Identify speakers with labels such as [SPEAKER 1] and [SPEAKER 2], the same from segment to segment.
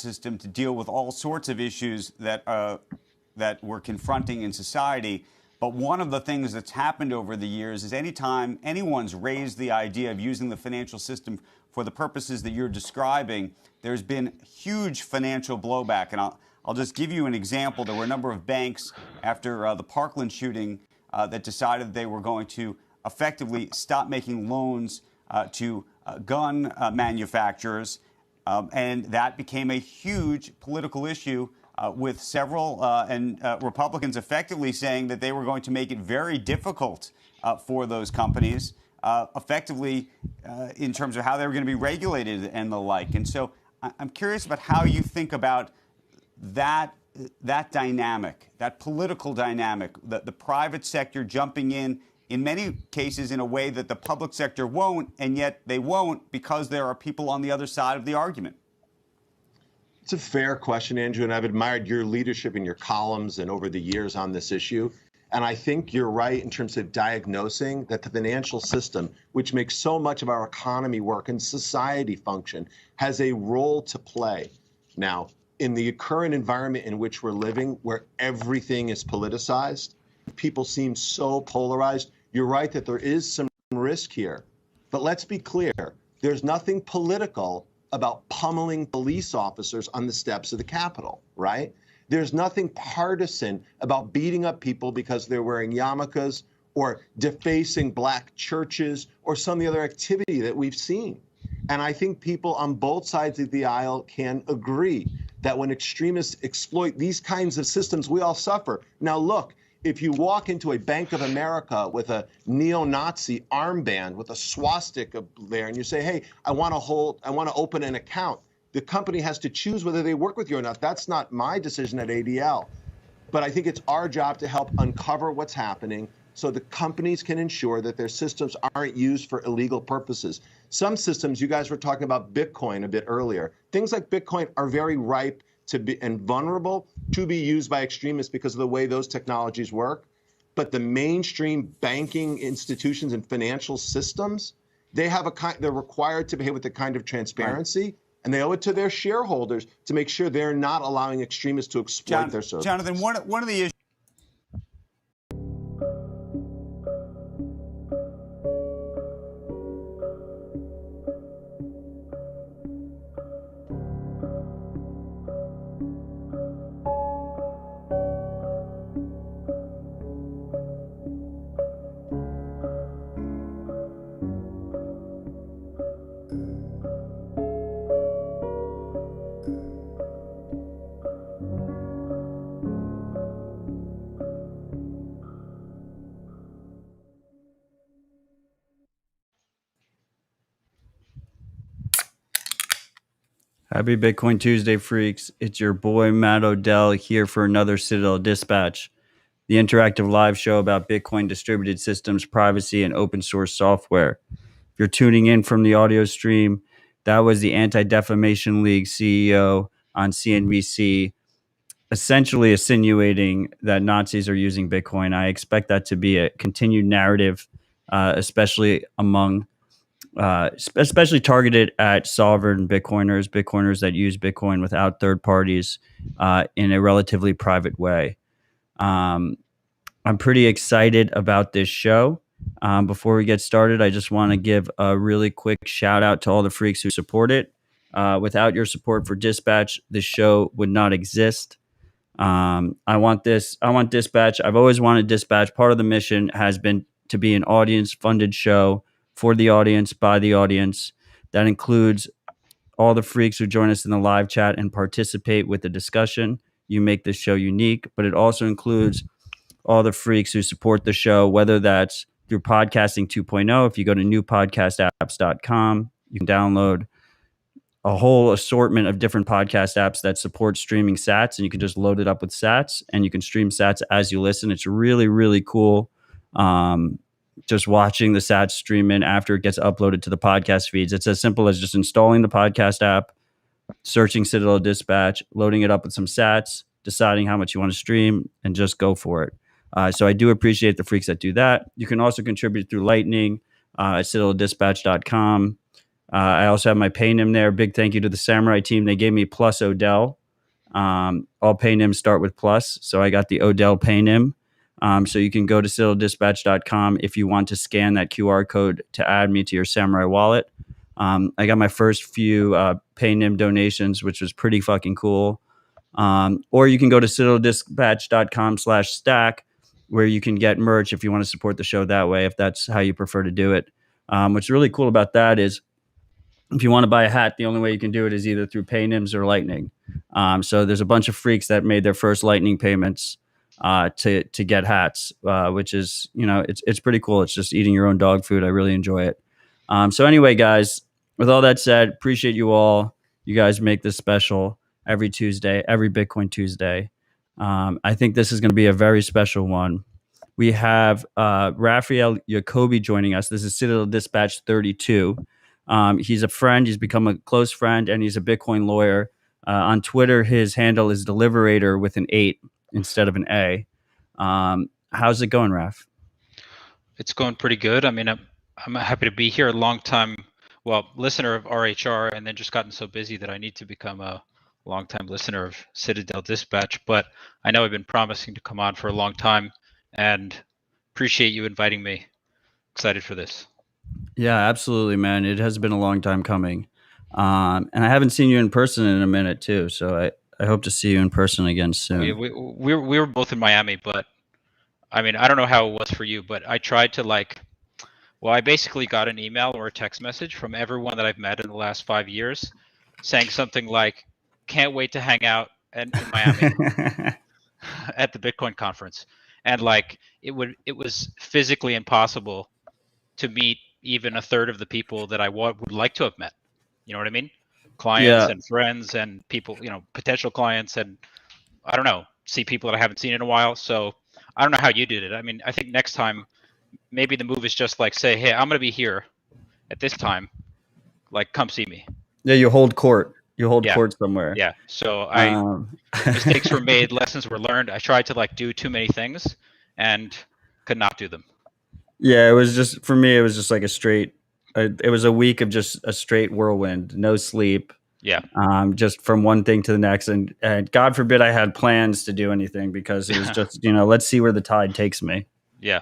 [SPEAKER 1] system to deal with all sorts of issues that we're confronting in society. But one of the things that's happened over the years is anytime anyone's raised the idea of using the financial system for the purposes that you're describing, there's been huge financial blowback. And I'll just give you an example. There were a number of banks after the Parkland shooting that decided they were going to effectively stop making loans to gun manufacturers. And that became a huge political issue with several Republicans effectively saying that they were going to make it very difficult for those companies, effectively in terms of how they were going to be regulated and the like. And so I'm curious about how you think about that dynamic, that political dynamic, the private sector jumping in many cases in a way that the public sector won't, and yet they won't because there are people on the other side of the argument.
[SPEAKER 2] It's a fair question, Andrew, and I've admired your leadership in your columns and over the years on this issue. And I think you're right in terms of diagnosing that the financial system, which makes so much of our economy work and society function, has a role to play. Now, in the current environment in which we're living, where everything is politicized, people seem so polarized, you're right that there is some risk here. But let's be clear, there's nothing political about pummeling police officers on the steps of the Capitol, right? There's nothing partisan about beating up people because they're wearing yarmulkes or defacing black churches or some of the other activity that we've seen. And I think people on both sides of the aisle can agree that when extremists exploit these kinds of systems, we all suffer. Now, look, if you walk into a Bank of America with a neo-Nazi armband with a swastika there and you say, hey, I want to open an account, the company has to choose whether they work with you or not. That's not my decision at ADL. But I think it's our job to help uncover what's happening so the companies can ensure that their systems aren't used for illegal purposes. Some systems, you guys were talking about Bitcoin a bit earlier. Things like Bitcoin are very ripe to be and vulnerable to be used by extremists because of the way those technologies work. But the mainstream banking institutions and financial systems, they're required to behave with the kind of transparency, and they owe it to their shareholders to make sure they're not allowing extremists to exploit their services.
[SPEAKER 1] Jonathan, one of the issues.
[SPEAKER 3] Happy Bitcoin Tuesday, freaks. It's your boy, Matt Odell, here for another Citadel Dispatch, the interactive live show about Bitcoin distributed systems, privacy, and open source software. If you're tuning in from the audio stream, that was the Anti-Defamation League CEO on CNBC, essentially insinuating that Nazis are using Bitcoin. I expect that to be a continued narrative, especially targeted at sovereign Bitcoiners that use Bitcoin without third parties in a relatively private way. I'm pretty excited about this show. Before we get started, I just want to give a really quick shout out to all the freaks who support it. Without your support for Dispatch, this show would not exist. I want Dispatch. I've always wanted Dispatch. Part of the mission has been to be an audience-funded show for the audience, by the audience. That includes all the freaks who join us in the live chat and participate with the discussion. You make this show unique, but it also includes all the freaks who support the show, whether that's through Podcasting 2.0. If you go to newpodcastapps.com, you can download a whole assortment of different podcast apps that support streaming sats, and you can just load it up with sats, and you can stream sats as you listen. It's really, really cool. Just watching the sats stream in after it gets uploaded to the podcast feeds. It's as simple as just installing the podcast app, searching Citadel Dispatch, loading it up with some sats, deciding how much you want to stream, and just go for it. So I do appreciate the freaks that do that. You can also contribute through Lightning at citadeldispatch.com. I also have my Paynim there. Big thank you to the Samurai team. They gave me plus Odell. All Paynims start with plus, so I got the Odell Paynim. So you can go to citadeldispatch.com if you want to scan that QR code to add me to your Samurai wallet. I got my first few Paynim donations, which was pretty fucking cool. Or you can go to citadeldispatch.com/stack, where you can get merch if you want to support the show that way, if that's how you prefer to do it. What's really cool about that is if you want to buy a hat, the only way you can do it is either through Paynims or Lightning. So there's a bunch of freaks that made their first Lightning payments to get hats, which is, it's pretty cool. It's just eating your own dog food. I really enjoy it. So anyway, guys, with all that said, appreciate you all. You guys make this special every Tuesday, every Bitcoin Tuesday. I think this is going to be a very special one. We have Raphael Jacobi joining us. This is Citadel Dispatch 32. He's a friend. He's become a close friend, and he's a Bitcoin lawyer. On Twitter, his handle is Deliberator with an 8 instead of an A. How's it going, Raph?
[SPEAKER 4] It's going pretty good. I mean, I'm happy to be here. A long time, listener of RHR, and then just gotten so busy that I need to become a long-time listener of Citadel Dispatch. But I know I've been promising to come on for a long time, and appreciate you inviting me. Excited for this. Yeah,
[SPEAKER 3] absolutely, man. It has been a long time coming. And I haven't seen you in person in a minute too. So I hope to see you in person again soon.
[SPEAKER 4] We were both in Miami, but I mean, I don't know how it was for you, but I tried to I basically got an email or a text message from everyone that I've met in the last 5 years saying something like, can't wait to hang out in Miami at the Bitcoin conference. And it was physically impossible to meet even a third of the people that I would like to have met. You know what I mean? Clients and friends and people, potential clients, and I don't know, see people that I haven't seen in a while. So I don't know how you did it. I mean, I think next time, maybe the move is just say, hey, I'm going to be here at this time. Come see me.
[SPEAKER 3] Yeah, you hold court. You hold court somewhere.
[SPEAKER 4] Yeah. So mistakes were made, lessons were learned. I tried to do too many things and could not do them.
[SPEAKER 3] Yeah, it was just, for me, it was just like it was a week of just a straight whirlwind, no sleep.
[SPEAKER 4] Yeah.
[SPEAKER 3] Just from one thing to the next. And God forbid I had plans to do anything, because it was just, let's see where the tide takes me.
[SPEAKER 4] Yeah.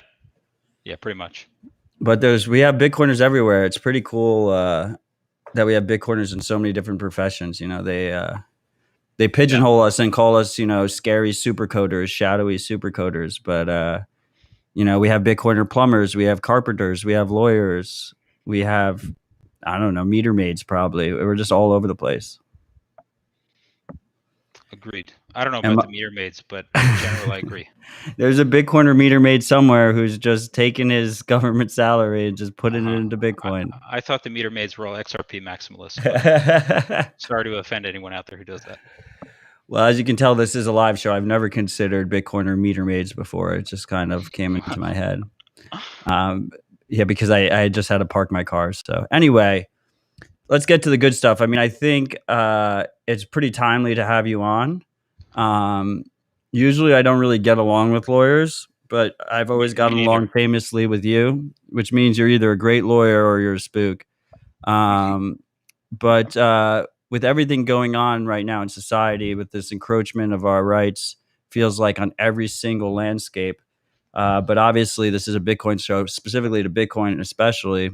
[SPEAKER 4] Yeah, pretty much.
[SPEAKER 3] But we have Bitcoiners everywhere. It's pretty cool that we have Bitcoiners in so many different professions. They pigeonhole us and call us, scary supercoders, shadowy supercoders. But, we have Bitcoiner plumbers, we have carpenters, we have lawyers, we have, I don't know, meter maids probably. We're just all over the place.
[SPEAKER 4] Agreed. I don't know about the meter maids, but in general, I agree.
[SPEAKER 3] There's a Bitcoiner meter maid somewhere who's just taking his government salary and just putting it into Bitcoin.
[SPEAKER 4] I thought the meter maids were all XRP maximalists. Sorry to offend anyone out there who does that.
[SPEAKER 3] Well, as you can tell, this is a live show. I've never considered Bitcoiner meter maids before. It just kind of came into my head. Because I just had to park my car. So anyway, let's get to the good stuff. I mean, I think it's pretty timely to have you on. Usually I don't really get along with lawyers, but I've always gotten along famously with you, which means you're either a great lawyer or you're a spook. But with everything going on right now in society, with this encroachment of our rights, feels like on every single landscape. But obviously this is a Bitcoin show, specifically to Bitcoin especially.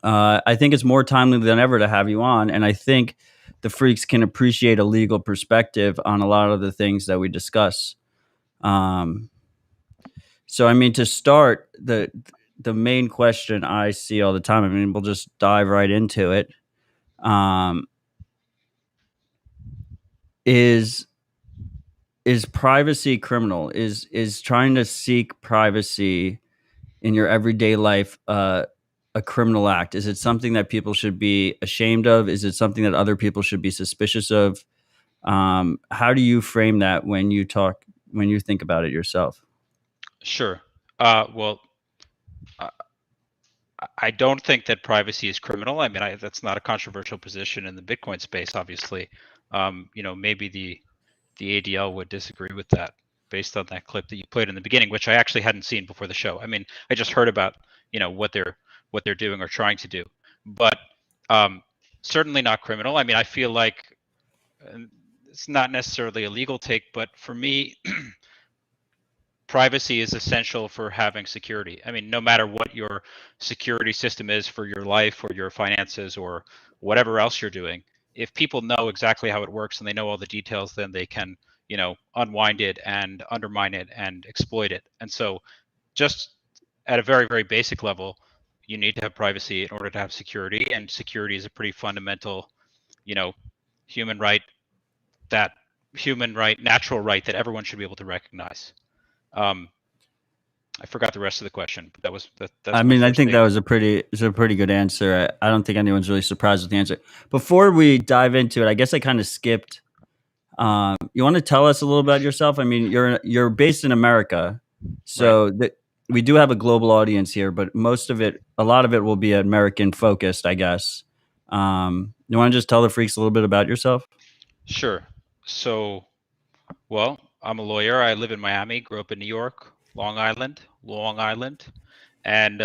[SPEAKER 3] I think it's more timely than ever to have you on. And I think the freaks can appreciate a legal perspective on a lot of the things that we discuss. So, I mean, to start, the main question I see all the time, I mean, we'll just dive right into it. Is privacy criminal? Is trying to seek privacy in your everyday life a criminal act? Is it something that people should be ashamed of? Is it something that other people should be suspicious of? How do you frame that when you think about it yourself?
[SPEAKER 4] Sure. I don't think that privacy is criminal. I mean, that's not a controversial position in the Bitcoin space, obviously. Maybe the ADL would disagree with that based on that clip that you played in the beginning, which I actually hadn't seen before the show. I mean, I just heard about, what they're doing or trying to do. But Certainly not criminal. I mean, I feel like it's not necessarily a legal take, but for me, privacy is essential for having security. I mean, no matter what your security system is for your life or your finances or whatever else you're doing, if people know exactly how it works and they know all the details, then they can, unwind it and undermine it and exploit it. And so, just at a very, very basic level, you need to have privacy in order to have security, and security is a pretty fundamental, human right, natural right that everyone should be able to recognize. I forgot the rest of the question, but that's
[SPEAKER 3] I
[SPEAKER 4] my
[SPEAKER 3] mean, I
[SPEAKER 4] first
[SPEAKER 3] think
[SPEAKER 4] take.
[SPEAKER 3] that was a pretty good answer. I don't think anyone's really surprised with the answer. Before we dive into it, I guess I kind of skipped. You want to tell us a little about yourself? I mean, you're based in America,
[SPEAKER 4] Right.
[SPEAKER 3] so we do have a global audience here, but a lot of it will be American focused, I guess. You want to just tell the freaks a little bit about yourself?
[SPEAKER 4] Sure. So, well, I'm a lawyer. I live in Miami, grew up in New York, Long Island, and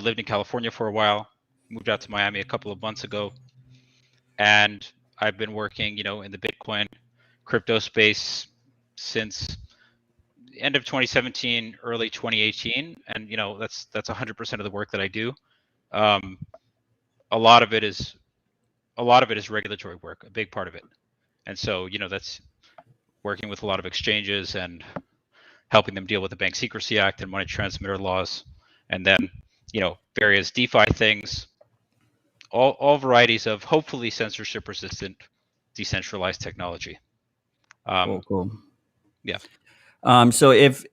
[SPEAKER 4] lived in California for a while. Moved out to Miami a couple of months ago, and I've been working, in the Bitcoin crypto space since the end of 2017, early 2018, and that's 100% of the work that I do. Um, a lot of it is regulatory work, a big part of it, and so that's working with a lot of exchanges and helping them deal with the Bank Secrecy Act and money transmitter laws, and then various DeFi things, all varieties of hopefully censorship resistant decentralized technology.
[SPEAKER 3] Cool.
[SPEAKER 4] Yeah.
[SPEAKER 3] So if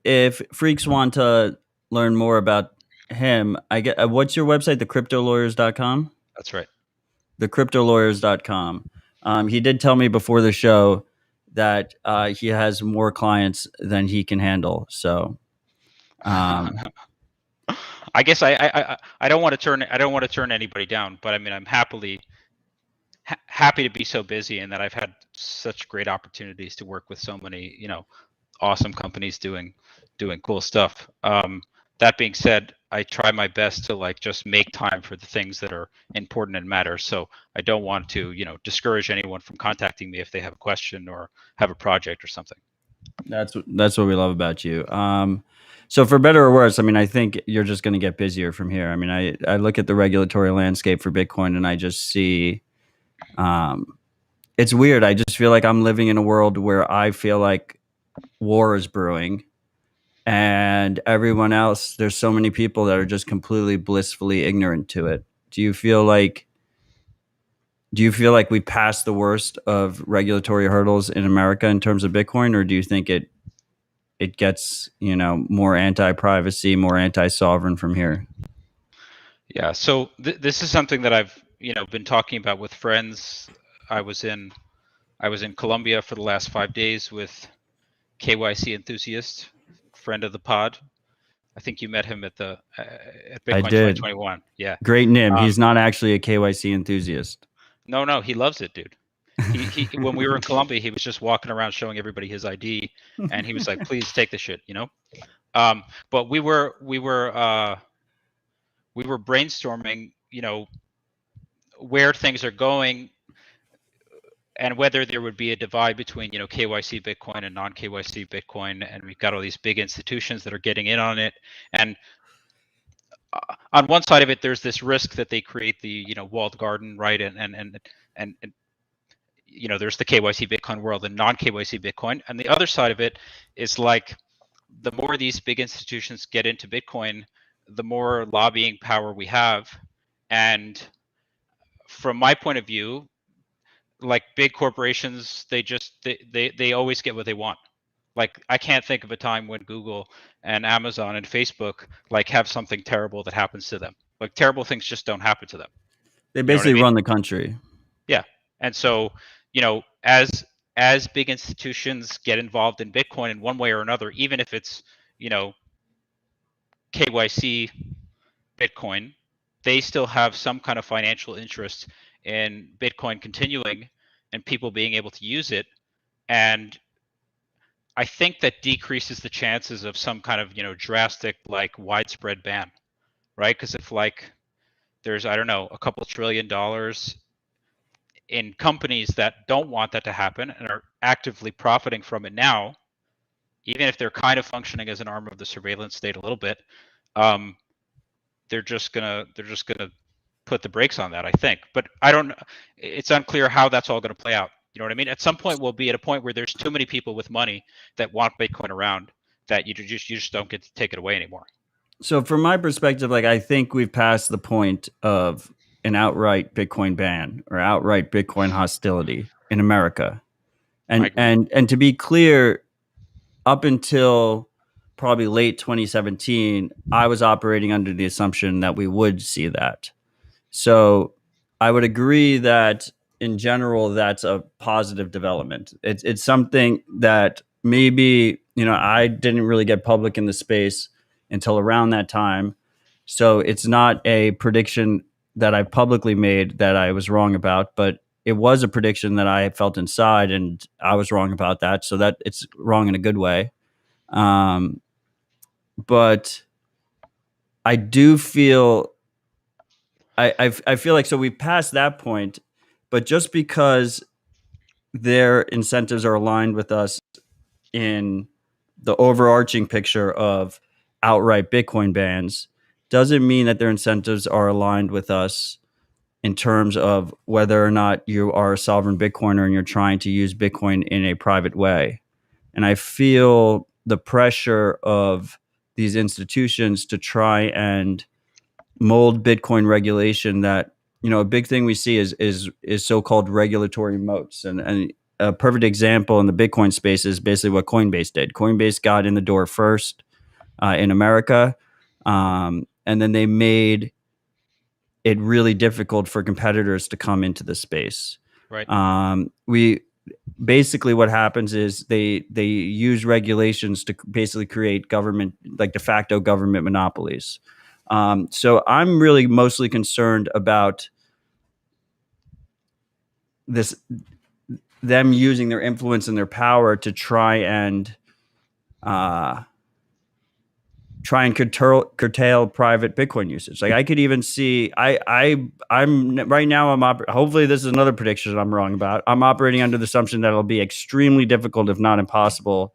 [SPEAKER 3] freaks want to learn more about him, I get what's your website? Thecryptolawyers.com?
[SPEAKER 4] That's right.
[SPEAKER 3] Thecryptolawyers.com. He did tell me before the show that he has more clients than he can handle. So
[SPEAKER 4] I guess I don't want to turn anybody down, but I mean I'm happy to be so busy and that I've had such great opportunities to work with so many awesome companies doing cool stuff. That being said, I try my best to just make time for the things that are important and matter. So I don't want to discourage anyone from contacting me if they have a question or have a project or something.
[SPEAKER 3] that's what we love about you. So for better or worse, I mean, I think you're just going to get busier from here. I mean, I look at the regulatory landscape for Bitcoin and I just see, it's weird. I just feel like I'm living in a world where I feel like war is brewing, and everyone else, there's so many people that are just completely blissfully ignorant to it. Do you feel like we passed the worst of regulatory hurdles in America in terms of Bitcoin, or do you think it gets more anti-privacy, more anti-sovereign from here?
[SPEAKER 4] Yeah. So this is something that I've been talking about with friends. I was in Colombia for the last 5 days with KYC enthusiast, friend of the pod. I think you met him at
[SPEAKER 3] I
[SPEAKER 4] Bitcoin
[SPEAKER 3] did.
[SPEAKER 4] 2021. Yeah.
[SPEAKER 3] Great Nim. He's not actually a KYC enthusiast.
[SPEAKER 4] No, he loves it, dude. He when we were in Colombia, he was just walking around showing everybody his ID, and he was like, "Please take the shit," But we were brainstorming, where things are going and whether there would be a divide between KYC Bitcoin and non KYC Bitcoin, and we've got all these big institutions that are getting in on it, and on one side of it, there's this risk that they create the walled garden, right? And there's the KYC Bitcoin world and non KYC Bitcoin, and the other side of it is like the more these big institutions get into Bitcoin, the more lobbying power we have, and from my point of view, like big corporations, they always get what they want. Like I can't think of a time when Google and Amazon and Facebook have something terrible that happens to them. Like terrible things just don't happen to them.
[SPEAKER 3] They
[SPEAKER 4] You know what I
[SPEAKER 3] basically
[SPEAKER 4] mean?
[SPEAKER 3] run the country.
[SPEAKER 4] Yeah. And so, as big institutions get involved in Bitcoin in one way or another, even if it's, KYC Bitcoin, they still have some kind of financial interest in Bitcoin continuing and people being able to use it. And I think that decreases the chances of some kind of drastic widespread ban, right? Because if there's, I don't know, a couple $1 trillion in companies that don't want that to happen and are actively profiting from it now, even if they're kind of functioning as an arm of the surveillance state a little bit, they're just gonna put the brakes on that, I think. But I don't. It's unclear how that's all going to play out. You know what I mean? At some point, we'll be at a point where there's too many people with money that want Bitcoin around that you just don't get to take it away anymore.
[SPEAKER 3] So from my perspective, like I think we've passed the point of an outright Bitcoin ban or outright Bitcoin hostility in America.
[SPEAKER 4] I
[SPEAKER 3] And
[SPEAKER 4] agree.
[SPEAKER 3] and to be clear, up until probably late 2017, I was operating under the assumption that we would see that. So I would agree that in general, that's a positive development. It's something that maybe, I didn't really get public in the space until around that time. So it's not a prediction that I publicly made that I was wrong about, but it was a prediction that I felt inside, and I was wrong about that. So that it's wrong in a good way. But I do feel I feel like so we passed that point, but just because their incentives are aligned with us in the overarching picture of outright Bitcoin bans doesn't mean that their incentives are aligned with us in terms of whether or not you are a sovereign Bitcoiner and you're trying to use Bitcoin in a private way. And I feel the pressure of these institutions to try and mold Bitcoin regulation that, a big thing we see is so-called regulatory moats. And a perfect example in the Bitcoin space is basically what Coinbase did. Coinbase got in the door first in America, and then they made it really difficult for competitors to come into the space.
[SPEAKER 4] Right.
[SPEAKER 3] We basically what happens is they use regulations to basically create government, like de facto government monopolies. So I'm really mostly concerned about them using their influence and their power to try and curtail private Bitcoin usage. Like I could even see, I'm right now. Hopefully this is another prediction I'm wrong about. I'm operating under the assumption that it'll be extremely difficult, if not impossible,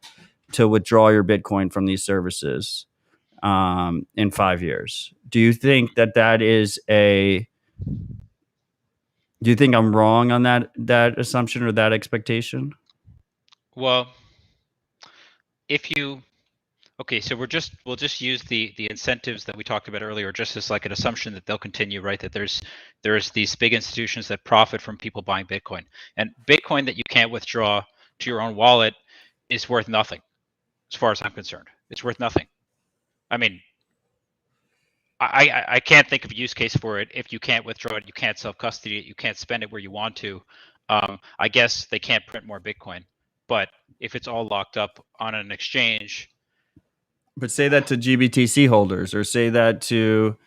[SPEAKER 3] to withdraw your Bitcoin from these services in 5 years. Do you think that is a? Do you think I'm wrong on that assumption or that expectation?
[SPEAKER 4] Well, okay, so we'll just use the incentives that we talked about earlier, just as like an assumption that they'll continue, right? That there's these big institutions that profit from people buying Bitcoin, and Bitcoin that you can't withdraw to your own wallet is worth nothing, as far as I'm concerned. It's worth nothing. I mean, I can't think of a use case for it. If you can't withdraw it, you can't self-custody it, you can't spend it where you want to. I guess they can't print more Bitcoin, but if it's all locked up on an exchange.
[SPEAKER 3] But say that to GBTC holders, or say that to,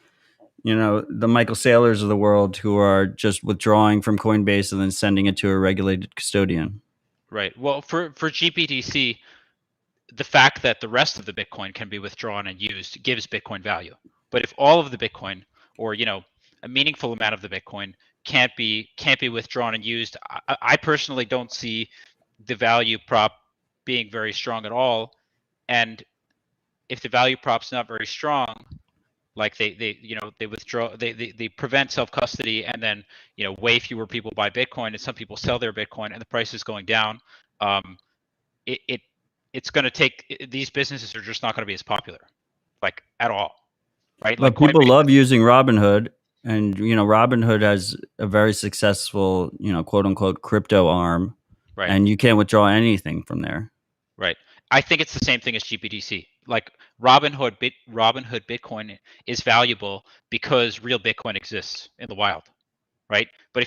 [SPEAKER 3] the Michael Saylors of the world who are just withdrawing from Coinbase and then sending it to a regulated custodian.
[SPEAKER 4] Right. Well, for GBTC, the fact that the rest of the Bitcoin can be withdrawn and used gives Bitcoin value. But if all of the Bitcoin, or a meaningful amount of the Bitcoin can't be withdrawn and used, I personally don't see the value prop being very strong at all. And if the value prop's not very strong, like they withdraw, they prevent self-custody, and then way fewer people buy Bitcoin, and some people sell their Bitcoin, and the price is going down. It's going to take, these businesses are just not going to be as popular, like at all, right?
[SPEAKER 3] But
[SPEAKER 4] Like
[SPEAKER 3] people
[SPEAKER 4] Coinbase,
[SPEAKER 3] love using Robinhood, and Robinhood has a very successful, quote unquote crypto arm,
[SPEAKER 4] right?
[SPEAKER 3] and you can't withdraw anything from there.
[SPEAKER 4] Right. I think it's the same thing as GBTC. Like Robinhood Bitcoin is valuable because real Bitcoin exists in the wild, right? But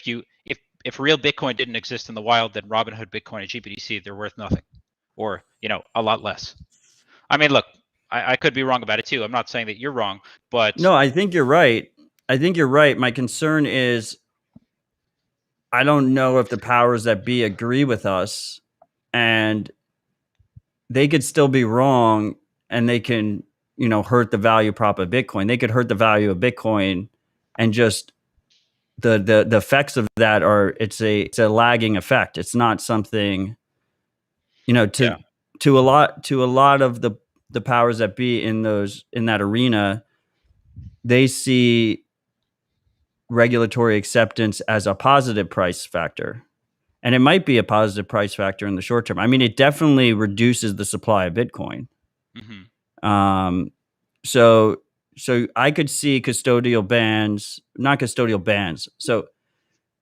[SPEAKER 4] if real Bitcoin didn't exist in the wild, then Robinhood Bitcoin and GBTC, they're worth nothing, or a lot less. I mean, look, I could be wrong about it too. I'm not saying that you're wrong, but
[SPEAKER 3] No, I think you're right. My concern is I don't know if the powers that be agree with us, and they could still be wrong, and they can, hurt the value prop of Bitcoin. They could hurt the value of Bitcoin and just the effects of that are it's a lagging effect. It's not something,
[SPEAKER 4] Yeah.
[SPEAKER 3] to a lot of the powers that be in that arena, they see regulatory acceptance as a positive price factor. And it might be a positive price factor in the short term. I mean, it definitely reduces the supply of Bitcoin. Um, so I could see custodial bans, not custodial bans. So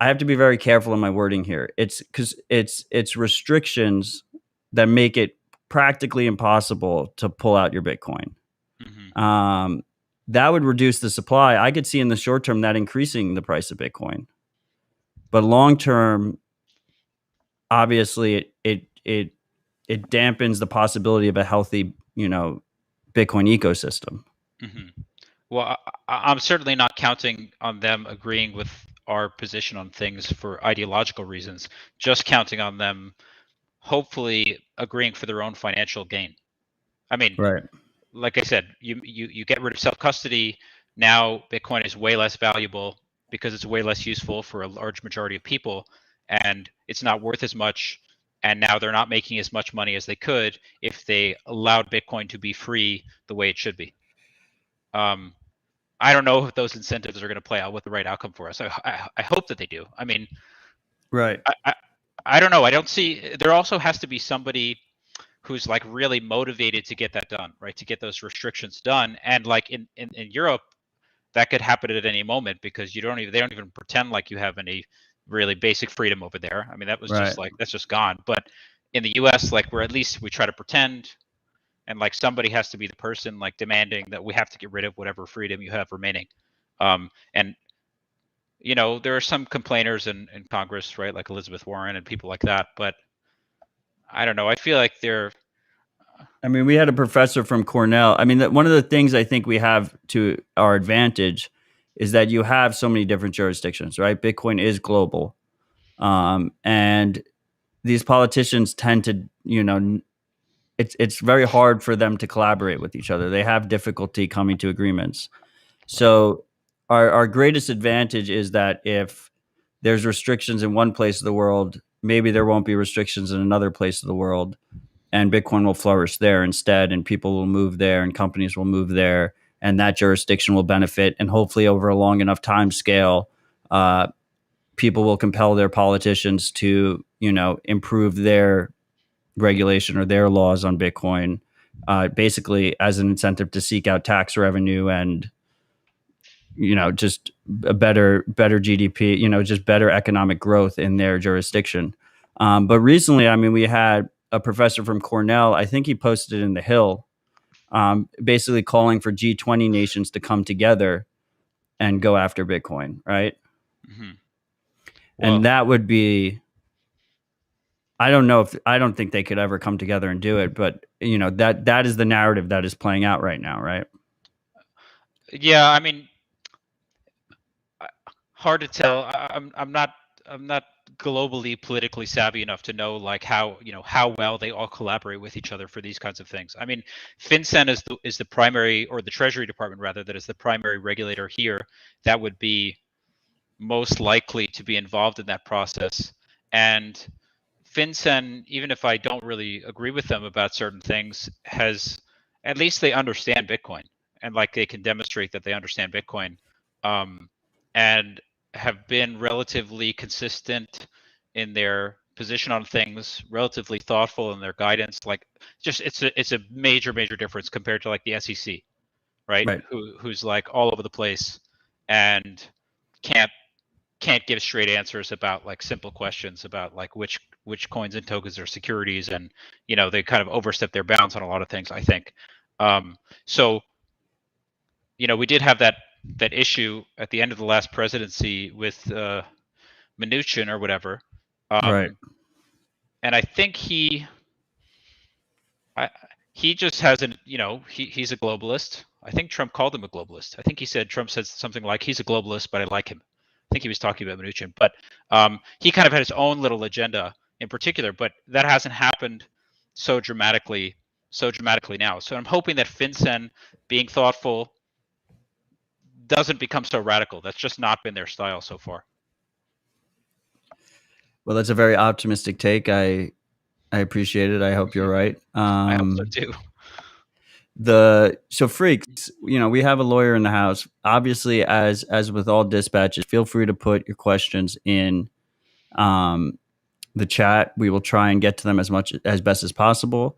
[SPEAKER 3] I have to be very careful in my wording here. It's because it's restrictions that make it practically impossible to pull out your Bitcoin. That would reduce the supply. I could see in the short term that increasing the price of Bitcoin, but long term, obviously, it dampens the possibility of a healthy, Bitcoin ecosystem.
[SPEAKER 4] Well, I'm certainly not counting on them agreeing with our position on things for ideological reasons. Just counting on them, hopefully, agreeing for their own financial gain. I mean,
[SPEAKER 3] Right.
[SPEAKER 4] like I said, you get rid of self custody. Now Bitcoin is way less valuable because it's way less useful for a large majority of people, and it's not worth as much. And now they're not making as much money as they could if they allowed Bitcoin to be free the way it should be. I don't know if those incentives are going to play out with the right outcome for us. I hope that they do. I mean,
[SPEAKER 3] Right.
[SPEAKER 4] I don't know. I don't see. There also has to be somebody who's like really motivated to get that done, right? To get those restrictions done. And like in Europe, that could happen at any moment because they don't even pretend like you have any really basic freedom over there. I mean, that was just like, that's just gone. But in the US, like where at least we try to pretend, and like somebody has to be the person like demanding that we have to get rid of whatever freedom you have remaining. And there are some complainers in Congress, right? Like Elizabeth Warren and people like that. But I don't know. I feel like they're,
[SPEAKER 3] I mean, we had a professor from Cornell. I mean, one of the things I think we have to our advantage is that you have so many different jurisdictions, right? Bitcoin is global. And these politicians tend to, it's very hard for them to collaborate with each other. They have difficulty coming to agreements. So our greatest advantage is that if there's restrictions in one place of the world, maybe there won't be restrictions in another place of the world, and Bitcoin will flourish there instead, and people will move there, and companies will move there, and that jurisdiction will benefit. And hopefully, over a long enough time scale, people will compel their politicians to, improve their regulation or their laws on Bitcoin, basically as an incentive to seek out tax revenue and, just a better GDP, just better economic growth in their jurisdiction. But recently, I mean, we had a professor from Cornell, I think he posted it in The Hill, basically calling for G20 nations to come together and go after Bitcoin, right?
[SPEAKER 4] well,
[SPEAKER 3] And that would be, I don't think they could ever come together and do it, but that is the narrative that is playing out right now, right?
[SPEAKER 4] yeah, I mean, hard to tell. I'm not globally politically savvy enough to know like how well they all collaborate with each other for these kinds of things. I mean, FinCEN is the primary, or the Treasury Department rather, that is the primary regulator here. That would be most likely to be involved in that process. And FinCEN, even if I don't really agree with them about certain things, has at least they understand Bitcoin, and like they can demonstrate that they understand Bitcoin, and have been relatively consistent in their position on things, relatively thoughtful in their guidance. Like, just it's a major difference compared to like the SEC, right?
[SPEAKER 3] Right.
[SPEAKER 4] Who's like all over the place and can't give straight answers about like simple questions about like which coins and tokens are securities, and they kind of overstep their bounds on a lot of things, I think. So we did have that issue at the end of the last presidency with Mnuchin or whatever,
[SPEAKER 3] Right.
[SPEAKER 4] and I think he just hasn't, he's a globalist. I think Trump called him a globalist. I think Trump said something like, he's a globalist, but I like him. I think he was talking about Mnuchin, but he kind of had his own little agenda in particular, but that hasn't happened so dramatically now. So I'm hoping that FinCEN, being thoughtful, doesn't become so radical. That's just not been their style so far.
[SPEAKER 3] Well, that's a very optimistic take. I appreciate it. I hope you're right.
[SPEAKER 4] I hope so too.
[SPEAKER 3] So freaks, we have a lawyer in the house. Obviously, as with all dispatches, feel free to put your questions in the chat. We will try and get to them as best as possible.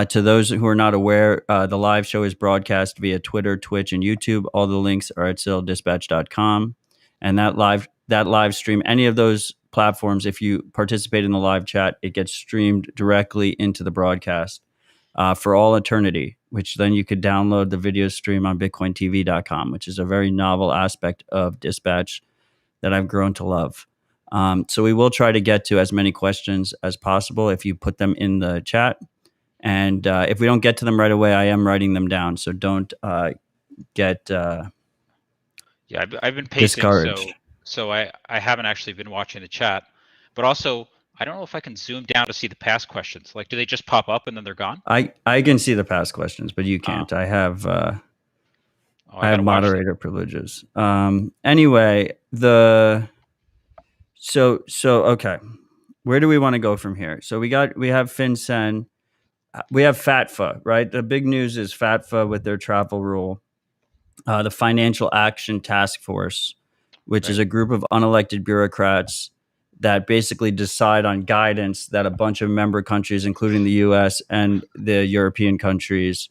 [SPEAKER 3] To those who are not aware, the live show is broadcast via Twitter, Twitch, and YouTube. All the links are at citadeldispatch.com. And that live stream, any of those platforms, if you participate in the live chat, it gets streamed directly into the broadcast for all eternity, which then you could download the video stream on bitcointv.com, which is a very novel aspect of Dispatch that I've grown to love. So we will try to get to as many questions as possible if you put them in the chat. And if we don't get to them right away, I am writing them down. So don't get
[SPEAKER 4] Yeah, I've been pacing,
[SPEAKER 3] discouraged.
[SPEAKER 4] so I haven't actually been watching the chat. But also, I don't know if I can zoom down to see the past questions. Like, do they just pop up and then they're gone?
[SPEAKER 3] I can see the past questions, but you can't. I have I have moderator privileges. Anyway, so okay. Where do we want to go from here? So we have FinCEN. We have FATFA, right? The big news is FATFA with their travel rule. The Financial Action Task Force, which is a group of unelected bureaucrats that basically decide on guidance that a bunch of member countries, including the US and the European countries,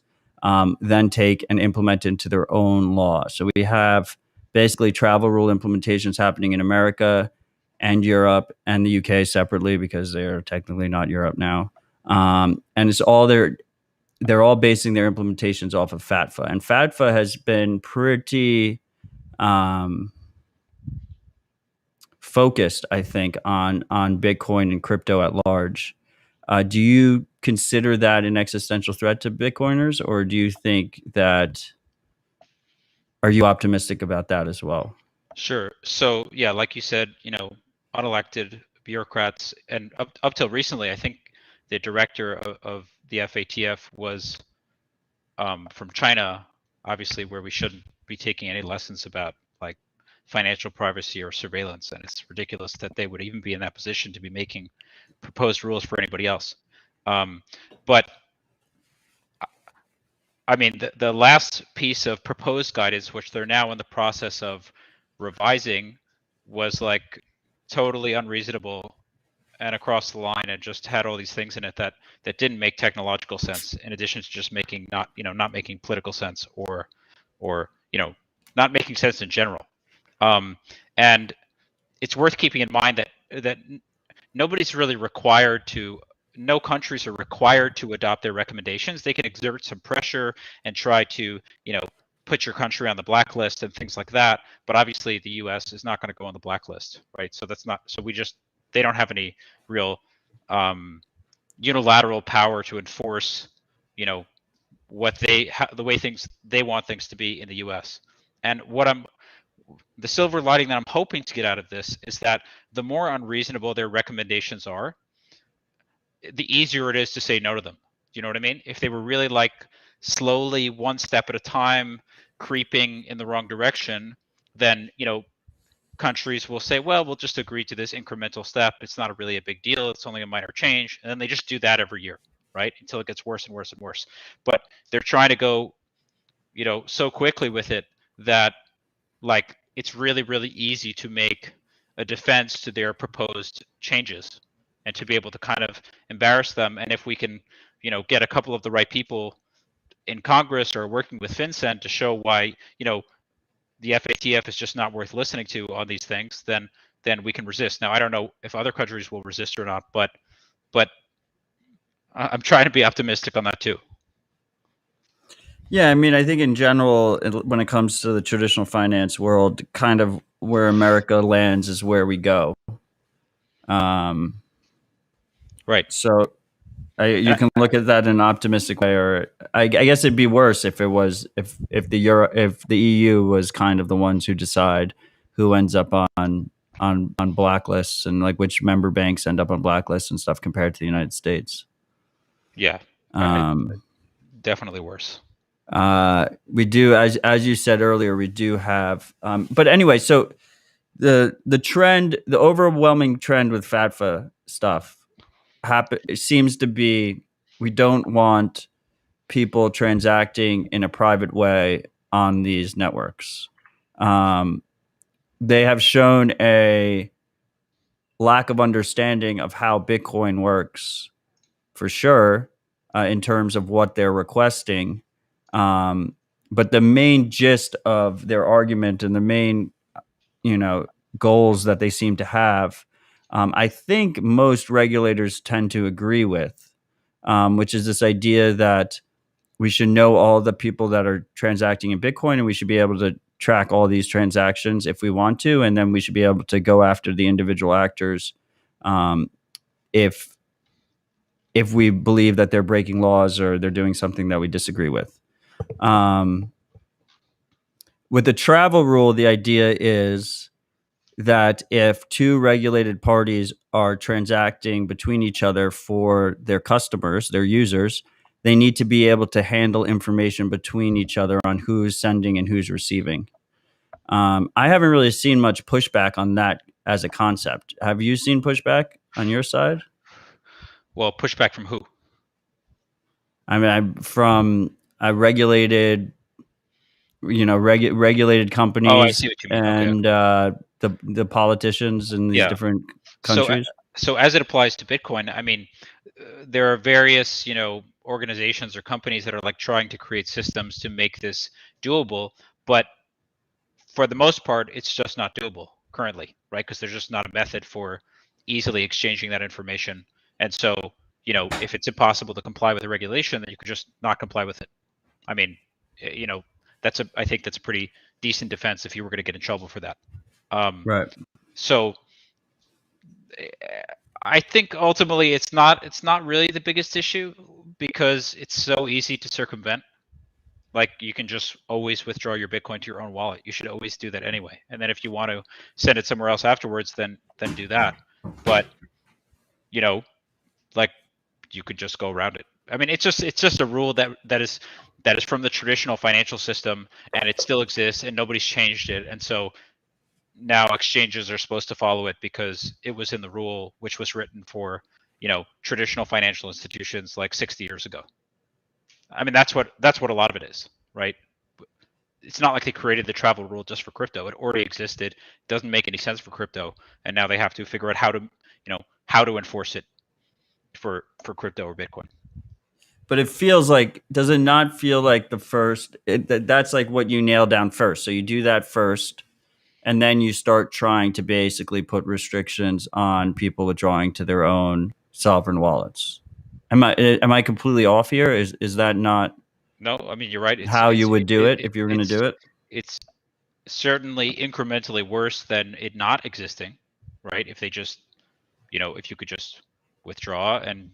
[SPEAKER 3] then take and implement into their own law. So we have basically travel rule implementations happening in America and Europe and the UK separately because they're technically not Europe now. And it's all they're all basing their implementations off of FATFA. And FATFA has been pretty focused, I think, on Bitcoin and crypto at large. Do you consider that an existential threat to Bitcoiners, or do you think that, are you optimistic about that as well?
[SPEAKER 4] Sure. So yeah, like you said, unelected bureaucrats, and up till recently, I think the director of the FATF was from China, obviously, where we shouldn't be taking any lessons about like financial privacy or surveillance, and it's ridiculous that they would even be in that position to be making proposed rules for anybody else. But I mean, the last piece of proposed guidance, which they're now in the process of revising, was like totally unreasonable and across the line, and just had all these things in it that didn't make technological sense, in addition to just making not making political sense or not making sense in general. And it's worth keeping in mind that nobody's really required to. No countries are required to adopt their recommendations. They can exert some pressure and try to, put your country on the blacklist and things like that. But obviously, the U.S. is not going to go on the blacklist, right? So that's not. So they don't have any real unilateral power to enforce, what the way they want things to be in the U.S. And the silver lining that I'm hoping to get out of this is that the more unreasonable their recommendations are, the easier it is to say no to them. Do you know what I mean? If they were really like slowly, one step at a time, creeping in the wrong direction, then countries will say, well, we'll just agree to this incremental step. It's not really a big deal. It's only a minor change. And then they just do that every year, right? Until it gets worse and worse and worse. But they're trying to go, so quickly with it that like it's really, really easy to make a defense to their proposed changes and to be able to kind of embarrass them. And if we can, get a couple of the right people in Congress or working with FinCEN to show why, the FATF is just not worth listening to on these things, then we can resist. Now, I don't know if other countries will resist or not, but I'm trying to be optimistic on that too.
[SPEAKER 3] Yeah, I mean, I think in general, when it comes to the traditional finance world, kind of where America lands is where we go.
[SPEAKER 4] Right.
[SPEAKER 3] So you can look at that in an optimistic way, or I guess it'd be worse if it was if the EU was kind of the ones who decide who ends up on blacklists and like which member banks end up on blacklists and stuff compared to the United States.
[SPEAKER 4] Yeah. Definitely worse.
[SPEAKER 3] We do, as you said earlier, we do have. But anyway, so the trend, the overwhelming trend with FATFA stuff, it seems to be we don't want people transacting in a private way on these networks. They have shown a lack of understanding of how Bitcoin works, for sure, in terms of what they're requesting. But the main gist of their argument and the main, goals that they seem to have, I think most regulators tend to agree with, which is this idea that we should know all the people that are transacting in Bitcoin, and we should be able to track all these transactions if we want to, and then we should be able to go after the individual actors if we believe that they're breaking laws or they're doing something that we disagree with. With the travel rule, the idea is that if two regulated parties are transacting between each other for their customers, their users, they need to be able to handle information between each other on who's sending and who's receiving. I haven't really seen much pushback on that as a concept. Have you seen pushback on your side?
[SPEAKER 4] Well, pushback from who?
[SPEAKER 3] I mean, from a regulated, regulated companies.
[SPEAKER 4] Oh, I see what you mean.
[SPEAKER 3] And
[SPEAKER 4] Okay.
[SPEAKER 3] The politicians in these different countries.
[SPEAKER 4] So as it applies to Bitcoin, I mean, there are various, organizations or companies that are like trying to create systems to make this doable, but for the most part, it's just not doable currently, right? Because there's just not a method for easily exchanging that information. And so, if it's impossible to comply with a regulation, then you could just not comply with it. I mean, I think that's a pretty decent defense if you were going to get in trouble for that.
[SPEAKER 3] Right.
[SPEAKER 4] So I think ultimately it's not really the biggest issue because it's so easy to circumvent. Like you can just always withdraw your Bitcoin to your own wallet. You should always do that anyway. And then if you want to send it somewhere else afterwards, then do that. But like you could just go around it. I mean, it's just a rule that is from the traditional financial system, and it still exists, and nobody's changed it. And so now exchanges are supposed to follow it because it was in the rule, which was written for traditional financial institutions like 60 years ago. I mean, that's what a lot of it is, right? It's not like they created the travel rule just for crypto. It already existed. It doesn't make any sense for crypto, and now they have to figure out how to enforce it for crypto or Bitcoin.
[SPEAKER 3] But it feels like, does it not feel like that's like what you nail down first? So you do that first, and then you start trying to basically put restrictions on people withdrawing to their own sovereign wallets. Am I completely off here? Is that not?
[SPEAKER 4] No, I mean, you're right.
[SPEAKER 3] How you would do it if you were going to do it?
[SPEAKER 4] It's certainly incrementally worse than it not existing, right? If they just, if you could just withdraw and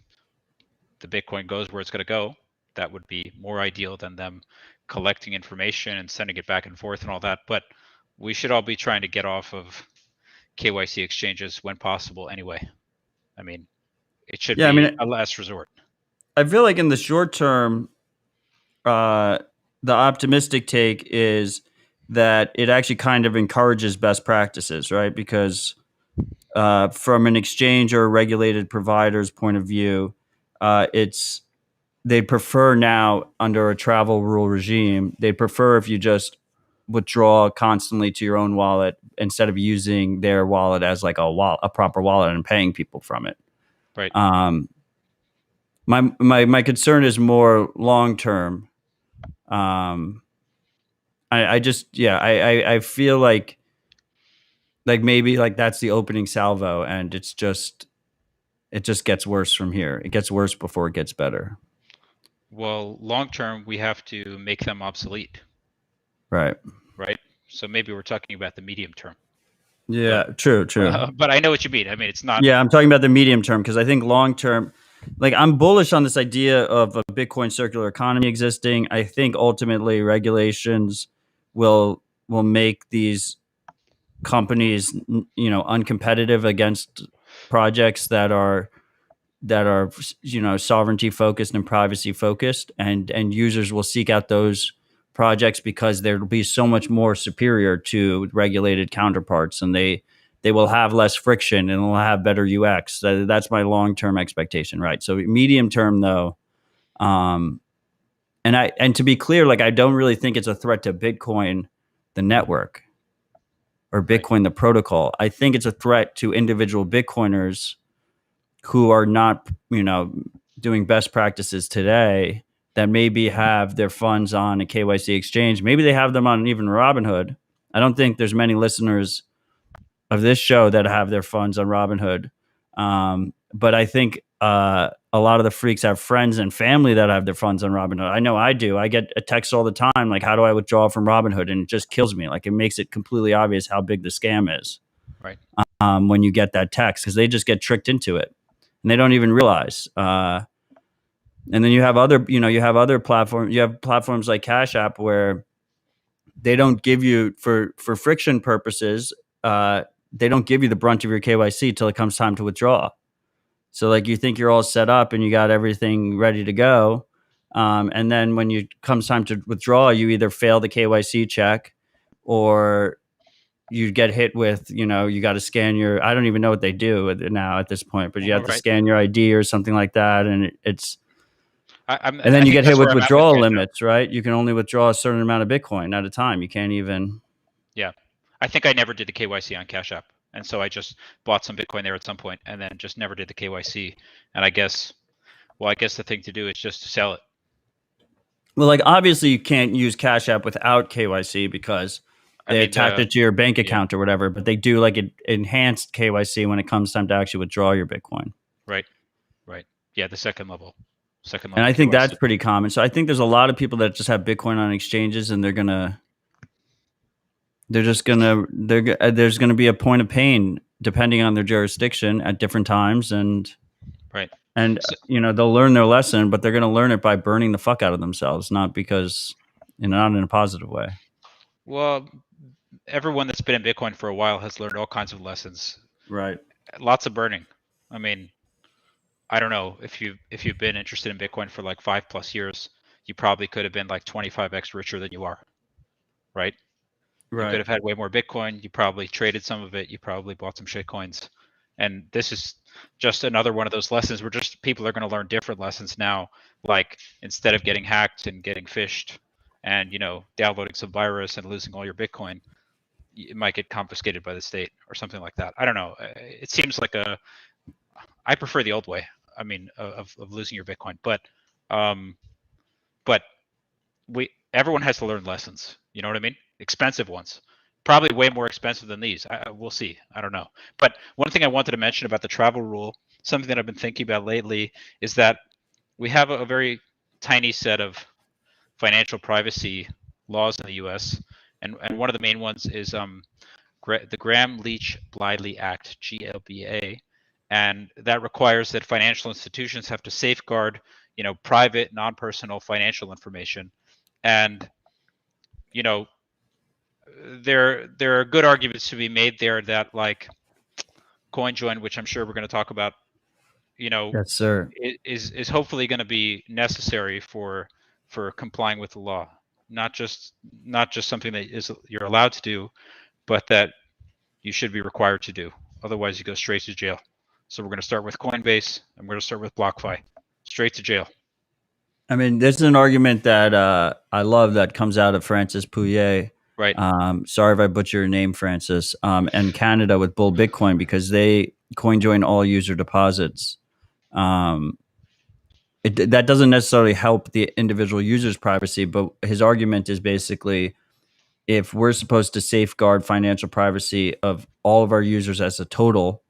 [SPEAKER 4] the Bitcoin goes where it's going to go, that would be more ideal than them collecting information and sending it back and forth and all that. But we should all be trying to get off of KYC exchanges when possible anyway. I mean, it should be a last resort.
[SPEAKER 3] I feel like in the short term, the optimistic take is that it actually kind of encourages best practices, right? Because from an exchange or a regulated provider's point of view, they prefer now under a travel rule regime, they prefer if you just withdraw constantly to your own wallet instead of using their wallet as like a proper wallet and paying people from it.
[SPEAKER 4] Right.
[SPEAKER 3] My concern is more long term. I feel like maybe like that's the opening salvo, and it just gets worse from here. It gets worse before it gets better.
[SPEAKER 4] Well, long term, we have to make them obsolete.
[SPEAKER 3] Right.
[SPEAKER 4] Right. So maybe we're talking about the medium term.
[SPEAKER 3] Yeah, true.
[SPEAKER 4] But I know what you mean. I mean, it's not.
[SPEAKER 3] Yeah, I'm talking about the medium term because I think long term, like I'm bullish on this idea of a Bitcoin circular economy existing. I think ultimately regulations will make these companies, uncompetitive against projects that are sovereignty focused and privacy focused, and users will seek out those projects because they'll be so much more superior to regulated counterparts, and they will have less friction and will have better UX. That's my long-term expectation, right? So medium term though, and to be clear, like I don't really think it's a threat to Bitcoin, the network, or Bitcoin, the protocol. I think it's a threat to individual Bitcoiners who are not, doing best practices today, that maybe have their funds on a KYC exchange. Maybe they have them on even Robinhood. I don't think there's many listeners of this show that have their funds on Robinhood. But I think a lot of the freaks have friends and family that have their funds on Robinhood. I know I do. I get a text all the time, like, how do I withdraw from Robinhood? And it just kills me. Like, it makes it completely obvious how big the scam is.
[SPEAKER 4] Right.
[SPEAKER 3] When you get that text, because they just get tricked into it and they don't even realize. And then you have other platforms. You have platforms like Cash App where they don't give you, for friction purposes, they don't give you the brunt of your KYC till it comes time to withdraw. So like you think you're all set up and you got everything ready to go. And then when it comes time to withdraw, you either fail the KYC check or you get hit with, you got to scan your, I don't even know what they do now at this point, but you have to scan your ID or something like that. And and then you get hit with withdrawal limits, right? You can only withdraw a certain amount of Bitcoin at a time. You can't even.
[SPEAKER 4] Yeah. I think I never did the KYC on Cash App. And so I just bought some Bitcoin there at some point and then just never did the KYC. And I guess the thing to do is just to sell it.
[SPEAKER 3] Well, like obviously you can't use Cash App without KYC because they attach it to your bank account or whatever, but they do like enhanced KYC when it comes time to actually withdraw your Bitcoin. Right.
[SPEAKER 4] Yeah, the second level.
[SPEAKER 3] And I think that's pretty common. So I think there's a lot of people that just have Bitcoin on exchanges and there's going to be a point of pain depending on their jurisdiction at different times. And they'll learn their lesson, but they're going to learn it by burning the fuck out of themselves, not because, not in a positive way.
[SPEAKER 4] Well, everyone that's been in Bitcoin for a while has learned all kinds of lessons.
[SPEAKER 3] Right.
[SPEAKER 4] Lots of burning. I mean, I don't know if you've been interested in Bitcoin for like 5+ years, you probably could have been like 25x richer than you are. Right. You could have had way more Bitcoin. You probably traded some of it. You probably bought some shitcoins. And this is just another one of those lessons where just people are going to learn different lessons now. Like instead of getting hacked and getting phished and, downloading some virus and losing all your Bitcoin, it might get confiscated by the state or something like that. I don't know. It seems like I prefer the old way. I mean, of losing your Bitcoin, but everyone has to learn lessons. You know what I mean? Expensive ones, probably way more expensive than these. We'll see. I don't know. But one thing I wanted to mention about the travel rule, something that I've been thinking about lately, is that we have a very tiny set of financial privacy laws in the U.S. And one of the main ones is the Gramm-Leach-Bliley Act, GLBA. And that requires that financial institutions have to safeguard, private, non-personal financial information. And, there are good arguments to be made there that like CoinJoin, which I'm sure we're going to talk about,
[SPEAKER 3] yes, sir,
[SPEAKER 4] is hopefully going to be necessary for complying with the law. Not just something that you're allowed to do, but that you should be required to do. Otherwise, you go straight to jail. So we're going to start with Coinbase, and we're going to start with BlockFi. Straight to jail.
[SPEAKER 3] I mean, this is an argument that I love that comes out of Francis Pouillet.
[SPEAKER 4] Right.
[SPEAKER 3] Sorry if I butcher your name, Francis. And Canada with Bull Bitcoin, because they CoinJoin all user deposits. That doesn't necessarily help the individual user's privacy, but his argument is basically, if we're supposed to safeguard financial privacy of all of our users as a total,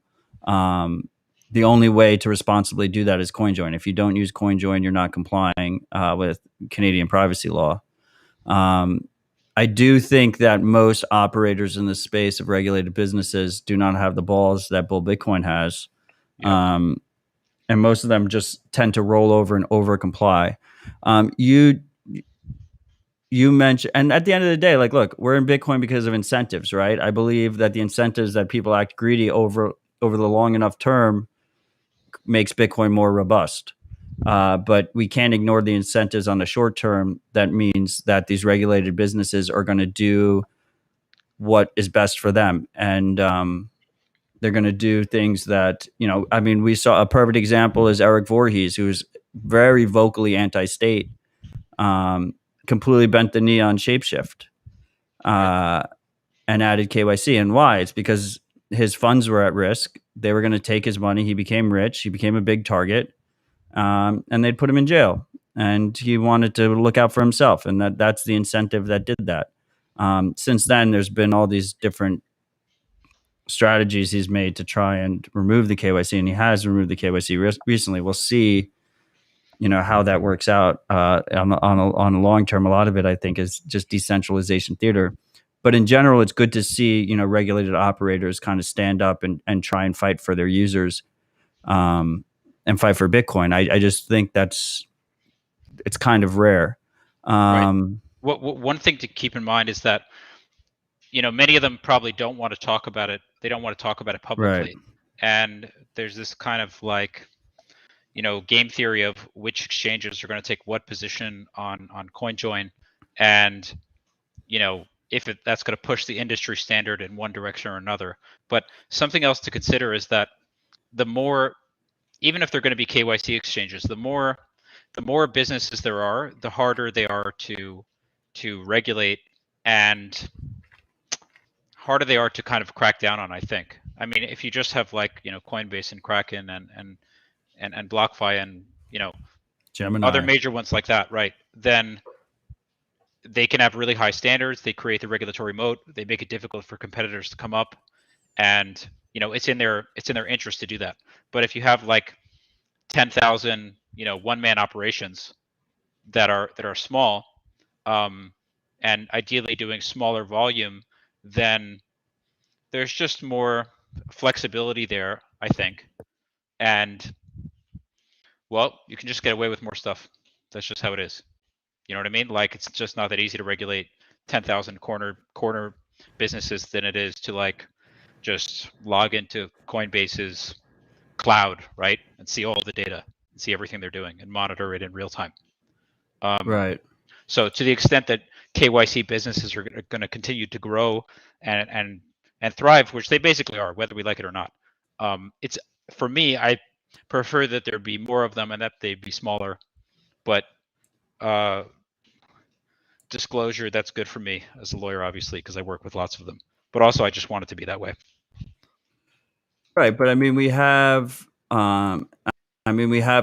[SPEAKER 3] the only way to responsibly do that is CoinJoin. If you don't use CoinJoin, you're not complying with Canadian privacy law. I do think that most operators in the space of regulated businesses do not have the balls that Bull Bitcoin has. Yeah. And most of them just tend to roll over and over comply. You mentioned, and at the end of the day, like, look, we're in Bitcoin because of incentives, right? I believe that the incentives that people act greedy over the long enough term makes Bitcoin more robust. But we can't ignore the incentives on the short term. That means that these regulated businesses are going to do what is best for them. And they're going to do things that, I mean, we saw a perfect example is Eric Voorhees, who's very vocally anti-state, completely bent the knee on Shapeshift and added KYC. And why? It's because his funds were at risk. They were going to take his money. He became rich. He became a big target. And they'd put him in jail. And he wanted to look out for himself. And that's the incentive that did that. Since then, there's been all these different strategies he's made to try and remove the KYC, and he has removed the KYC recently. We'll see, how that works out on a long term. A lot of it, I think, is just decentralization theater. But in general, it's good to see, regulated operators kind of stand up and try and fight for their users and fight for Bitcoin. I just think it's kind of rare.
[SPEAKER 4] Right. One thing to keep in mind is that, many of them probably don't want to talk about it. They don't want to talk about it publicly.
[SPEAKER 3] Right.
[SPEAKER 4] And there's this kind of like, game theory of which exchanges are going to take what position on CoinJoin. And, if that's going to push the industry standard in one direction or another. But something else to consider is that the more, even if they're going to be KYC exchanges, the more businesses there are, the harder they are to regulate and harder they are to kind of crack down on, I think. I mean, if you just have like, Coinbase and Kraken and BlockFi and,
[SPEAKER 3] Gemini,
[SPEAKER 4] other major ones like that, right? Then they can have really high standards. They create the regulatory moat. They make it difficult for competitors to come up, and it's in their interest to do that. But if you have like 10,000, one-man operations that are small, and ideally doing smaller volume, then there's just more flexibility there, I think, and well, you can just get away with more stuff. That's just how it is. You know what I mean? Like, it's just not that easy to regulate 10,000 corner businesses than it is to like just log into Coinbase's cloud, right, and see all the data and see everything they're doing and monitor it in real time.
[SPEAKER 3] right.
[SPEAKER 4] So to the extent that KYC businesses are going to continue to grow and thrive, which they basically are, whether we like it or not, it's, for me, I prefer that there be more of them and that they be smaller. But disclosure, that's good for me as a lawyer, obviously, because I work with lots of them. But also, I just want it to be that way.
[SPEAKER 3] Right, but I mean, we have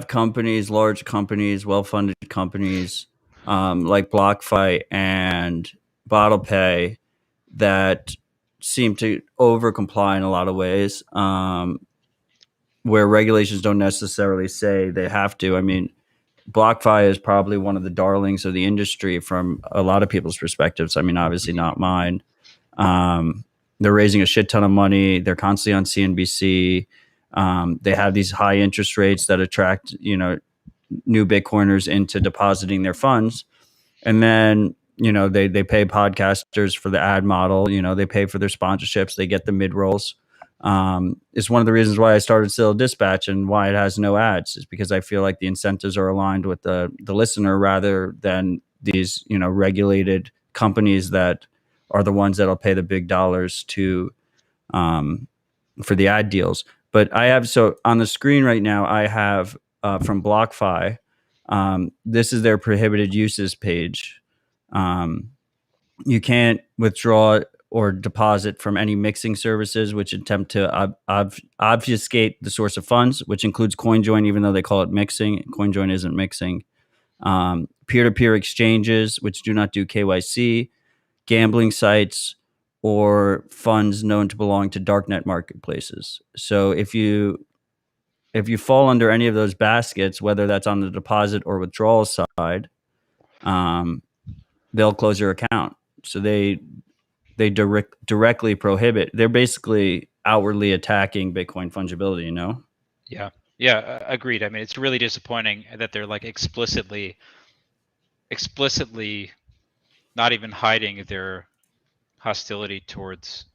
[SPEAKER 3] companies, large companies, well-funded companies, like BlockFi and BottlePay that seem to over-comply in a lot of ways, where regulations don't necessarily say they have to. I mean, BlockFi is probably one of the darlings of the industry from a lot of people's perspectives. I mean, obviously not mine. They're raising a shit ton of money. They're constantly on CNBC. They have these high interest rates that attract, new Bitcoiners into depositing their funds. And then, they pay podcasters for the ad model. They pay for their sponsorships. They get the mid-rolls. It's one of the reasons why I started Citadel Dispatch and why it has no ads, is because I feel like the incentives are aligned with the listener rather than these, regulated companies that are the ones that'll pay the big dollars to for the ad deals. But I have, so on the screen right now, I have from BlockFi. This is their prohibited uses page. You can't withdraw or deposit from any mixing services which attempt to obfuscate the source of funds, which includes CoinJoin, even though they call it mixing. CoinJoin isn't mixing. Peer-to-peer exchanges, which do not do KYC, gambling sites, or funds known to belong to darknet marketplaces. So if you fall under any of those baskets, whether that's on the deposit or withdrawal side, they'll close your account. So they directly prohibit. They're basically outwardly attacking Bitcoin fungibility.
[SPEAKER 4] Yeah, agreed. I mean, it's really disappointing that they're like explicitly not even hiding their hostility towards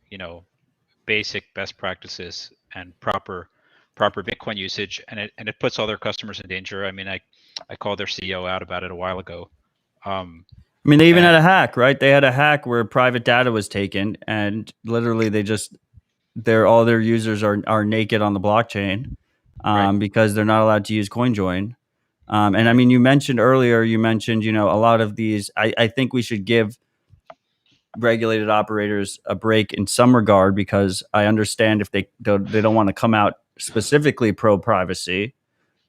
[SPEAKER 4] basic best practices and proper proper Bitcoin usage, and it puts all their customers in danger. I mean, I called their CEO out about it a while ago.
[SPEAKER 3] I mean, they even had a hack, right? They had a hack where private data was taken, and literally all their users are naked on the blockchain,
[SPEAKER 4] Right.
[SPEAKER 3] because they're not allowed to use CoinJoin. And I mean, you mentioned earlier, a lot of these. I think we should give regulated operators a break in some regard, because I understand if they don't want to come out specifically pro privacy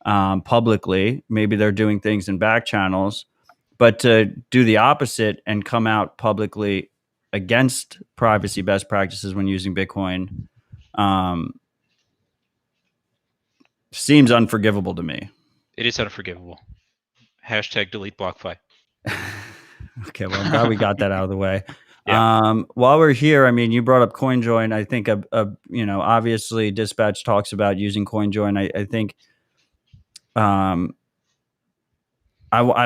[SPEAKER 3] publicly. Maybe they're doing things in back channels, but to do the opposite and come out publicly against privacy best practices when using Bitcoin seems unforgivable to me.
[SPEAKER 4] It is unforgivable. Hashtag delete BlockFi.
[SPEAKER 3] Okay, well, I'm glad we got that out of the way.
[SPEAKER 4] Yeah.
[SPEAKER 3] While we're here, I mean, you brought up CoinJoin. I think, obviously Dispatch talks about using CoinJoin. I think I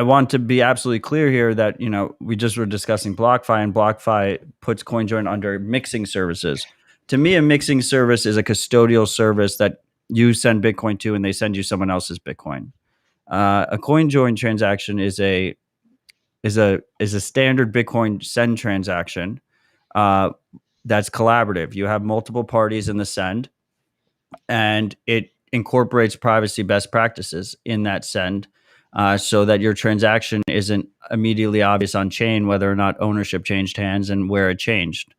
[SPEAKER 3] want to be absolutely clear here that, we just were discussing BlockFi, and BlockFi puts CoinJoin under mixing services. To me, a mixing service is a custodial service that you send Bitcoin to, and they send you someone else's Bitcoin. A CoinJoin transaction is a standard Bitcoin send transaction that's collaborative. You have multiple parties in the send, and it incorporates privacy best practices in that send, so that your transaction isn't immediately obvious on chain whether or not ownership changed hands and where it changed.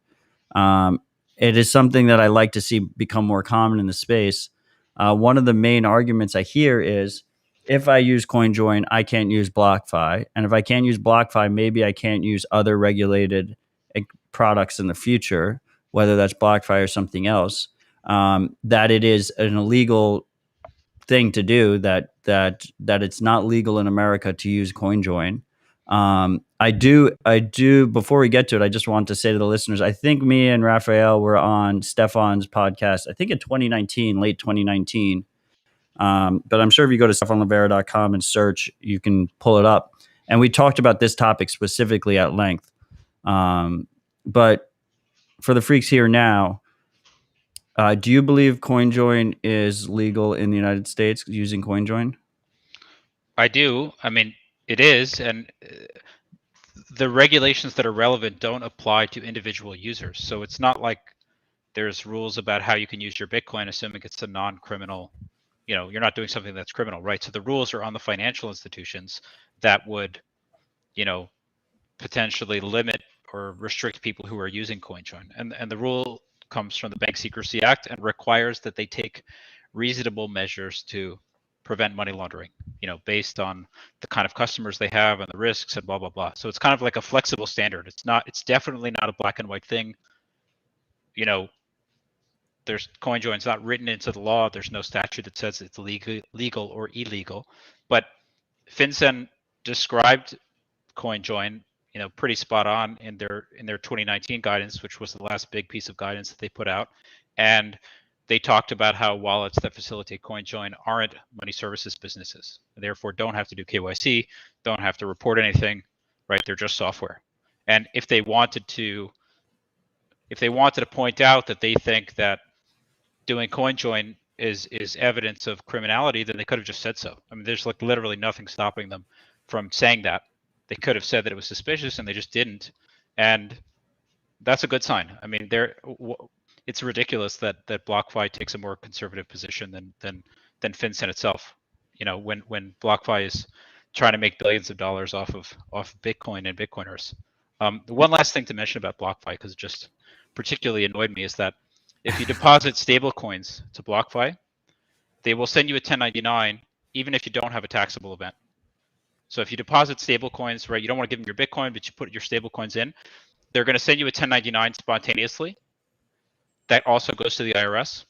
[SPEAKER 3] It is something that I like to see become more common in the space. One of the main arguments I hear is, if I use CoinJoin, I can't use BlockFi. And if I can't use BlockFi, maybe I can't use other regulated products in the future, whether that's BlockFi or something else. That it is an illegal thing to do, that it's not legal in America to use CoinJoin. I do. Before we get to it, I just want to say to the listeners, I think me and Raphael were on Stefan's podcast, I think in 2019, late 2019. But I'm sure if you go to stefanlivera.com and search, you can pull it up. And we talked about this topic specifically at length. But for the freaks here now, do you believe CoinJoin is legal in the United States, using CoinJoin?
[SPEAKER 4] I do. I mean, it is, and the regulations that are relevant don't apply to individual users. So it's not like there's rules about how you can use your Bitcoin, assuming it's a non-criminal, you're not doing something that's criminal, right? So the rules are on the financial institutions that would, potentially limit or restrict people who are using CoinJoin. And the rule comes from the Bank Secrecy Act and requires that they take reasonable measures to prevent money laundering, based on the kind of customers they have and the risks and blah, blah, blah. So it's kind of like a flexible standard. It's definitely not a black and white thing. There's CoinJoin's not written into the law. There's no statute that says it's legal or illegal. But FinCEN described CoinJoin, pretty spot on in their 2019 guidance, which was the last big piece of guidance that they put out. And they talked about how wallets that facilitate CoinJoin aren't money services businesses, and therefore don't have to do KYC, don't have to report anything, right? They're just software. And if they wanted to point out that they think that doing CoinJoin is evidence of criminality, then they could have just said so. I mean, there's like literally nothing stopping them from saying that. They could have said that it was suspicious, and they just didn't. And that's a good sign. I mean, it's ridiculous that BlockFi takes a more conservative position than FinCEN itself. When BlockFi is trying to make billions of dollars off of Bitcoin and Bitcoiners. One last thing to mention about BlockFi, because it just particularly annoyed me, is that if you deposit stable coins to BlockFi, they will send you a 1099 even if you don't have a taxable event. So if you deposit stable coins, right, you don't want to give them your Bitcoin, but you put your stable coins in, they're going to send you a 1099 spontaneously. That also goes to the IRS.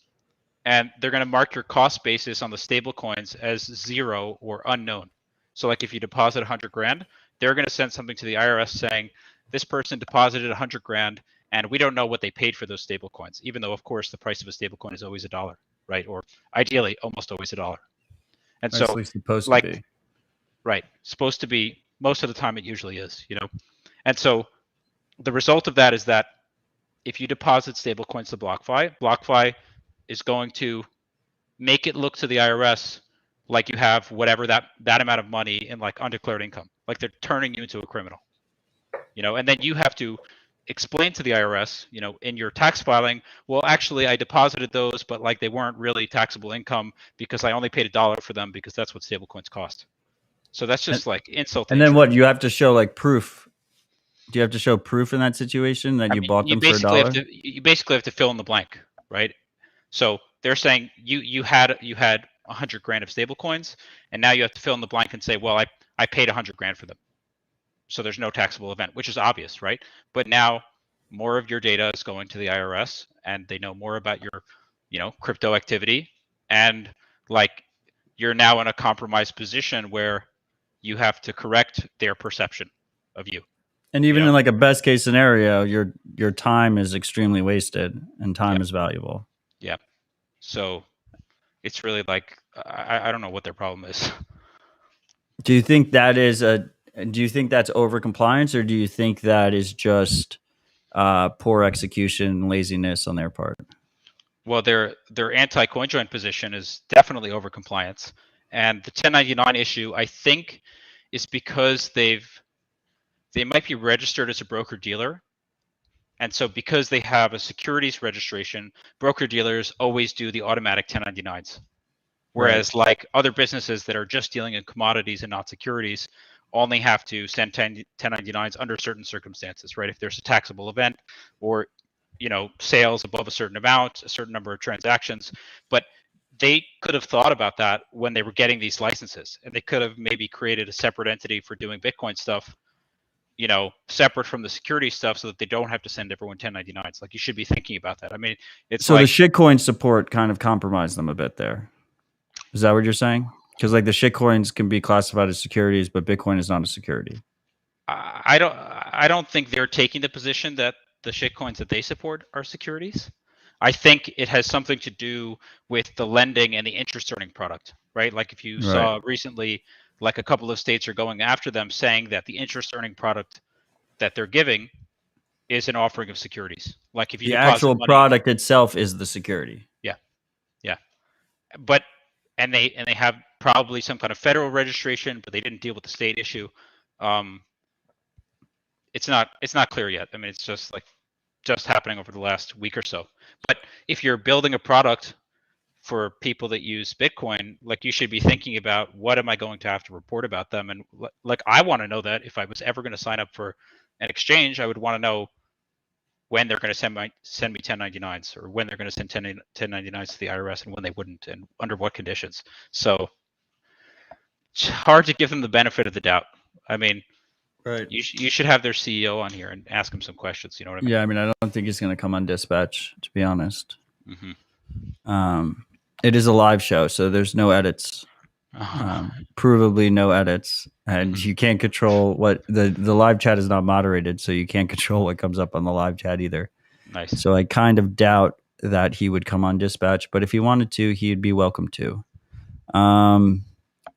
[SPEAKER 4] And they're going to mark your cost basis on the stable coins as 0 or unknown. So like if you deposit 100 grand, they're going to send something to the IRS saying, this person deposited 100 grand and we don't know what they paid for those stable coins, even though of course the price of a stable coin is always $1, right? Or ideally almost always $1. And so
[SPEAKER 3] it's supposed
[SPEAKER 4] like,
[SPEAKER 3] to be.
[SPEAKER 4] Right. Supposed to be, most of the time it usually is, And so the result of that is that if you deposit stable coins to BlockFi, BlockFi is going to make it look to the IRS like you have whatever that amount of money in like undeclared income, like they're turning you into a criminal, and then you have to explain to the IRS, in your tax filing, well, actually I deposited those, but like they weren't really taxable income because I only paid $1 for them because that's what stablecoins cost. So that's just like insult to
[SPEAKER 3] And then
[SPEAKER 4] injury.
[SPEAKER 3] what? You have to show like proof. Do you have to show proof in that situation that you bought them for $1?
[SPEAKER 4] You basically have to fill in the blank, right? So they're saying you had 100 grand of stable coins, and now you have to fill in the blank and say, well, I paid 100 grand for them. So there's no taxable event, which is obvious, right? But now more of your data is going to the IRS, and they know more about your, crypto activity, and like you're now in a compromised position where you have to correct their perception of you.
[SPEAKER 3] And even in like a best case scenario, your time is extremely wasted, and time is valuable.
[SPEAKER 4] Yeah. So it's really like I don't know what their problem is.
[SPEAKER 3] Do you think that's over compliance, or do you think that is just poor execution, laziness on their part?
[SPEAKER 4] Well, their anti-coin join position is definitely over compliance, and the 1099 issue, I think, is because they might be registered as a broker dealer, and so because they have a securities registration, broker dealers always do the automatic 1099s. Whereas like other businesses that are just dealing in commodities and not securities only have to send 1099s under certain circumstances, right? If there's a taxable event or, sales above a certain amount, a certain number of transactions. But they could have thought about that when they were getting these licenses, and they could have maybe created a separate entity for doing Bitcoin stuff, separate from the security stuff, so that they don't have to send everyone 1099s. Like, you should be thinking about that. I mean, it's
[SPEAKER 3] so
[SPEAKER 4] like,
[SPEAKER 3] the shitcoin support kind of compromised them a bit there. Is that what you're saying? Because like the shitcoins can be classified as securities, but Bitcoin is not a security.
[SPEAKER 4] I don't think they're taking the position that the shitcoins that they support are securities. I think it has something to do with the lending and the interest earning product, right? Like if you saw recently, like a couple of states are going after them, saying that the interest earning product that they're giving is an offering of securities. Like if you
[SPEAKER 3] the
[SPEAKER 4] deposit
[SPEAKER 3] actual
[SPEAKER 4] money,
[SPEAKER 3] product itself is the security.
[SPEAKER 4] yeah, but and they have probably some kind of federal registration, but they didn't deal with the state issue. It's not clear yet. I mean, it's just happening over the last week or so. But if you're building a product for people that use Bitcoin, like, you should be thinking about, what am I going to have to report about them? And like, I want to know that if I was ever going to sign up for an exchange, I would want to know when they're going to send me 1099s, or when they're going to send 1099s to the IRS, and when they wouldn't, and under what conditions. So it's hard to give them the benefit of the doubt. I mean,
[SPEAKER 3] Right.
[SPEAKER 4] you should have their CEO on here and ask him some questions. You know what I mean?
[SPEAKER 3] Yeah, I mean, I don't think he's going to come on Dispatch, to be honest.
[SPEAKER 4] Mm-hmm.
[SPEAKER 3] It is a live show, so there's no edits. Provably no edits, and you can't control what the live chat is not moderated, so you can't control what comes up on the live chat either.
[SPEAKER 4] Nice.
[SPEAKER 3] So I kind of doubt that he would come on Dispatch, but if he wanted to, he'd be welcome to.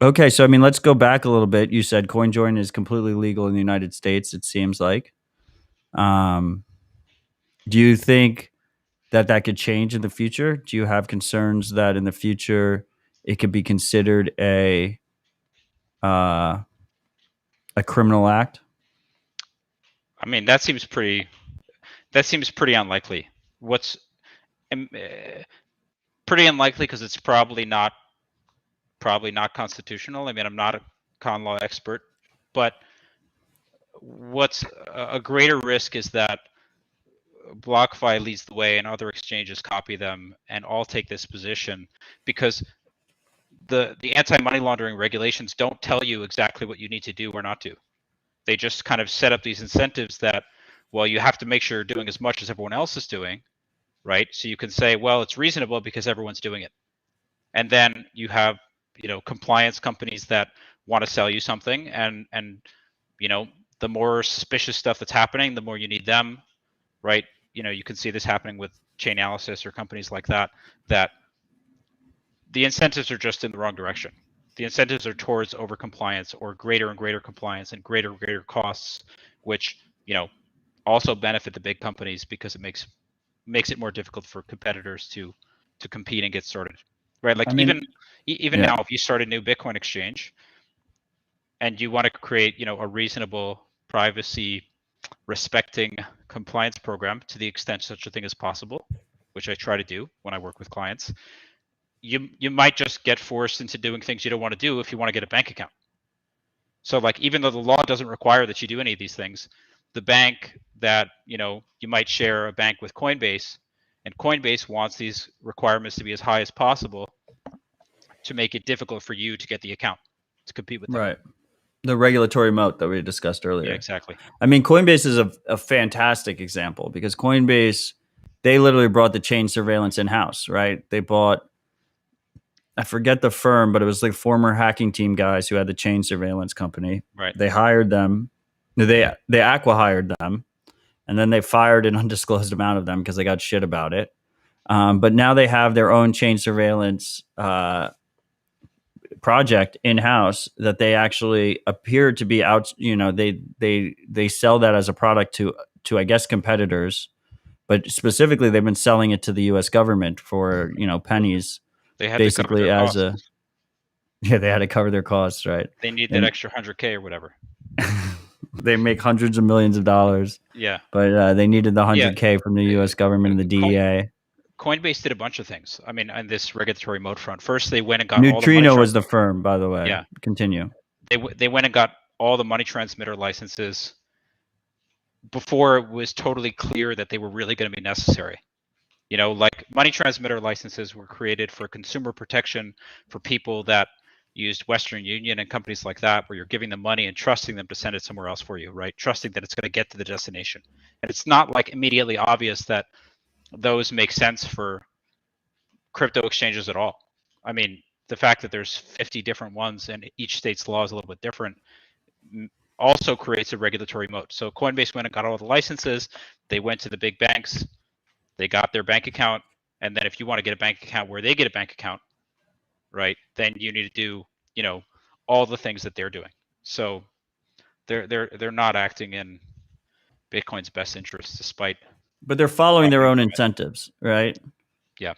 [SPEAKER 3] Okay, so I mean, let's go back a little bit. You said CoinJoin is completely legal in the United States, it seems like. Do you think that could change in the future? Do you have concerns that in the future it could be considered a criminal act?
[SPEAKER 4] I mean, that seems pretty unlikely. What's pretty unlikely, because it's probably not constitutional. I mean, I'm not a con law expert, but what's a greater risk is that BlockFi leads the way and other exchanges copy them and all take this position, because the anti-money laundering regulations don't tell you exactly what you need to do or not do. They just kind of set up these incentives that, well, you have to make sure you're doing as much as everyone else is doing, right? So you can say, well, it's reasonable because everyone's doing it. And then you have, compliance companies that want to sell you something, and the more suspicious stuff that's happening, the more you need them, right? You can see this happening with Chainalysis or companies like that the incentives are just in the wrong direction. The incentives are towards overcompliance, or greater and greater compliance, and greater and greater costs, which, also benefit the big companies, because it makes it more difficult for competitors to compete and get started, right? Like
[SPEAKER 3] I mean,
[SPEAKER 4] even
[SPEAKER 3] yeah.
[SPEAKER 4] now, if you start a new Bitcoin exchange and you want to create, a reasonable privacy respecting compliance program to the extent such a thing is possible, which I try to do when I work with clients, you might just get forced into doing things you don't want to do if you want to get a bank account. So like even though the law doesn't require that you do any of these things, the bank that, you might share a bank with Coinbase, and Coinbase wants these requirements to be as high as possible to make it difficult for you to get the account to compete with them.
[SPEAKER 3] Right. The regulatory moat that we discussed earlier.
[SPEAKER 4] Yeah, exactly.
[SPEAKER 3] I mean, Coinbase is a fantastic example because Coinbase, they literally brought the chain surveillance in-house, right? They bought, I forget the firm, but it was like former hacking team guys who had the chain surveillance company.
[SPEAKER 4] Right.
[SPEAKER 3] They hired them. They acqui-hired them, and then they fired an undisclosed amount of them because they got shit about it. But now they have their own chain surveillance project in-house that they actually appear to be out. They sell that as a product to I guess competitors, but specifically they've been selling it to the U.S. government for pennies.
[SPEAKER 4] They had
[SPEAKER 3] Basically,
[SPEAKER 4] to cover their
[SPEAKER 3] as
[SPEAKER 4] costs.
[SPEAKER 3] they had to cover their costs, right?
[SPEAKER 4] They need that extra 100K or whatever.
[SPEAKER 3] They make hundreds of millions of dollars.
[SPEAKER 4] Yeah.
[SPEAKER 3] But they needed the 100K from the U.S. government and the DEA.
[SPEAKER 4] Coinbase did a bunch of things. I mean, on this regulatory mode front, first they went and got
[SPEAKER 3] Neutrino
[SPEAKER 4] all the
[SPEAKER 3] was the firm, by the way.
[SPEAKER 4] Yeah.
[SPEAKER 3] Continue.
[SPEAKER 4] They went and got all the money transmitter licenses before it was totally clear that they were really going to be necessary. Like money transmitter licenses were created for consumer protection for people that used Western Union and companies like that, where you're giving them money and trusting them to send it somewhere else for you, right? Trusting that it's going to get to the destination. And it's not like immediately obvious that those make sense for crypto exchanges at all. I mean, the fact that there's 50 different ones and each state's law is a little bit different also creates a regulatory moat. So Coinbase went and got all the licenses. They went to the big banks. They got their bank account. And then if you want to get a bank account where they get a bank account, right, then you need to do, all the things that they're doing. So they're not acting in Bitcoin's best interest, despite.
[SPEAKER 3] But they're following their own incentives, right?
[SPEAKER 4] Yeah.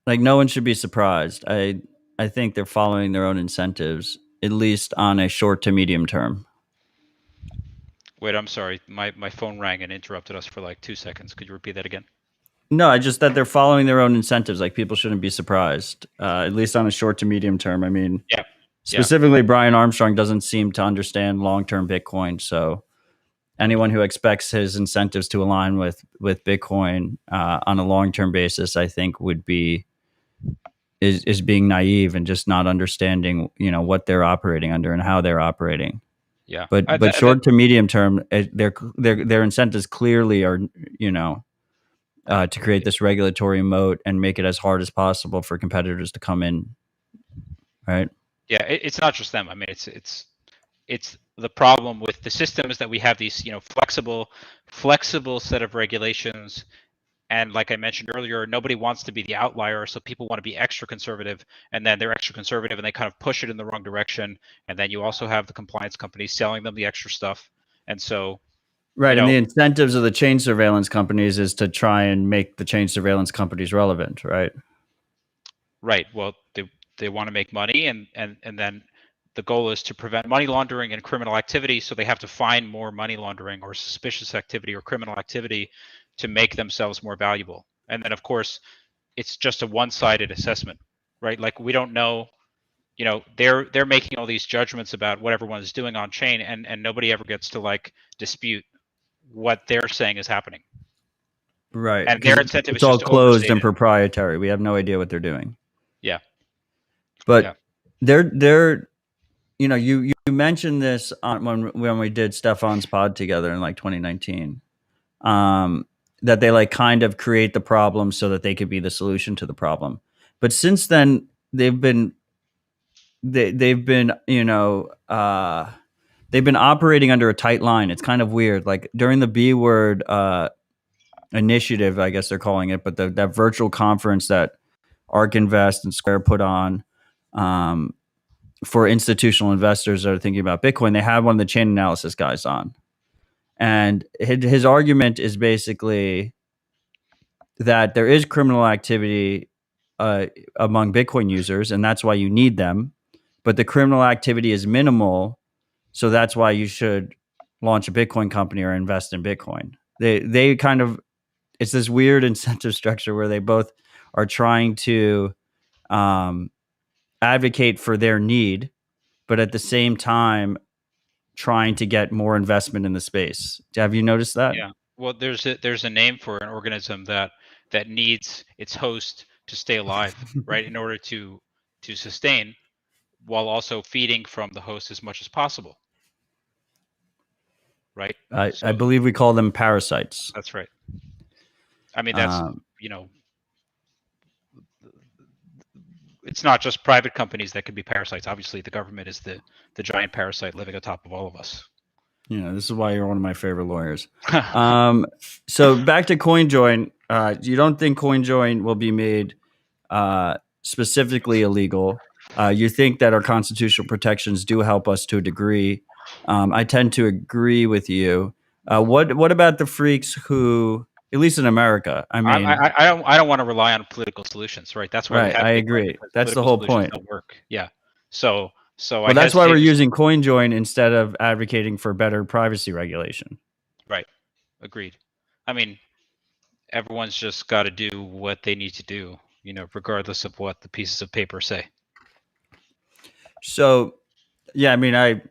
[SPEAKER 3] Like no one should be surprised. I think they're following their own incentives, at least on a short to medium term.
[SPEAKER 4] Wait, I'm sorry. My phone rang and interrupted us for like 2 seconds. Could you repeat that again?
[SPEAKER 3] No, I just that they're following their own incentives. Like people shouldn't be surprised, at least on a short to medium term. I mean,
[SPEAKER 4] yeah.
[SPEAKER 3] Specifically, Brian Armstrong doesn't seem to understand long-term Bitcoin. So anyone who expects his incentives to align with Bitcoin on a long-term basis, I think is being naive and just not understanding, what they're operating under and how they're operating.
[SPEAKER 4] Yeah.
[SPEAKER 3] But short to medium term, their incentives clearly are, to create this regulatory moat and make it as hard as possible for competitors to come in. Right.
[SPEAKER 4] Yeah. It's not just them. I mean, it's the problem with the system is that we have these, flexible set of regulations. And like I mentioned earlier, nobody wants to be the outlier. So people want to be extra conservative, and then they're extra conservative and they kind of push it in the wrong direction. And then you also have the compliance companies selling them the extra stuff. And so.
[SPEAKER 3] Right. And the incentives of the chain surveillance companies is to try and make the chain surveillance companies relevant. Right.
[SPEAKER 4] Right. Well, they want to make money, and then the goal is to prevent money laundering and criminal activity. So they have to find more money laundering or suspicious activity or criminal activity to make themselves more valuable. And then, of course, it's just a one-sided assessment, right? Like we don't know, they're making all these judgments about what everyone's doing on chain, and nobody ever gets to like dispute what they're saying is happening.
[SPEAKER 3] Right.
[SPEAKER 4] And their incentive
[SPEAKER 3] it's
[SPEAKER 4] is
[SPEAKER 3] all
[SPEAKER 4] just
[SPEAKER 3] closed and proprietary. We have no idea what they're doing.
[SPEAKER 4] Yeah.
[SPEAKER 3] But they're you mentioned this on when we did Stefan's pod together in like 2019. That they like kind of create the problem so that they could be the solution to the problem. But since then they've been operating under a tight line. It's kind of weird. Like during the B word initiative, I guess they're calling it, but that virtual conference that ARK Invest and Square put on for institutional investors that are thinking about Bitcoin, they had one of the chain analysis guys on. And his argument is basically that there is criminal activity among Bitcoin users, and that's why you need them. But the criminal activity is minimal, so that's why you should launch a Bitcoin company or invest in Bitcoin. They kind of, it's this weird incentive structure where they both are trying to advocate for their need, but at the same time trying to get more investment in the space. Have you noticed that?
[SPEAKER 4] Yeah. Well, there's a name for an organism that needs its host to stay alive, right? In order to sustain, while also feeding from the host as much as possible, right?
[SPEAKER 3] I believe we call them parasites.
[SPEAKER 4] That's right. I mean, that's it's not just private companies that could be parasites. Obviously, the government is the giant parasite living on top of all of us.
[SPEAKER 3] Yeah, this is why you're one of my favorite lawyers. So back to CoinJoin. You don't think CoinJoin will be made specifically illegal? You think that our constitutional protections do help us to a degree. I tend to agree with you. What about the freaks who, at least in America, I mean,
[SPEAKER 4] I don't want to rely on political solutions, right? That's why
[SPEAKER 3] right. I agree. That's the whole point.
[SPEAKER 4] Don't work. Yeah. So
[SPEAKER 3] well, that's why we're using CoinJoin instead of advocating for better privacy regulation.
[SPEAKER 4] Right. Agreed. I mean, everyone's just got to do what they need to do, regardless of what the pieces of paper say.
[SPEAKER 3] So, yeah, I mean, I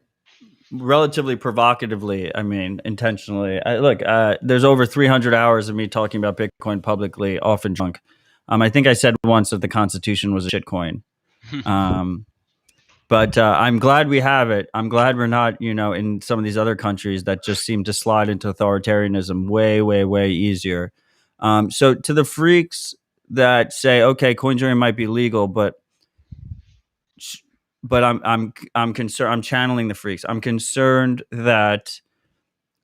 [SPEAKER 3] relatively provocatively, I mean, intentionally, look, there's over 300 hours of me talking about Bitcoin publicly, often drunk. I think I said once that the Constitution was a shitcoin. But I'm glad we have it. I'm glad we're not, in some of these other countries that just seem to slide into authoritarianism way, way, way easier. So to the freaks that say, okay, CoinJoin might be legal, but I'm concerned. I'm channeling the freaks. I'm concerned that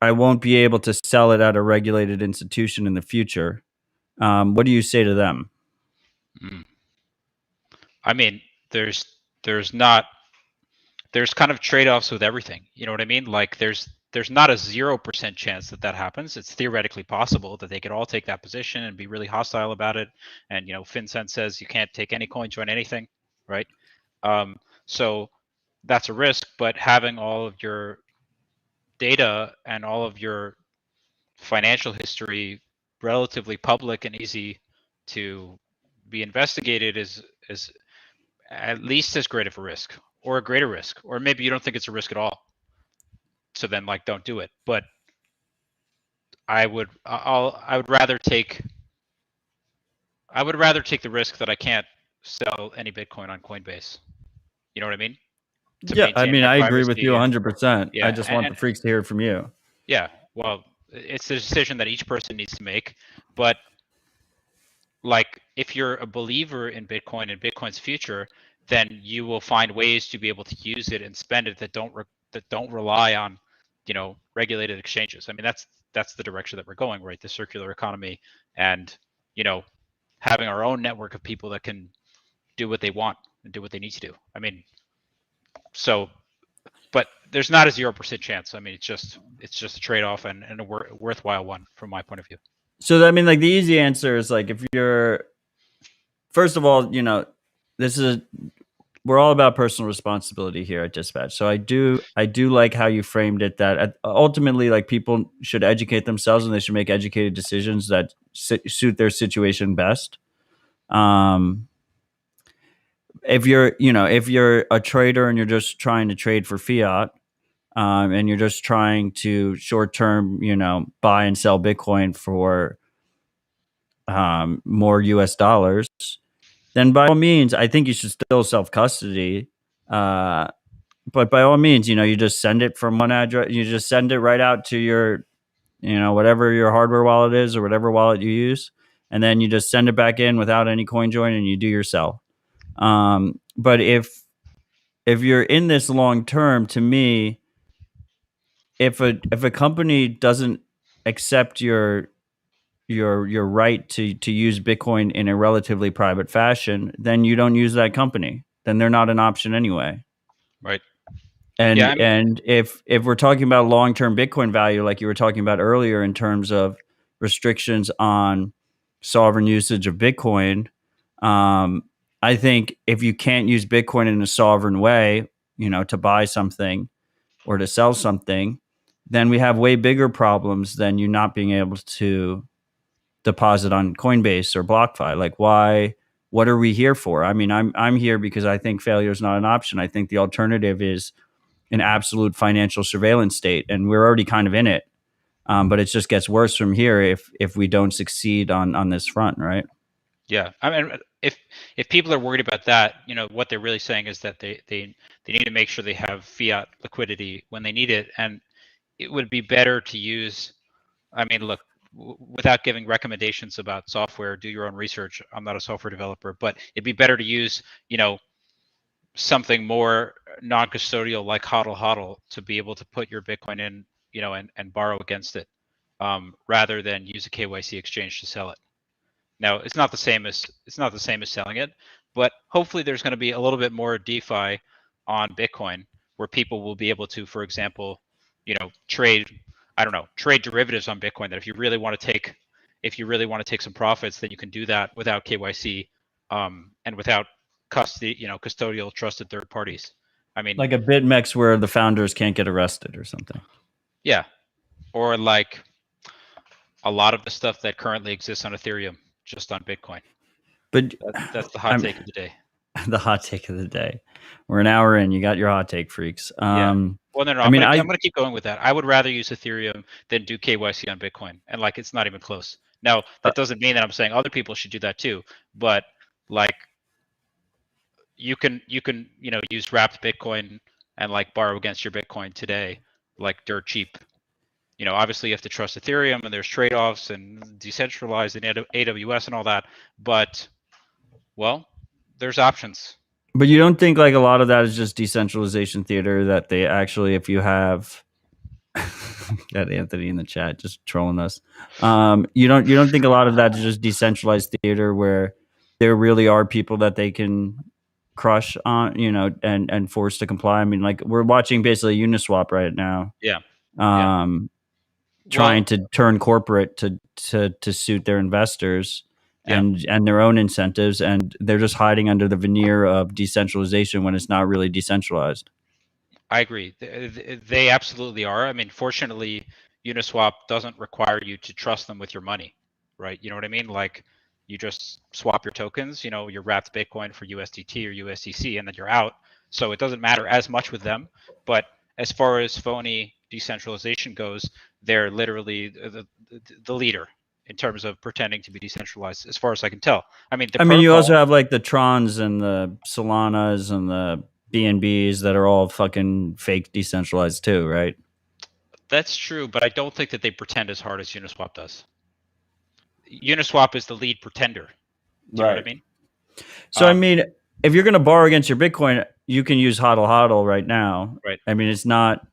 [SPEAKER 3] I won't be able to sell it at a regulated institution in the future. What do you say to them?
[SPEAKER 4] I mean, there's kind of trade-offs with everything. You know what I mean? Like there's not a 0% chance that happens. It's theoretically possible that they could all take that position and be really hostile about it. And FinCEN says you can't take any coin, join anything, right? So that's a risk. But having all of your data and all of your financial history relatively public and easy to be investigated is at least as great of a risk, or a greater risk, or maybe you don't think it's a risk at all. So then, don't do it. But I would rather take the risk that I can't sell any Bitcoin on Coinbase. You know what I mean?
[SPEAKER 3] Yeah, I mean, I agree with you 100%. Yeah, I just want the freaks to hear it from you.
[SPEAKER 4] Yeah, well, it's a decision that each person needs to make. But if you're a believer in Bitcoin and Bitcoin's future, then you will find ways to be able to use it and spend it that don't rely on, regulated exchanges. I mean, that's the direction that we're going, right? The circular economy, and having our own network of people that can do what they want and do what they need to do. I mean, but there's not a 0% chance. I mean, it's just a trade-off and a worthwhile one from my point of view.
[SPEAKER 3] So I mean, the easy answer is if you're, first of all, we're all about personal responsibility here at Dispatch. So I do like how you framed it, that ultimately people should educate themselves and they should make educated decisions that suit their situation best. If you're a trader and you're just trying to trade for fiat, and you're just trying to short-term, buy and sell Bitcoin for more US dollars, then by all means, I think you should still self-custody. But by all means, you just send it from one address. You just send it right out to your, whatever your hardware wallet is or whatever wallet you use. And then you just send it back in without any CoinJoin and you do your sell. But if you're in this long term, to me, if a company doesn't accept your right to use Bitcoin in a relatively private fashion, then you don't use that company. Then they're not an option anyway.
[SPEAKER 4] Right.
[SPEAKER 3] And and if we're talking about long-term Bitcoin value, like you were talking about earlier, in terms of restrictions on sovereign usage of Bitcoin, I think if you can't use Bitcoin in a sovereign way, to buy something or to sell something, then we have way bigger problems than you not being able to deposit on Coinbase or BlockFi. Like, why? What are we here for? I mean, I'm here because I think failure is not an option. I think the alternative is an absolute financial surveillance state, and we're already kind of in it. But it just gets worse from here if we don't succeed on this front, right?
[SPEAKER 4] Yeah, I mean, if people are worried about that, what they're really saying is that they need to make sure they have fiat liquidity when they need it, and it would be better to use. I mean, look, without giving recommendations about software, do your own research. I'm not a software developer, but it'd be better to use, something more non-custodial like HODL HODL to be able to put your Bitcoin in, and borrow against it, rather than use a KYC exchange to sell it. Now, it's not the same as selling it, but hopefully there's going to be a little bit more DeFi on Bitcoin where people will be able to, for example, trade, I don't know, trade derivatives on Bitcoin. That if you really want to take some profits, then you can do that without KYC, and without custodial trusted third parties. I mean,
[SPEAKER 3] like a BitMEX where the founders can't get arrested or something.
[SPEAKER 4] Yeah, or like a lot of the stuff that currently exists on Ethereum just on Bitcoin.
[SPEAKER 3] But
[SPEAKER 4] that's the hot take of the day.
[SPEAKER 3] The hot take of the day. We're an hour in. You got your hot take, freaks.
[SPEAKER 4] Yeah. Well, no. I'm going to keep going with that. I would rather use Ethereum than do KYC on Bitcoin, and like it's not even close. Now, that doesn't mean that I'm saying other people should do that too, but like you can use wrapped Bitcoin and like borrow against your Bitcoin today, like dirt cheap. Obviously you have to trust Ethereum, and there's trade-offs and decentralized and AWS and all that, but well, there's options.
[SPEAKER 3] But you don't think like a lot of that is just decentralization theater, that they actually, if you have got Anthony in the chat just trolling us. You don't think a lot of that is just decentralized theater where there really are people that they can crush on, and force to comply? I mean, like we're watching basically Uniswap right now.
[SPEAKER 4] Yeah.
[SPEAKER 3] Trying to turn corporate to suit their investors and their own incentives, and they're just hiding under the veneer of decentralization when it's not really decentralized.
[SPEAKER 4] I agree. They absolutely are. I mean, fortunately, Uniswap doesn't require you to trust them with your money, right? You know what I mean? Like you just swap your tokens, your wrapped Bitcoin for USDT or USDC, and then you're out. So it doesn't matter as much with them. But as far as phony decentralization goes, they're literally the leader in terms of pretending to be decentralized, as far as I can tell. I mean,
[SPEAKER 3] you also have like the Trons and the Solanas and the BNBs that are all fucking fake decentralized too, right?
[SPEAKER 4] That's true, but I don't think that they pretend as hard as Uniswap does. Uniswap is the lead pretender. Do you know what I mean?
[SPEAKER 3] So I mean, if you're going to borrow against your Bitcoin, you can use HODL HODL right now.
[SPEAKER 4] Right.
[SPEAKER 3] I mean, it's not,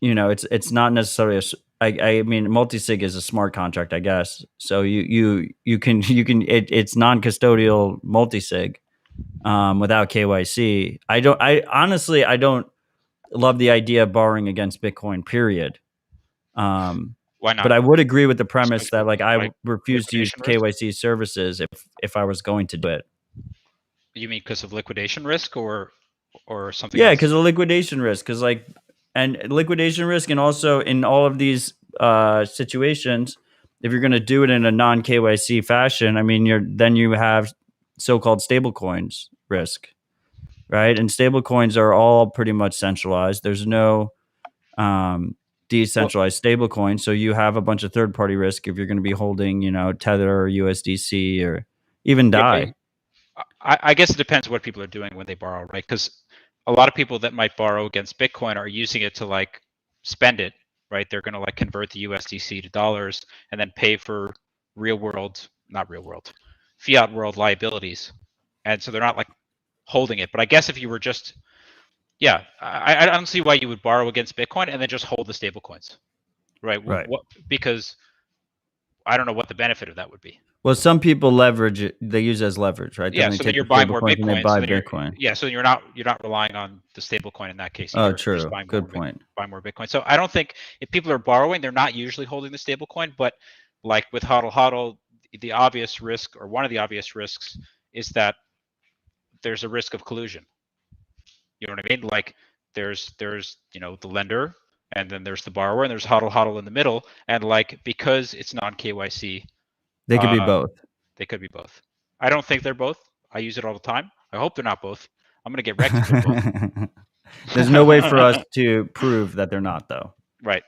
[SPEAKER 3] it's not necessarily I mean, multi-sig is a smart contract, I guess. So you can it's non-custodial multi-sig without KYC. I honestly don't love the idea of borrowing against Bitcoin, period.
[SPEAKER 4] Why not?
[SPEAKER 3] But I would agree with the premise that like I refuse to use KYC services if I was going to do it.
[SPEAKER 4] You mean because of liquidation risk or something?
[SPEAKER 3] Yeah, because of liquidation risk. Because liquidation risk, and also in all of these situations, if you're going to do it in a non KYC fashion, I mean, then you have so-called stablecoins risk, right? And stablecoins are all pretty much centralized. There's no decentralized stablecoin, so you have a bunch of third-party risk if you're going to be holding, Tether or USDC or even DAI.
[SPEAKER 4] I guess it depends what people are doing when they borrow, right? Because a lot of people that might borrow against Bitcoin are using it to like spend it, right? They're going to like convert the USDC to dollars and then pay for fiat world liabilities. And so they're not like holding it. But I guess if you were just, I don't see why you would borrow against Bitcoin and then just hold the stable coins, right?
[SPEAKER 3] Right.
[SPEAKER 4] Because I don't know what the benefit of that would be.
[SPEAKER 3] Well, some people leverage it; they use it as leverage, right?
[SPEAKER 4] Yeah, so then you're buying more Bitcoin. Yeah, so you're not relying on the stable coin in that case.
[SPEAKER 3] Oh, true. Good point.
[SPEAKER 4] Buy more Bitcoin. So I don't think if people are borrowing, they're not usually holding the stable coin. But like with HODL HODL, the obvious risk, or one of the obvious risks, is that there's a risk of collusion. You know what I mean? Like there's the lender, and then there's the borrower, and there's hodl in the middle, and like because it's non KYC,
[SPEAKER 3] They could be both.
[SPEAKER 4] they could be both. I don't think they're both. I use it all the time. I hope they're not both. I'm gonna get wrecked if they're both.
[SPEAKER 3] There's no way for us to prove that they're not, though.
[SPEAKER 4] Right.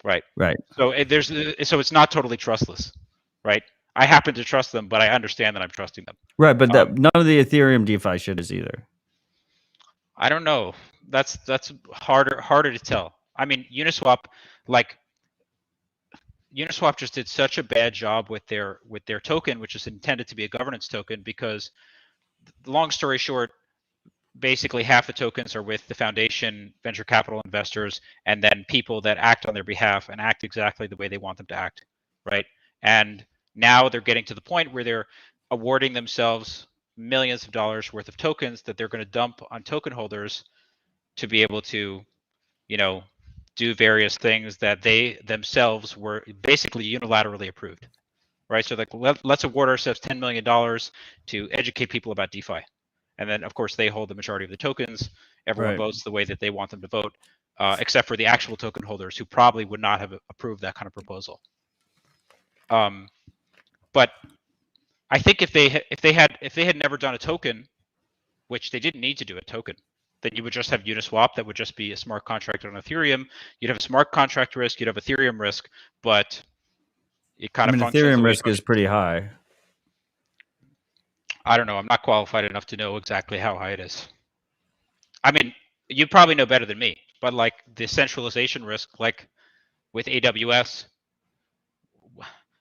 [SPEAKER 3] Right.
[SPEAKER 4] So it's not totally trustless, right? I happen to trust them, but I understand that I'm trusting them.
[SPEAKER 3] Right, but none of the Ethereum DeFi shit is either.
[SPEAKER 4] I don't know. That's harder to tell. I mean, Uniswap just did such a bad job with their token, which is intended to be a governance token, because long story short, basically half the tokens are with the foundation, venture capital investors, and then people that act on their behalf and act exactly the way they want them to act, right? And now they're getting to the point where they're awarding themselves millions of dollars worth of tokens that they're going to dump on token holders to be able to, do various things that they themselves were basically unilaterally approved, right? So like, let's award ourselves $10 million to educate people about DeFi. And then, of course, they hold the majority of the tokens. Everyone
[SPEAKER 3] Right.
[SPEAKER 4] votes the way that they want them to vote, except for the actual token holders who probably would not have approved that kind of proposal. But I think if they had never done a token, which they didn't need to do a token, then you would just have Uniswap that would just be a smart contract on Ethereum. You'd have a smart contract risk. You'd have Ethereum risk, but it kind of functions.
[SPEAKER 3] Ethereum risk is pretty high.
[SPEAKER 4] I don't know. I'm not qualified enough to know exactly how high it is. I mean, you probably know better than me, but like the centralization risk, like with AWS,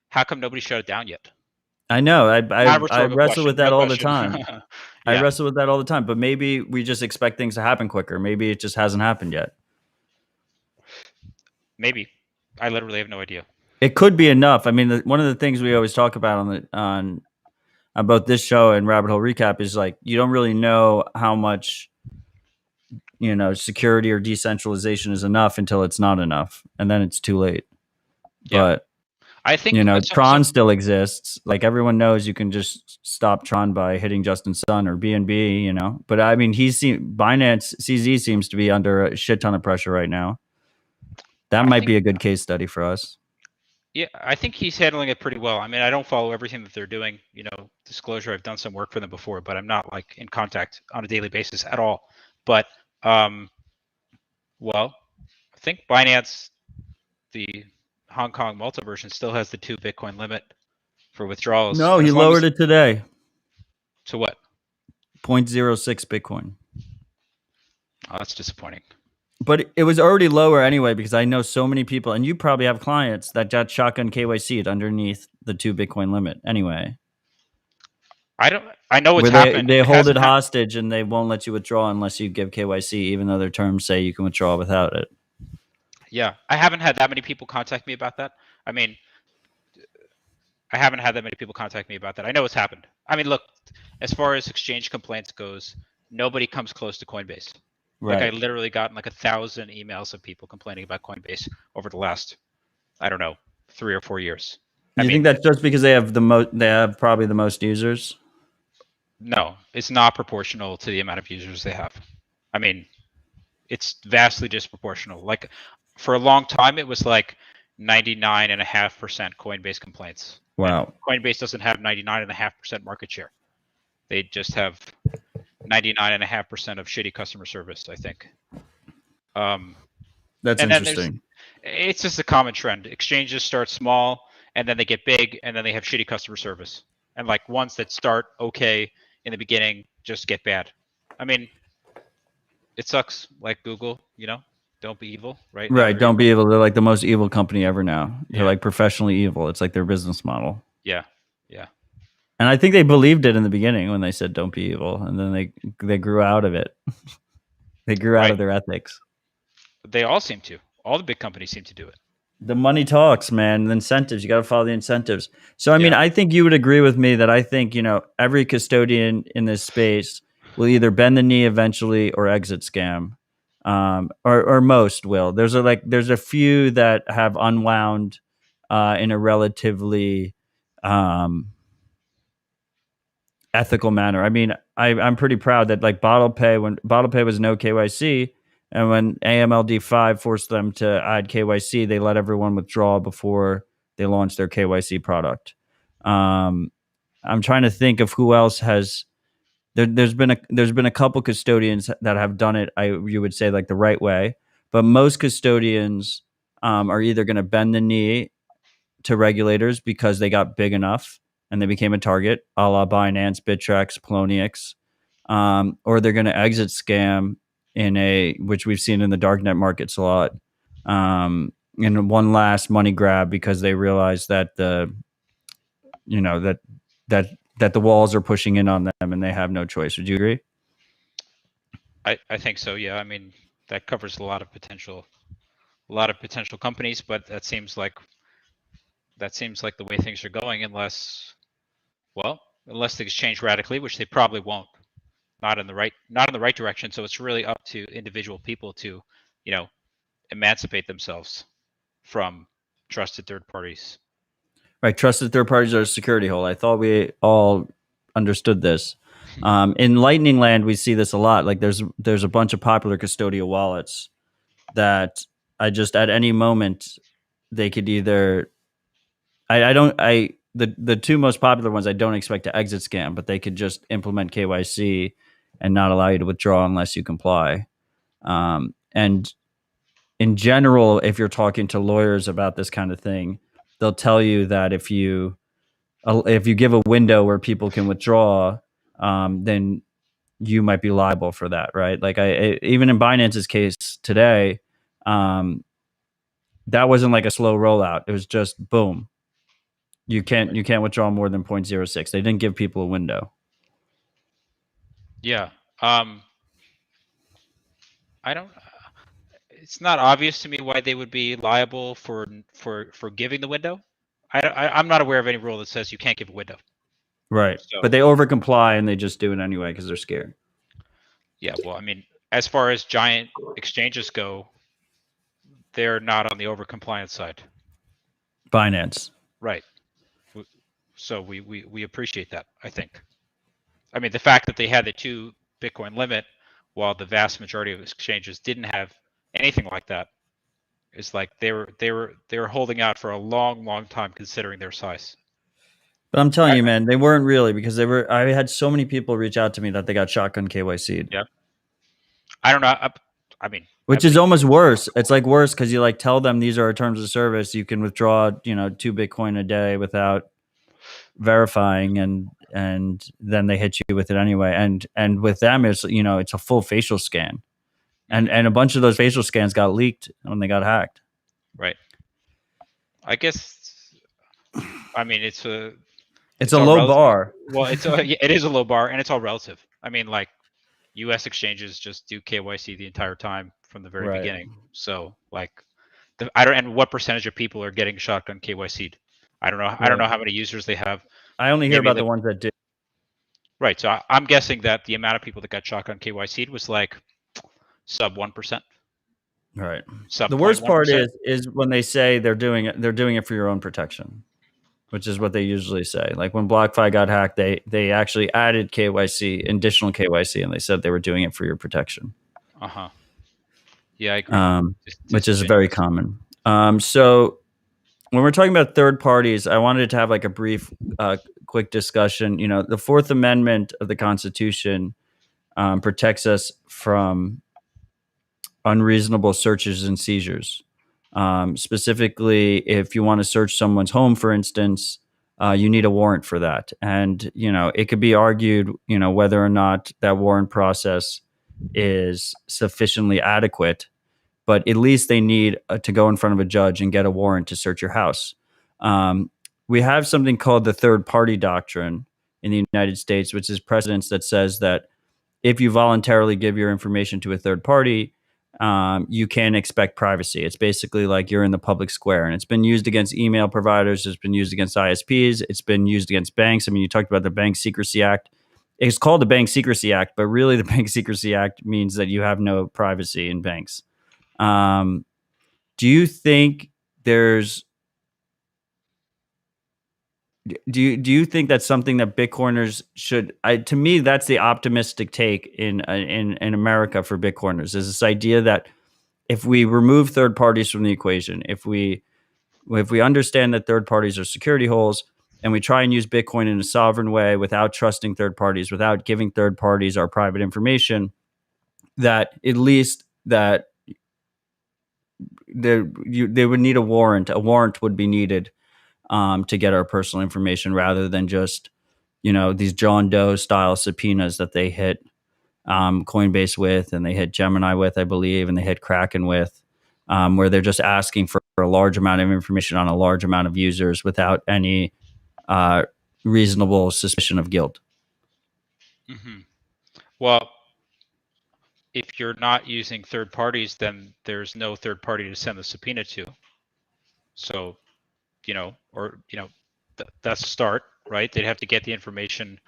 [SPEAKER 4] how come nobody shut it down yet?
[SPEAKER 3] I know. I
[SPEAKER 4] Rhetorical
[SPEAKER 3] wrestle with
[SPEAKER 4] question,
[SPEAKER 3] that
[SPEAKER 4] no
[SPEAKER 3] all the
[SPEAKER 4] question.
[SPEAKER 3] time. I wrestle with that all the time, but maybe we just expect things to happen quicker. Maybe it just hasn't happened yet.
[SPEAKER 4] Maybe. I literally have no idea.
[SPEAKER 3] It could be enough. I mean, one of the things we always talk about on both this show and Rabbit Hole Recap is like, you don't really know how much, security or decentralization is enough until it's not enough. And then it's too late.
[SPEAKER 4] Yeah.
[SPEAKER 3] But
[SPEAKER 4] I think
[SPEAKER 3] Tron still exists. Like everyone knows you can just stop Tron by hitting Justin Sun or BNB, But I mean, Binance CZ seems to be under a shit ton of pressure right now. That might be a good case study for us.
[SPEAKER 4] Yeah, I think he's handling it pretty well. I mean, I don't follow everything that they're doing. Disclosure, I've done some work for them before, but I'm not like in contact on a daily basis at all. But, I think Binance, the Hong Kong Malta version, still has the 2 Bitcoin limit for withdrawals.
[SPEAKER 3] No, he lowered it today.
[SPEAKER 4] To what?
[SPEAKER 3] 0.06 Bitcoin.
[SPEAKER 4] Oh, that's disappointing.
[SPEAKER 3] But it was already lower anyway, because I know so many people, and you probably have clients that got shotgun KYC'd underneath the 2 Bitcoin limit anyway.
[SPEAKER 4] I know what's happened.
[SPEAKER 3] They hold it hostage and they won't let you withdraw unless you give KYC, even though their terms say you can withdraw without it.
[SPEAKER 4] Yeah, I haven't had that many people contact me about that. I mean, I haven't had that many people contact me about that. I know what's happened. I mean, look, as far as exchange complaints goes, nobody comes close to Coinbase.
[SPEAKER 3] Right.
[SPEAKER 4] Like I literally gotten like 1,000 emails of people complaining about Coinbase over the last, I don't know, 3 or 4 years.
[SPEAKER 3] You think that's just because they have they have probably the most users?
[SPEAKER 4] No, it's not proportional to the amount of users they have. I mean, it's vastly disproportional. Like for a long time, it was like 99.5% Coinbase complaints.
[SPEAKER 3] Wow.
[SPEAKER 4] And Coinbase doesn't have 99.5% market share. They just have 99.5% of shitty customer service, I think.
[SPEAKER 3] That's interesting.
[SPEAKER 4] It's just a common trend. Exchanges start small, and then they get big, and then they have shitty customer service. And like ones that start okay in the beginning just get bad. I mean, it sucks. Like Google, don't be evil, right?
[SPEAKER 3] Right, don't be evil. They're like the most evil company ever now. They're like professionally evil. It's like their business model.
[SPEAKER 4] Yeah.
[SPEAKER 3] And I think they believed it in the beginning when they said don't be evil, and then they grew out of it. They grew out of their ethics.
[SPEAKER 4] They all seem to. All the big companies seem to do it.
[SPEAKER 3] The money talks, man. The incentives. You got to follow the incentives. So, I mean, I think you would agree with me that I think, every custodian in this space will either bend the knee eventually or exit scam. Or most will. There's a few that have unwound in a relatively ethical manner. I mean, I'm pretty proud that like when Bottle Pay was no KYC, and when AMLD5 forced them to add KYC, they let everyone withdraw before they launched their KYC product. I'm trying to think of who else has. There's been a couple custodians that have done it. You would say like the right way, but most custodians are either going to bend the knee to regulators because they got big enough and they became a target, a la Binance, Bittrex, Poloniex, or they're going to exit scam which we've seen in the darknet markets a lot, in one last money grab because they realize that that the walls are pushing in on them and they have no choice. Would you agree?
[SPEAKER 4] I think so. Yeah. I mean, that covers a lot of potential companies, but that seems like the way things are going, unless things change radically, which they probably won't. Not in the right direction. So it's really up to individual people to, emancipate themselves from trusted third parties.
[SPEAKER 3] Right. Trusted third parties are a security hole. I thought we all understood this. In Lightning Land, we see this a lot. Like there's a bunch of popular custodial wallets that at any moment they could either the two most popular ones I don't expect to exit scam, but they could just implement KYC and not allow you to withdraw unless you comply. And in general, if you're talking to lawyers about this kind of thing, they'll tell you that if you give a window where people can withdraw, then you might be liable for that, right? Like even in Binance's case today, that wasn't like a slow rollout. It was just boom. You can't withdraw more than 0.06. They didn't give people a window.
[SPEAKER 4] Yeah. I don't. It's not obvious to me why they would be liable for giving the window. I'm not aware of any rule that says you can't give a window.
[SPEAKER 3] Right.
[SPEAKER 4] So,
[SPEAKER 3] but they overcomply and they just do it anyway because they're scared.
[SPEAKER 4] Yeah. Well, I mean, as far as giant exchanges go, they're not on the overcompliance side.
[SPEAKER 3] Binance.
[SPEAKER 4] Right. So we appreciate that, I think. I mean, the fact that they had the 2 Bitcoin limit while the vast majority of exchanges didn't have anything like that is like they were holding out for a long time considering their size.
[SPEAKER 3] But I'm telling you, man, they weren't really, because I had so many people reach out to me that they got shotgun KYC'd.
[SPEAKER 4] Yeah. I don't know. I mean,
[SPEAKER 3] which is almost worse. It's like worse because you like tell them these are our terms of service. You can withdraw, 2 Bitcoin a day without verifying, and then they hit you with it anyway. And with them, it's it's a full facial scan, and a bunch of those facial scans got leaked when they got hacked.
[SPEAKER 4] Right. I guess. I mean, it's a
[SPEAKER 3] low bar.
[SPEAKER 4] Well, it is a low bar, and it's all relative. I mean, like U.S. exchanges just do KYC the entire time from the very beginning. So, like, and what percentage of people are getting shotgun KYC'd? I don't know. Right. I don't know how many users they have.
[SPEAKER 3] I only hear about the ones that do.
[SPEAKER 4] Right. So I'm guessing that the amount of people that got shotgun KYC'd was like sub 1%.
[SPEAKER 3] Right.
[SPEAKER 4] Sub
[SPEAKER 3] the worst 1%. Part is when they say they're doing it for your own protection, which is what they usually say. Like when BlockFi got hacked, they actually added KYC, additional KYC, and they said they were doing it for your protection.
[SPEAKER 4] Yeah, I agree.
[SPEAKER 3] Which is very common. So when we're talking about third parties, I wanted to have like a brief, quick discussion. The Fourth Amendment of the Constitution protects us from unreasonable searches and seizures. Specifically, if you want to search someone's home, for instance, you need a warrant for that. And, it could be argued, whether or not that warrant process is sufficiently adequate, but at least they need to go in front of a judge and get a warrant to search your house. We have something called the third party doctrine in the United States, which is precedence that says that if you voluntarily give your information to a third party, you can't expect privacy. It's basically like you're in the public square, and it's been used against email providers. It's been used against ISPs. It's been used against banks. I mean, you talked about the Bank Secrecy Act. It's called the Bank Secrecy Act, but really the Bank Secrecy Act means that you have no privacy in banks. Do you think there's do you think that's something that Bitcoiners should? To me, that's the optimistic take in America for Bitcoiners, is this idea that if we remove third parties from the equation, if we understand that third parties are security holes, and we try and use Bitcoin in a sovereign way without trusting third parties, without giving third parties our private information, that at least that they would need a warrant. A warrant would be needed to get our personal information, rather than just, these John Doe style subpoenas that they hit Coinbase with, and they hit Gemini with, I believe, and they hit Kraken with, where they're just asking for a large amount of information on a large amount of users without any reasonable suspicion of guilt.
[SPEAKER 4] Mm-hmm. Well, if you're not using third parties, then there's no third party to send the subpoena to. So, that's a start, right? They'd have to get the information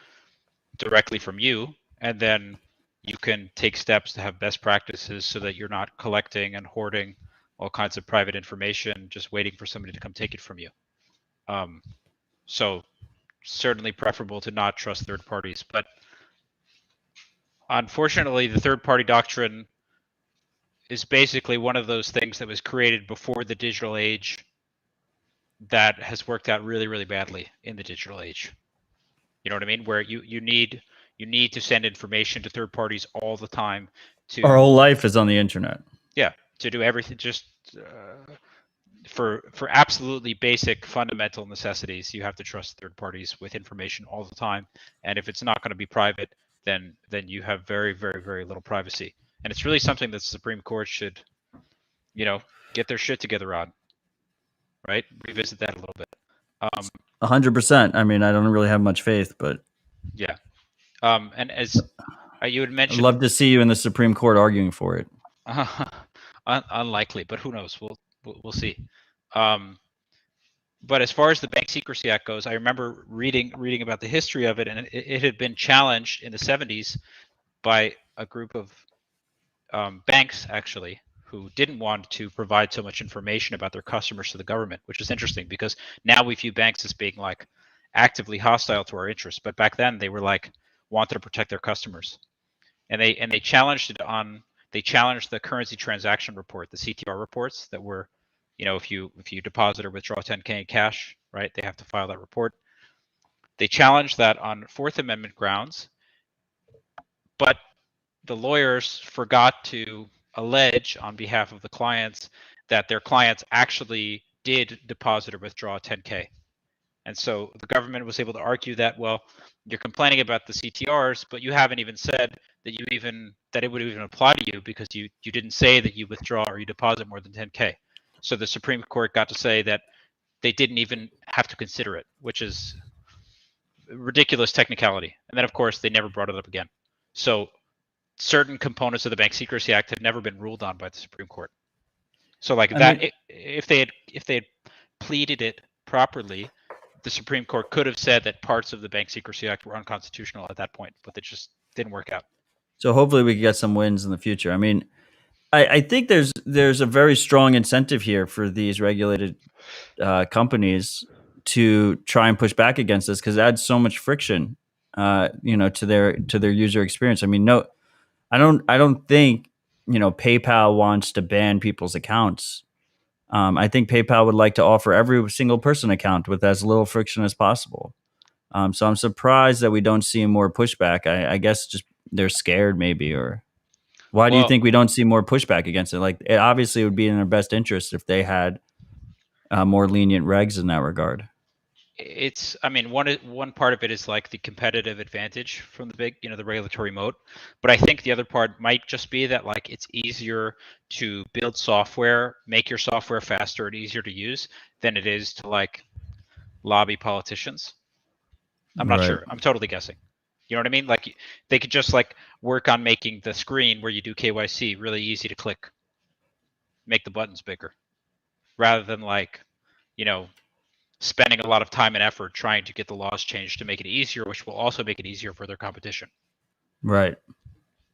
[SPEAKER 4] directly from you, and then you can take steps to have best practices so that you're not collecting and hoarding all kinds of private information, just waiting for somebody to come take it from you. So certainly preferable to not trust third parties, but unfortunately, the third party doctrine is basically one of those things that was created before the digital age that has worked out really, really badly in the digital age. You know what I mean? Where you need to send information to third parties all the time.
[SPEAKER 3] Our whole life is on the internet.
[SPEAKER 4] Yeah, to do everything, just for absolutely basic fundamental necessities, you have to trust third parties with information all the time. And if it's not going to be private, then you have very, very, very little privacy. And it's really something that the Supreme Court should, get their shit together on. Right? Revisit that a little bit.
[SPEAKER 3] 100%. I mean, I don't really have much faith, but
[SPEAKER 4] yeah. And as you had mentioned,
[SPEAKER 3] I'd love to see you in the Supreme Court arguing for it.
[SPEAKER 4] Unlikely, but who knows? We'll see. But as far as the Bank Secrecy Act goes, I remember reading about the history of it, and it had been challenged in the 70s by a group of banks, actually, who didn't want to provide so much information about their customers to the government, which is interesting because now we view banks as being like actively hostile to our interests. But back then they were like wanted to protect their customers, and they challenged it on. They challenged the currency transaction report, the CTR reports that were, if you deposit or withdraw 10K in cash, right, they have to file that report. They challenged that on Fourth Amendment grounds, but the lawyers forgot to allege on behalf of the clients that their clients actually did deposit or withdraw 10K. And so the government was able to argue that, well, you're complaining about the CTRs, but you haven't even said that it would even apply to you because you didn't say that you withdraw or you deposit more than 10K. So the Supreme Court got to say that they didn't even have to consider it, which is a ridiculous technicality. And then, of course, they never brought it up again. So certain components of the Bank Secrecy Act have never been ruled on by the Supreme Court. So like if they had pleaded it properly, the Supreme Court could have said that parts of the Bank Secrecy Act were unconstitutional at that point, but it just didn't work out.
[SPEAKER 3] So hopefully we can get some wins in the future. I mean, I think there's a very strong incentive here for these regulated companies to try and push back against this because it adds so much friction, to their user experience. I mean, no, I don't think PayPal wants to ban people's accounts. I think PayPal would like to offer every single person account with as little friction as possible. So I'm surprised that we don't see more pushback. I guess just they're scared maybe, or why do you think we don't see more pushback against it? Like, it obviously would be in their best interest if they had more lenient regs in that regard.
[SPEAKER 4] One part of it is like the competitive advantage from the the regulatory moat. But I think the other part might just be that like it's easier to build software, make your software faster and easier to use than it is to like lobby politicians. I'm not sure. I'm totally guessing. You know what I mean? Like they could just like work on making the screen where you do KYC really easy to click, make the buttons bigger, rather than like, spending a lot of time and effort trying to get the laws changed to make it easier, which will also make it easier for their competition.
[SPEAKER 3] Right.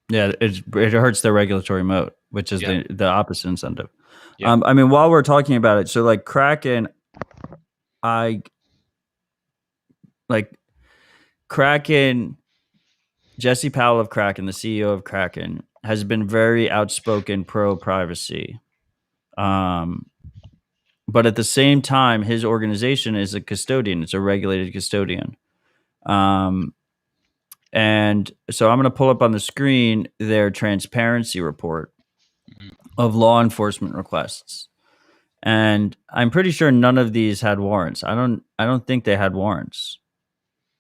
[SPEAKER 3] Yeah, it hurts their regulatory moat, which is the opposite incentive. Yeah. I mean, while we're talking about it, so like Kraken, like Kraken, Jesse Powell of Kraken, the CEO of Kraken, has been very outspoken pro privacy. But at the same time, his organization is a custodian. It's a regulated custodian. And so I'm going to pull up on the screen their transparency report of law enforcement requests. And I'm pretty sure none of these had warrants. I don't think they had warrants.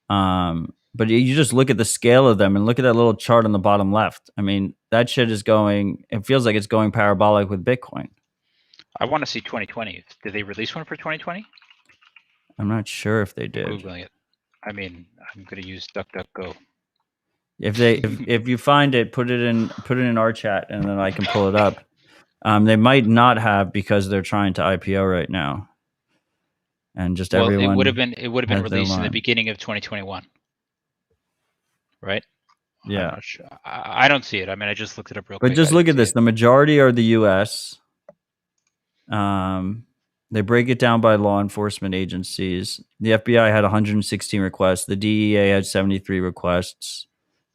[SPEAKER 3] But you just look at the scale of them and look at that little chart on the bottom left. I mean, that shit is going, it feels like it's going parabolic with Bitcoin.
[SPEAKER 4] I want to see 2020. Did they release one for 2020?
[SPEAKER 3] I'm not sure if they did.
[SPEAKER 4] Googling it. I mean, I'm going to use DuckDuckGo.
[SPEAKER 3] If you find it, put it in our chat, and then I can pull it up. They might not have because they're trying to IPO right now, and just everyone.
[SPEAKER 4] It would have been released in the beginning of 2021, right?
[SPEAKER 3] Yeah,
[SPEAKER 4] sure. I don't see it. I mean, I just looked it up real quick.
[SPEAKER 3] But just look at this. The majority are the U.S. They break it down by law enforcement agencies. The FBI had 116 requests. The DEA had 73 requests.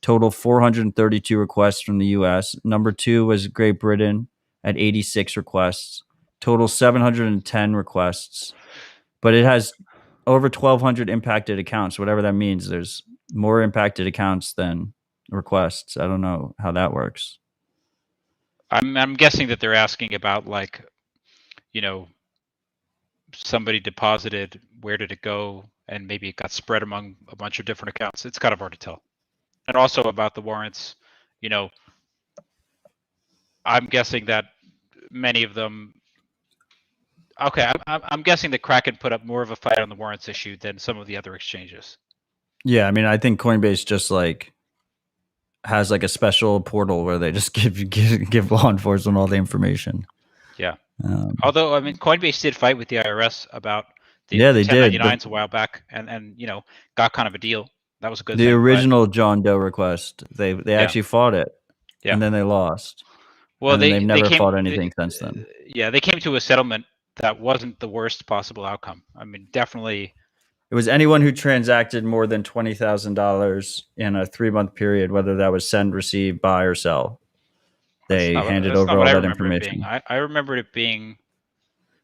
[SPEAKER 3] Total 432 requests from the U.S. Number 2 was Great Britain at 86 requests. Total 710 requests. But it has over 1,200 impacted accounts, whatever that means. There's more impacted accounts than requests. I don't know how that works.
[SPEAKER 4] I'm guessing that they're asking about, like, somebody deposited, where did it go, and maybe it got spread among a bunch of different accounts. It's kind of hard to tell. And also about the warrants, I'm guessing that many of them. Okay, I'm guessing that Kraken put up more of a fight on the warrants issue than some of the other exchanges.
[SPEAKER 3] Yeah, I mean, I think Coinbase just has a special portal where they just give law enforcement all the information.
[SPEAKER 4] Yeah. Although, I mean, Coinbase did fight with the IRS about the
[SPEAKER 3] they
[SPEAKER 4] 1099s a while back, and got kind of a deal. That was a good thing.
[SPEAKER 3] The original John Doe request, they actually fought it, and then they lost.
[SPEAKER 4] Well,
[SPEAKER 3] they've never fought anything since then.
[SPEAKER 4] Yeah, they came to a settlement that wasn't the worst possible outcome. I mean, definitely.
[SPEAKER 3] It was anyone who transacted more than $20,000 in a 3-month period, whether that was send, receive, buy, or sell. They handed over all that information.
[SPEAKER 4] I remember it being,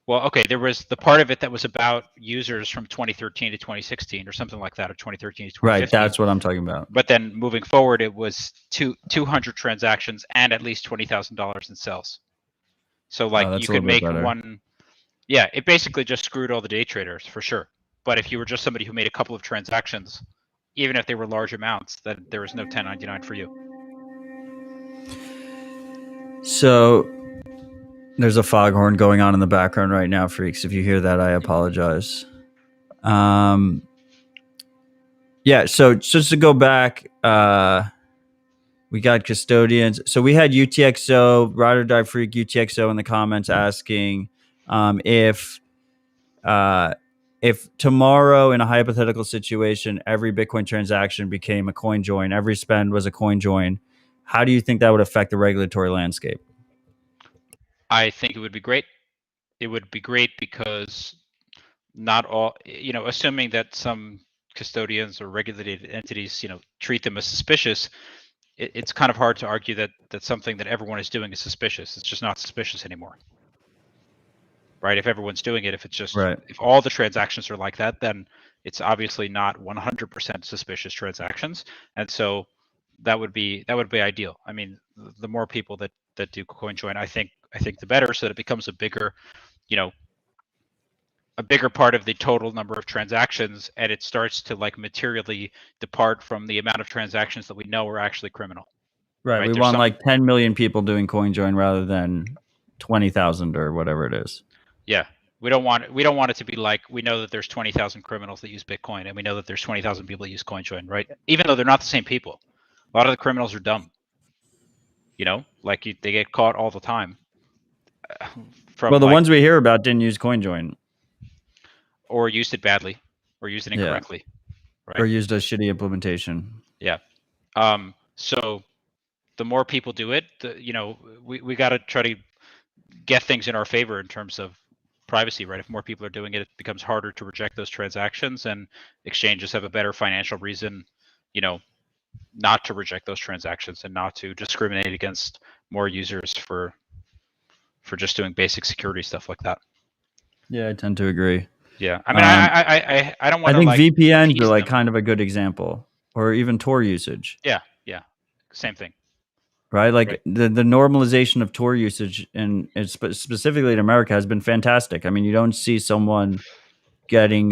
[SPEAKER 4] well, okay, there was the part of it that was about users from 2013 to 2016 or something like that, or 2013 to 2015.
[SPEAKER 3] Right, that's what I'm talking about.
[SPEAKER 4] But then moving forward, it was 200 transactions and at least $20,000 in sells. So you could make one. Yeah, it basically just screwed all the day traders for sure. But if you were just somebody who made a couple of transactions, even if they were large amounts, then there was no 1099 for you. So there's a foghorn going on in the background right now, freaks. If you hear that, I apologize.
[SPEAKER 3] Yeah, so just to go back, we got custodians. So we had UTXO, Ride or Die Freak UTXO in the comments asking if tomorrow in a hypothetical situation, every Bitcoin transaction became a coin join, every spend was a coin join, how do you think that would affect the regulatory landscape?
[SPEAKER 4] I think it would be great. It would be great because not all, assuming that some custodians or regulated entities, treat them as suspicious, it's kind of hard to argue that something that everyone is doing is suspicious. It's just not suspicious anymore. Right? If everyone's doing it, if it's just, if all the transactions are like that, then it's obviously not 100% suspicious transactions. And so that would be ideal. I mean, the more people that do CoinJoin, I think the better, so that it becomes a bigger part of the total number of transactions, and it starts to materially depart from the amount of transactions that we know are actually criminal.
[SPEAKER 3] Right. We want 10 million people doing CoinJoin rather than 20,000 or whatever it is.
[SPEAKER 4] Yeah. We don't want it to be we know that there's 20,000 criminals that use Bitcoin, and we know that there's 20,000 people that use CoinJoin, right? Even though they're not the same people. A lot of the criminals are dumb. They get caught all the time.
[SPEAKER 3] The ones we hear about didn't use CoinJoin.
[SPEAKER 4] Or used it badly, or used it incorrectly. Right?
[SPEAKER 3] Or used a shitty implementation.
[SPEAKER 4] Yeah. So the more people do it, we got to try to get things in our favor in terms of privacy, right? If more people are doing it, it becomes harder to reject those transactions, and exchanges have a better financial reason, not to reject those transactions and not to discriminate against more users for just doing basic security stuff like that.
[SPEAKER 3] Yeah, I tend to agree.
[SPEAKER 4] Yeah, I mean, I don't
[SPEAKER 3] I
[SPEAKER 4] want to
[SPEAKER 3] think
[SPEAKER 4] like
[SPEAKER 3] VPNs are
[SPEAKER 4] appease
[SPEAKER 3] like
[SPEAKER 4] them.
[SPEAKER 3] kind of a good example, or even Tor usage.
[SPEAKER 4] Yeah, same thing.
[SPEAKER 3] Right, like
[SPEAKER 4] Right.
[SPEAKER 3] the normalization of Tor usage, and specifically in America, has been fantastic. I mean, you don't see someone getting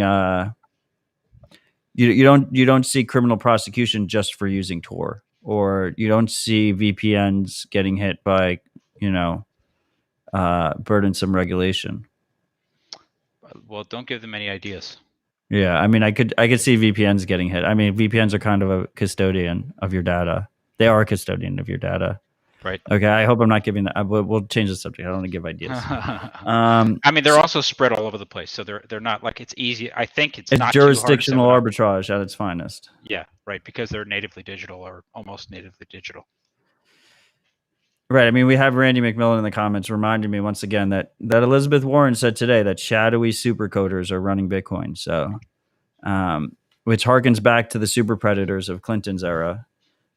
[SPEAKER 3] you don't see criminal prosecution just for using Tor, or you don't see VPNs getting hit by burdensome regulation.
[SPEAKER 4] Well, don't give them any ideas.
[SPEAKER 3] Yeah, I mean, I could see VPNs getting hit. I mean, VPNs are kind of a custodian of your data. They are a custodian of your data.
[SPEAKER 4] Right.
[SPEAKER 3] Okay, I hope I'm not giving that. We'll change the subject. I don't want to give ideas.
[SPEAKER 4] I mean, they're also spread all over the place, so they're not like it's easy. I think it's not
[SPEAKER 3] jurisdictional
[SPEAKER 4] too hard to set
[SPEAKER 3] arbitrage at its finest.
[SPEAKER 4] Yeah, right, because they're natively digital or almost natively digital.
[SPEAKER 3] Right. I mean, we have Randy McMillan in the comments reminding me once again that Elizabeth Warren said today that shadowy supercoders are running Bitcoin. So, which harkens back to the super predators of Clinton's era.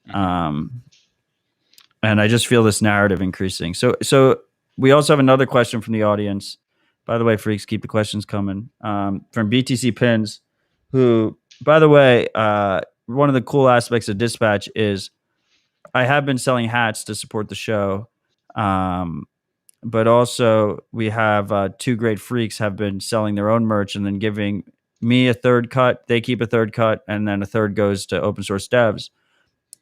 [SPEAKER 3] And I just feel this narrative increasing. So we also have another question from the audience. By the way, freaks, keep the questions coming. From BTC Pins, who, by the way, one of the cool aspects of Dispatch is I have been selling hats to support the show. But also we have two great freaks have been selling their own merch and then giving me a third cut. They keep a third cut, and then a third goes to open source devs.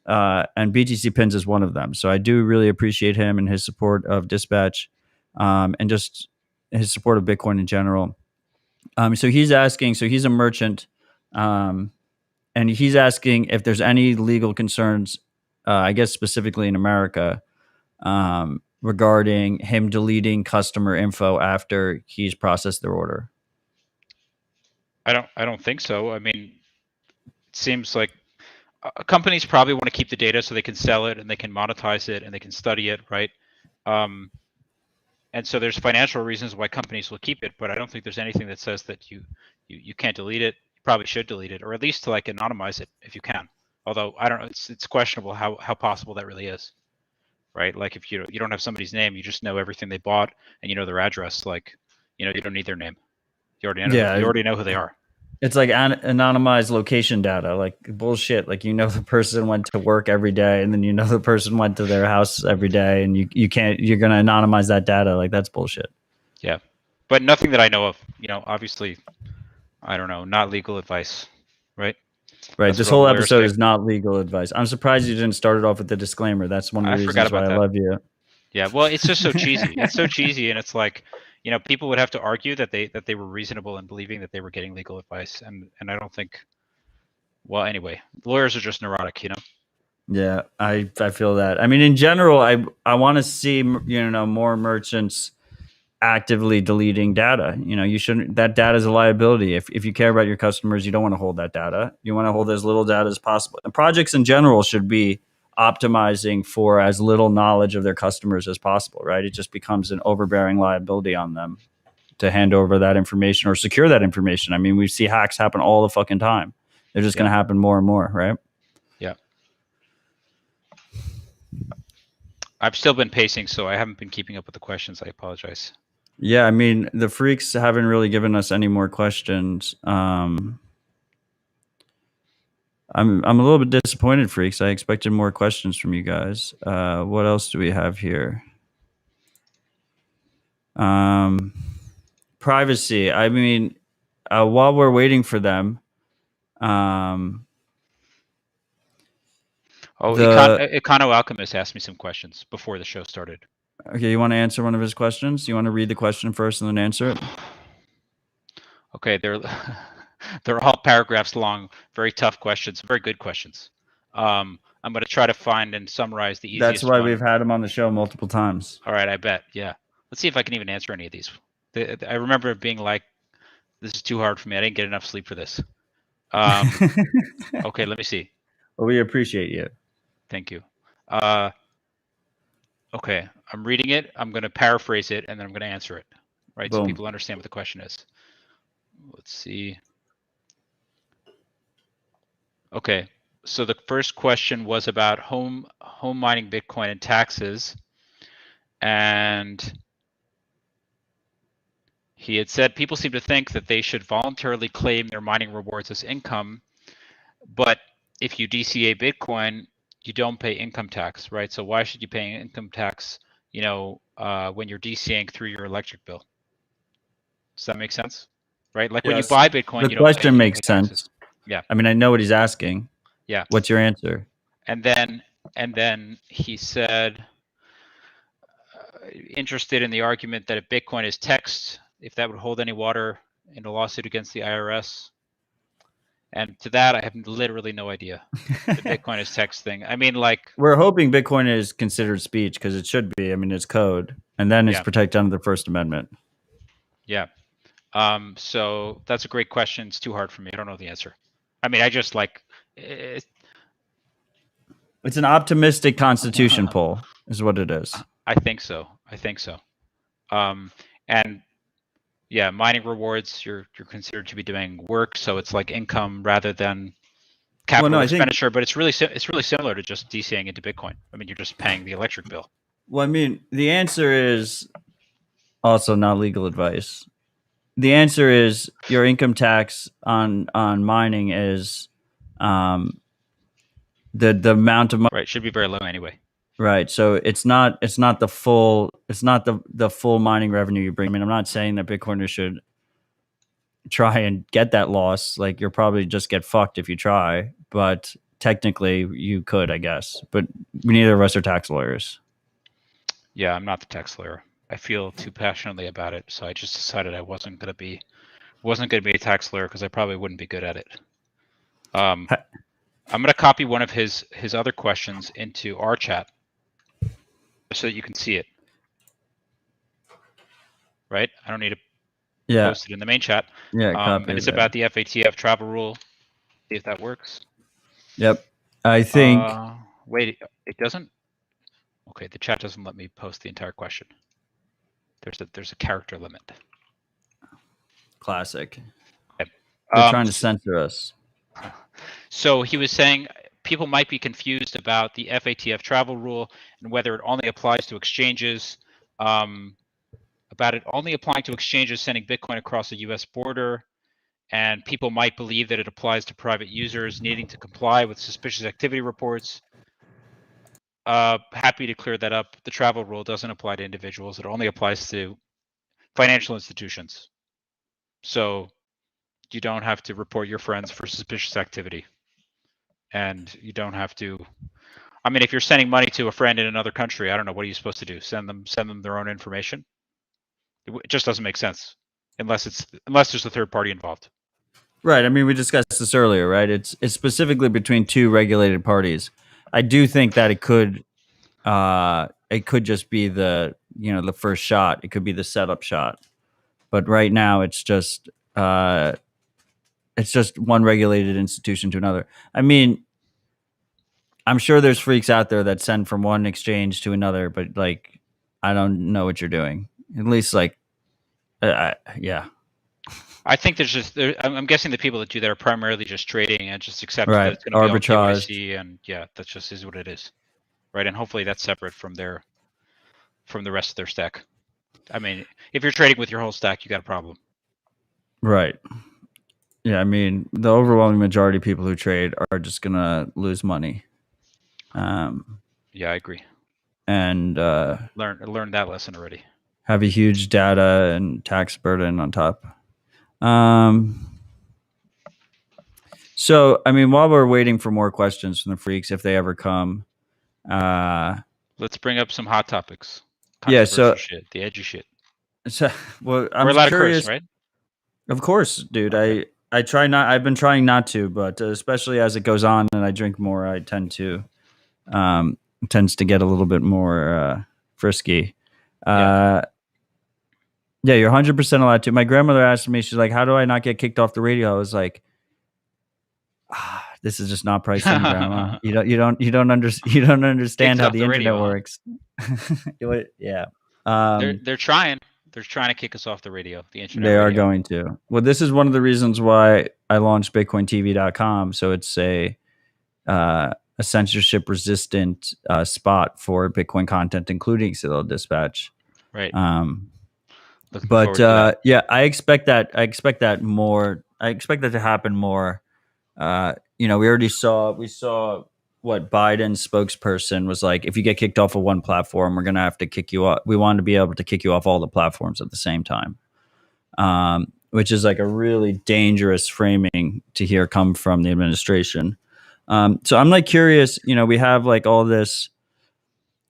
[SPEAKER 3] And BTC Pins is one of them. So I do really appreciate him and his support of Dispatch, and just his support of Bitcoin in general. So he's asking, so he's a merchant, and he's asking if there's any legal concerns, I guess specifically in America, regarding him deleting customer info after he's processed their order.
[SPEAKER 4] I don't think so. I mean, it seems like companies probably want to keep the data so they can sell it and they can monetize it and they can study it, right? And so there's financial reasons why companies will keep it, but I don't think there's anything that says that you can't delete it. You probably should delete it, or at least to like anonymize it if you can. Although I don't know, it's questionable how possible that really is, right? Like if you don't have somebody's name, you just know everything they bought and you know their address. Like, you don't need their name. You already know who they are.
[SPEAKER 3] It's like anonymized location data, like bullshit. Like, the person went to work every day, and then the person went to their house every day, and you're going to anonymize that data. Like, that's bullshit.
[SPEAKER 4] Yeah, but nothing that I know of. Obviously, I don't know, not legal advice, right?
[SPEAKER 3] Right.
[SPEAKER 4] That's
[SPEAKER 3] this
[SPEAKER 4] what all
[SPEAKER 3] whole
[SPEAKER 4] lawyers
[SPEAKER 3] episode
[SPEAKER 4] say.
[SPEAKER 3] is not legal advice. I'm surprised you didn't start it off with the disclaimer. That's one of the reasons why I love you.
[SPEAKER 4] Yeah, well, it's just so cheesy. It's so cheesy, and it's like, people would have to argue that they were reasonable in believing that they were getting legal advice, and I don't think. Well, anyway, lawyers are just neurotic,
[SPEAKER 3] Yeah, I feel that. I mean, in general, I want to see more merchants actively deleting data. You shouldn't. That data is a liability. If you care about your customers, you don't want to hold that data. You want to hold as little data as possible. And projects in general should be optimizing for as little knowledge of their customers as possible, right? It just becomes an overbearing liability on them to hand over that information or secure that information. I mean, we see hacks happen all the fucking time. They're just going to happen more and more, right?
[SPEAKER 4] Yeah. I've still been pacing, so I haven't been keeping up with the questions. I apologize.
[SPEAKER 3] Yeah, I mean, the freaks haven't really given us any more questions. I'm a little bit disappointed, freaks. I expected more questions from you guys. What else do we have here? Privacy. I mean, while we're waiting for them,
[SPEAKER 4] Econo Alchemist asked me some questions before the show started.
[SPEAKER 3] Okay, you want to answer one of his questions? You want to read the question first and then answer it?
[SPEAKER 4] Okay, they're all paragraphs long, very tough questions, very good questions. I'm going to try to find and summarize the easiest one.
[SPEAKER 3] That's why we've had him on the show multiple times.
[SPEAKER 4] All right, I bet. Yeah. Let's see if I can even answer any of these. I remember it being like, this is too hard for me. I didn't get enough sleep for this. Okay, let me see.
[SPEAKER 3] Well, we appreciate you.
[SPEAKER 4] Thank you. Okay, I'm reading it. I'm going to paraphrase it, and then I'm going to answer it. right?
[SPEAKER 3] Boom.
[SPEAKER 4] So people understand what the question is. Let's see. Okay, so the first question was about home mining Bitcoin and taxes, and he had said people seem to think that they should voluntarily claim their mining rewards as income, but if you DCA Bitcoin, you don't pay income tax, right? So why should you pay income tax, when you're DCAing through your electric bill? Does that make sense? Right? Like when you
[SPEAKER 3] Yes.
[SPEAKER 4] buy Bitcoin,
[SPEAKER 3] The
[SPEAKER 4] you don't
[SPEAKER 3] question makes
[SPEAKER 4] pay taxes.
[SPEAKER 3] sense.
[SPEAKER 4] Yeah.
[SPEAKER 3] I mean, I know what he's asking.
[SPEAKER 4] Yeah.
[SPEAKER 3] What's your answer?
[SPEAKER 4] And then he said, interested in the argument that if Bitcoin is text, if that would hold any water in a lawsuit against the IRS. And to that, I have literally no idea. The Bitcoin is text thing. I mean, like,
[SPEAKER 3] we're hoping Bitcoin is considered speech because it should be. I mean, it's code, and then it's
[SPEAKER 4] Yeah.
[SPEAKER 3] protected under the First Amendment.
[SPEAKER 4] Yeah. So that's a great question. It's too hard for me. I don't know the answer. I mean, I just like it.
[SPEAKER 3] It's an optimistic Constitution poll, is what it is.
[SPEAKER 4] I think so. And yeah, mining rewards, you're considered to be doing work, so it's like income rather than capital expenditure. But it's really similar to just DCAing into Bitcoin. I mean, you're just paying the electric bill.
[SPEAKER 3] Well, I mean, the answer is also not legal advice. The answer is your income tax on mining is the amount of money.
[SPEAKER 4] Right, should be very low anyway.
[SPEAKER 3] Right, so it's not the full mining revenue you bring. I mean, I'm not saying that Bitcoiners should try and get that loss. Like, you'll probably just get fucked if you try, but technically you could, I guess. But neither of us are tax lawyers.
[SPEAKER 4] Yeah, I'm not the tax lawyer. I feel too passionately about it, so I just decided I wasn't gonna be a tax lawyer because I probably wouldn't be good at it. I'm gonna copy one of his other questions into our chat so that you can see it. Right? I don't need to post it in the main chat.
[SPEAKER 3] Yeah,
[SPEAKER 4] and it's about the FATF travel rule. See if that works.
[SPEAKER 3] Yep. I think.
[SPEAKER 4] Wait, it doesn't. Okay, the chat doesn't let me post the entire question. There's a character limit.
[SPEAKER 3] Classic.
[SPEAKER 4] Okay.
[SPEAKER 3] They're trying to censor us.
[SPEAKER 4] So he was saying people might be confused about the FATF travel rule and whether it only applies to exchanges. About it only applying to exchanges sending Bitcoin across the U.S. border, and people might believe that it applies to private users needing to comply with suspicious activity reports. Happy to clear that up. The travel rule doesn't apply to individuals. It only applies to financial institutions. So you don't have to report your friends for suspicious activity. And you don't have to, I mean, if you're sending money to a friend in another country, I don't know, what are you supposed to do? Send them their own information? It just doesn't make sense unless there's a third party involved.
[SPEAKER 3] Right. I mean, we discussed this earlier, right? It's specifically between two regulated parties. I do think that it could just be the first shot. It could be the setup shot. But right now it's just one regulated institution to another. I mean, I'm sure there's freaks out there that send from one exchange to another, but like, I don't know what you're doing. At least yeah.
[SPEAKER 4] I think I'm guessing the people that do that are primarily just trading and just accept
[SPEAKER 3] right.
[SPEAKER 4] that it's going to be
[SPEAKER 3] arbitrage,
[SPEAKER 4] KYC, and yeah, that just is what it is, right? And hopefully that's separate from the rest of their stack. I mean, if you're trading with your whole stack, you got a problem.
[SPEAKER 3] Right. Yeah, I mean, the overwhelming majority of people who trade are just gonna lose money.
[SPEAKER 4] Yeah, I agree.
[SPEAKER 3] And
[SPEAKER 4] learn that lesson already.
[SPEAKER 3] Have a huge data and tax burden on top. So, I mean, while we're waiting for more questions from the freaks, if they ever come,
[SPEAKER 4] let's bring up some hot topics.
[SPEAKER 3] Yeah, so
[SPEAKER 4] shit, the edgy shit.
[SPEAKER 3] So, well, I'm
[SPEAKER 4] we're allowed
[SPEAKER 3] curious,
[SPEAKER 4] to curse, right?
[SPEAKER 3] Of course, dude.
[SPEAKER 4] Okay.
[SPEAKER 3] I try not. I've been trying not to, but especially as it goes on and I drink more, I tends to get a little bit more frisky. Yeah, you're 100% allowed to. My grandmother asked me, she's like, "How do I not get kicked off the radio?" I was like, "This is just not priced in, Grandma. You don't understand how the internet works." Yeah.
[SPEAKER 4] They're trying. They're trying to kick us off the radio, the internet.
[SPEAKER 3] They are
[SPEAKER 4] radio.
[SPEAKER 3] going to. Well, this is one of the reasons why I launched BitcoinTV.com. So it's a censorship resistant spot for Bitcoin content, including Citadel Dispatch.
[SPEAKER 4] Right.
[SPEAKER 3] But
[SPEAKER 4] forward to that.
[SPEAKER 3] yeah, I expect that more. I expect that to happen more. We already saw what Biden's spokesperson was like. If you get kicked off of one platform, we're gonna have to kick you off. We want to be able to kick you off all the platforms at the same time, which is like a really dangerous framing to hear come from the administration. So I'm like curious. We have like all this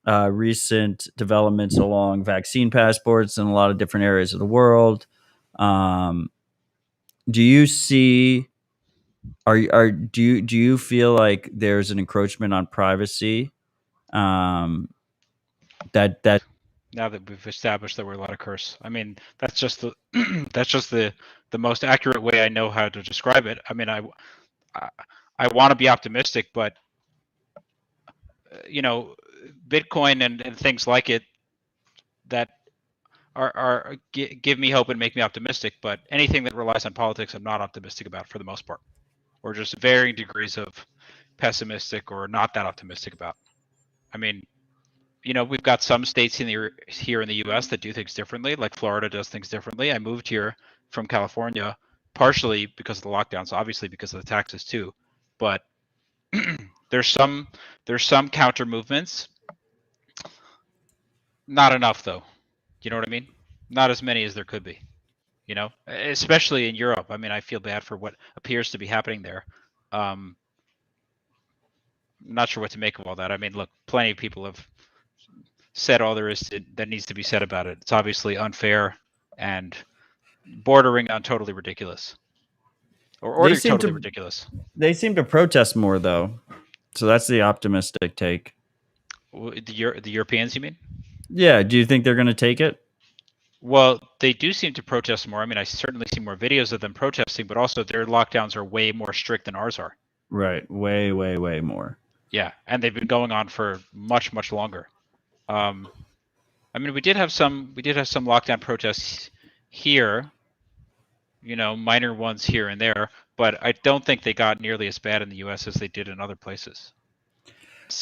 [SPEAKER 3] recent developments along vaccine passports in a lot of different areas of the world. Do you see? Do you feel like there's an encroachment on privacy? That
[SPEAKER 4] Now that we've established that we're allowed to curse, I mean, that's just the that's just the most accurate way I know how to describe it. I mean, I want to be optimistic, but Bitcoin and things like it that give me hope and make me optimistic. But anything that relies on politics, I'm not optimistic about for the most part, or just varying degrees of pessimistic or not that optimistic about. I mean, we've got some states here in the U.S. that do things differently, like Florida does things differently. I moved here from California partially because of the lockdowns, obviously because of the taxes too, but there's some counter movements. Not enough though. You know what I mean? Not as many as there could be. Especially in Europe. I mean, I feel bad for what appears to be happening there. Not sure what to make of all that. I mean, look, plenty of people have said all there is that needs to be said about it. It's obviously unfair and bordering on totally ridiculous, or totally ridiculous.
[SPEAKER 3] They seem to protest more though, so that's the optimistic take.
[SPEAKER 4] The Europeans, you mean?
[SPEAKER 3] Yeah. Do you think they're going to take it?
[SPEAKER 4] Well, they do seem to protest more. I mean, I certainly see more videos of them protesting, but also their lockdowns are way more strict than ours are.
[SPEAKER 3] Right. Way, way, way more.
[SPEAKER 4] Yeah, and they've been going on for much, much longer. I mean, we did have some lockdown protests here, minor ones here and there, but I don't think they got nearly as bad in the U.S. as they did in other places.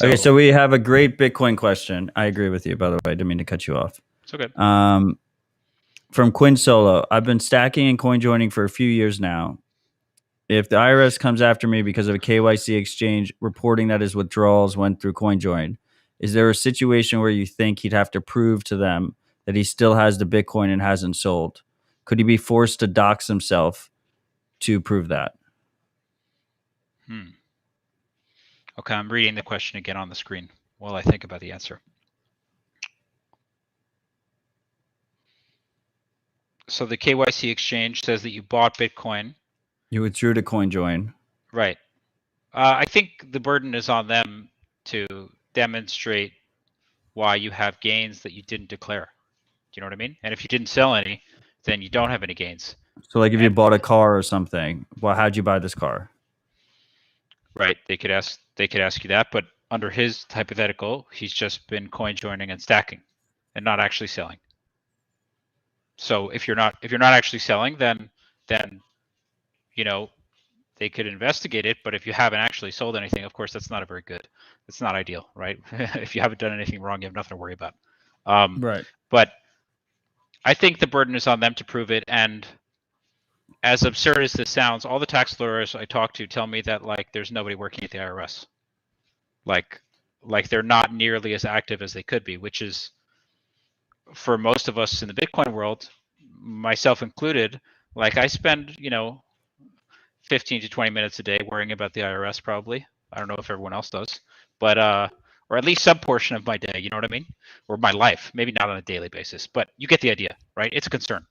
[SPEAKER 3] Okay, so we have a great Bitcoin question. I agree with you, by the way. I didn't mean to cut you off.
[SPEAKER 4] It's okay.
[SPEAKER 3] From Quinn Solo, I've been stacking and coin joining for a few years now. If the IRS comes after me because of a KYC exchange reporting that his withdrawals went through CoinJoin, is there a situation where you think he'd have to prove to them that he still has the Bitcoin and hasn't sold? Could he be forced to dox himself to prove that?
[SPEAKER 4] Okay, I'm reading the question again on the screen while I think about the answer. So the KYC exchange says that you bought Bitcoin.
[SPEAKER 3] You withdrew to CoinJoin.
[SPEAKER 4] Right. I think the burden is on them to demonstrate why you have gains that you didn't declare. Do you know what I mean? And if you didn't sell any, then you don't have any gains.
[SPEAKER 3] So like if you bought a car or something, well, how'd you buy this car?
[SPEAKER 4] Right. They could ask you that, but under his hypothetical, he's just been coin joining and stacking and not actually selling. So if you're not actually selling, then they could investigate it. But if you haven't actually sold anything, of course, that's not it's not ideal, right? If you haven't done anything wrong, you have nothing to worry about.
[SPEAKER 3] Right.
[SPEAKER 4] But I think the burden is on them to prove it. And as absurd as this sounds, all the tax lawyers I talk to tell me that like there's nobody working at the IRS. Like they're not nearly as active as they could be, which is for most of us in the Bitcoin world, myself included, like I spend, 15 to 20 minutes a day worrying about the IRS probably. I don't know if everyone else does, but or at least some portion of my day, you know what I mean? Or my life, maybe not on a daily basis, but you get the idea, right? It's a concern.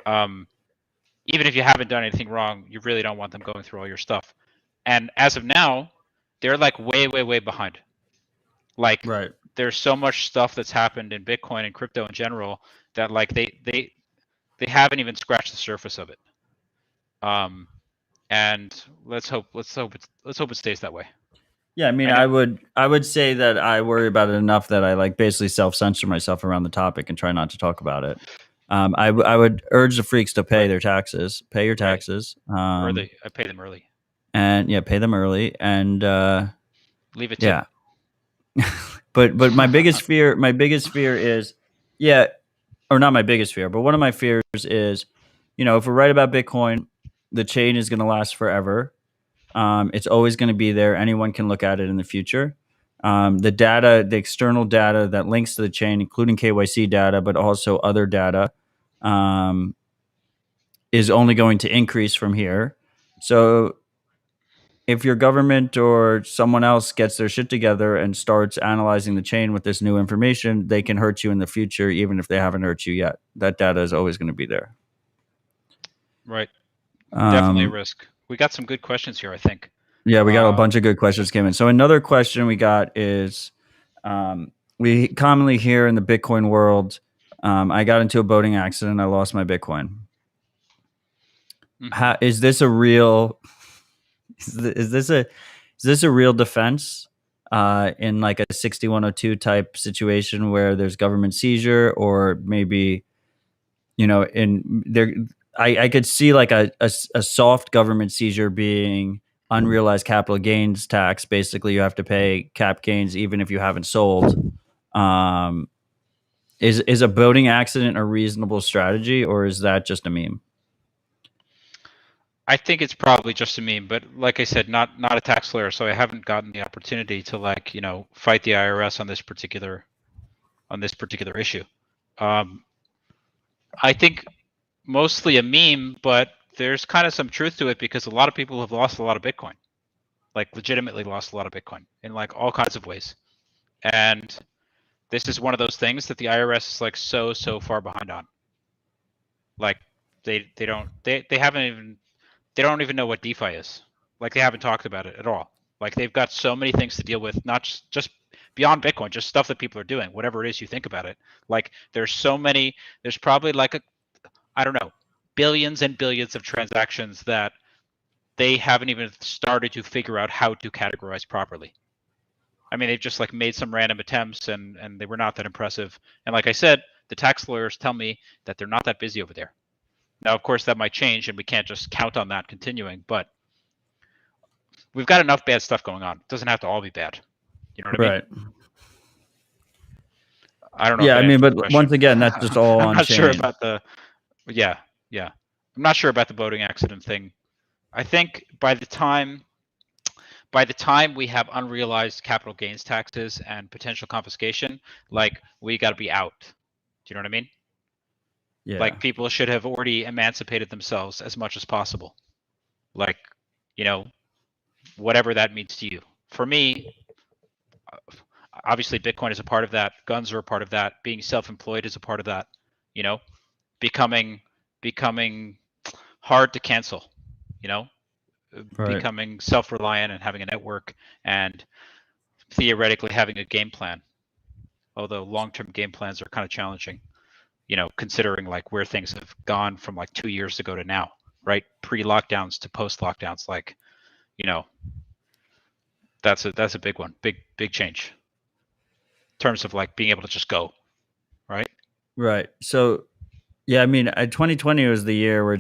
[SPEAKER 4] Even if you haven't done anything wrong, you really don't want them going through all your stuff. And as of now, they're like way, way, way behind. Like
[SPEAKER 3] right.
[SPEAKER 4] There's so much stuff that's happened in Bitcoin and crypto in general that like they haven't even scratched the surface of it. And let's hope it stays that way.
[SPEAKER 3] Yeah, I mean, I would say that I worry about it enough that I like basically self-censor myself around the topic and try not to talk about it. I would urge the freaks to pay their taxes. Pay your taxes.
[SPEAKER 4] Early. I pay them early.
[SPEAKER 3] And yeah, pay them early. And
[SPEAKER 4] leave it.
[SPEAKER 3] Yeah. but my biggest fear is, yeah, or not my biggest fear, but one of my fears is, if we're right about Bitcoin, the chain is going to last forever. It's always going to be there. Anyone can look at it in the future. The external data that links to the chain, including KYC data, but also other data, is only going to increase from here. So if your government or someone else gets their shit together and starts analyzing the chain with this new information, they can hurt you in the future, even if they haven't hurt you yet. That data is always going to be there.
[SPEAKER 4] Right. Definitely a risk. We got some good questions here, I think.
[SPEAKER 3] Yeah, we got a bunch of good questions came in. So another question we got is, we commonly hear in the Bitcoin world, I got into a boating accident. I lost my Bitcoin.
[SPEAKER 4] Mhm.
[SPEAKER 3] Is this a real? Is this a real defense in like a 6102 type situation where there's government seizure, or maybe in there? I could see like a soft government seizure being unrealized capital gains tax. Basically, you have to pay cap gains even if you haven't sold. Is a boating accident a reasonable strategy, or is that just a meme?
[SPEAKER 4] I think it's probably just a meme, but like I said, not a tax lawyer, so I haven't gotten the opportunity to fight the IRS on this particular issue. I think mostly a meme, but there's kind of some truth to it because a lot of people have lost a lot of Bitcoin, like legitimately lost a lot of Bitcoin in like all kinds of ways. And this is one of those things that the IRS is like so far behind on. Like they don't even know what DeFi is. Like they haven't talked about it at all. Like they've got so many things to deal with, not just beyond Bitcoin, just stuff that people are doing, whatever it is you think about it. Like there's probably like I don't know, billions and billions of transactions that they haven't even started to figure out how to categorize properly. I mean, they've just like made some random attempts and they were not that impressive. And like I said, the tax lawyers tell me that they're not that busy over there. Now, of course, that might change and we can't just count on that continuing, but we've got enough bad stuff going on. It doesn't have to all be bad. You know what I mean?
[SPEAKER 3] Right.
[SPEAKER 4] I don't know.
[SPEAKER 3] Yeah, I mean, but once again, that's just all
[SPEAKER 4] I'm
[SPEAKER 3] on
[SPEAKER 4] not
[SPEAKER 3] chain.
[SPEAKER 4] sure about the. Yeah. I'm not sure about the boating accident thing. I think by the time we have unrealized capital gains taxes and potential confiscation, like we got to be out. Do you know what I mean?
[SPEAKER 3] Yeah.
[SPEAKER 4] Like people should have already emancipated themselves as much as possible. Like, whatever that means to you. For me, obviously Bitcoin is a part of that. Guns are a part of that. Being self-employed is a part of that. Becoming hard to cancel.
[SPEAKER 3] Right.
[SPEAKER 4] Becoming self-reliant and having a network and theoretically having a game plan. Although long-term game plans are kind of challenging, considering like where things have gone from like 2 years ago to now, right? Pre-lockdowns to post-lockdowns, like, that's a big one, big change in terms of like being able to just go, right?
[SPEAKER 3] Right. So, yeah, I mean, 2020 was the year where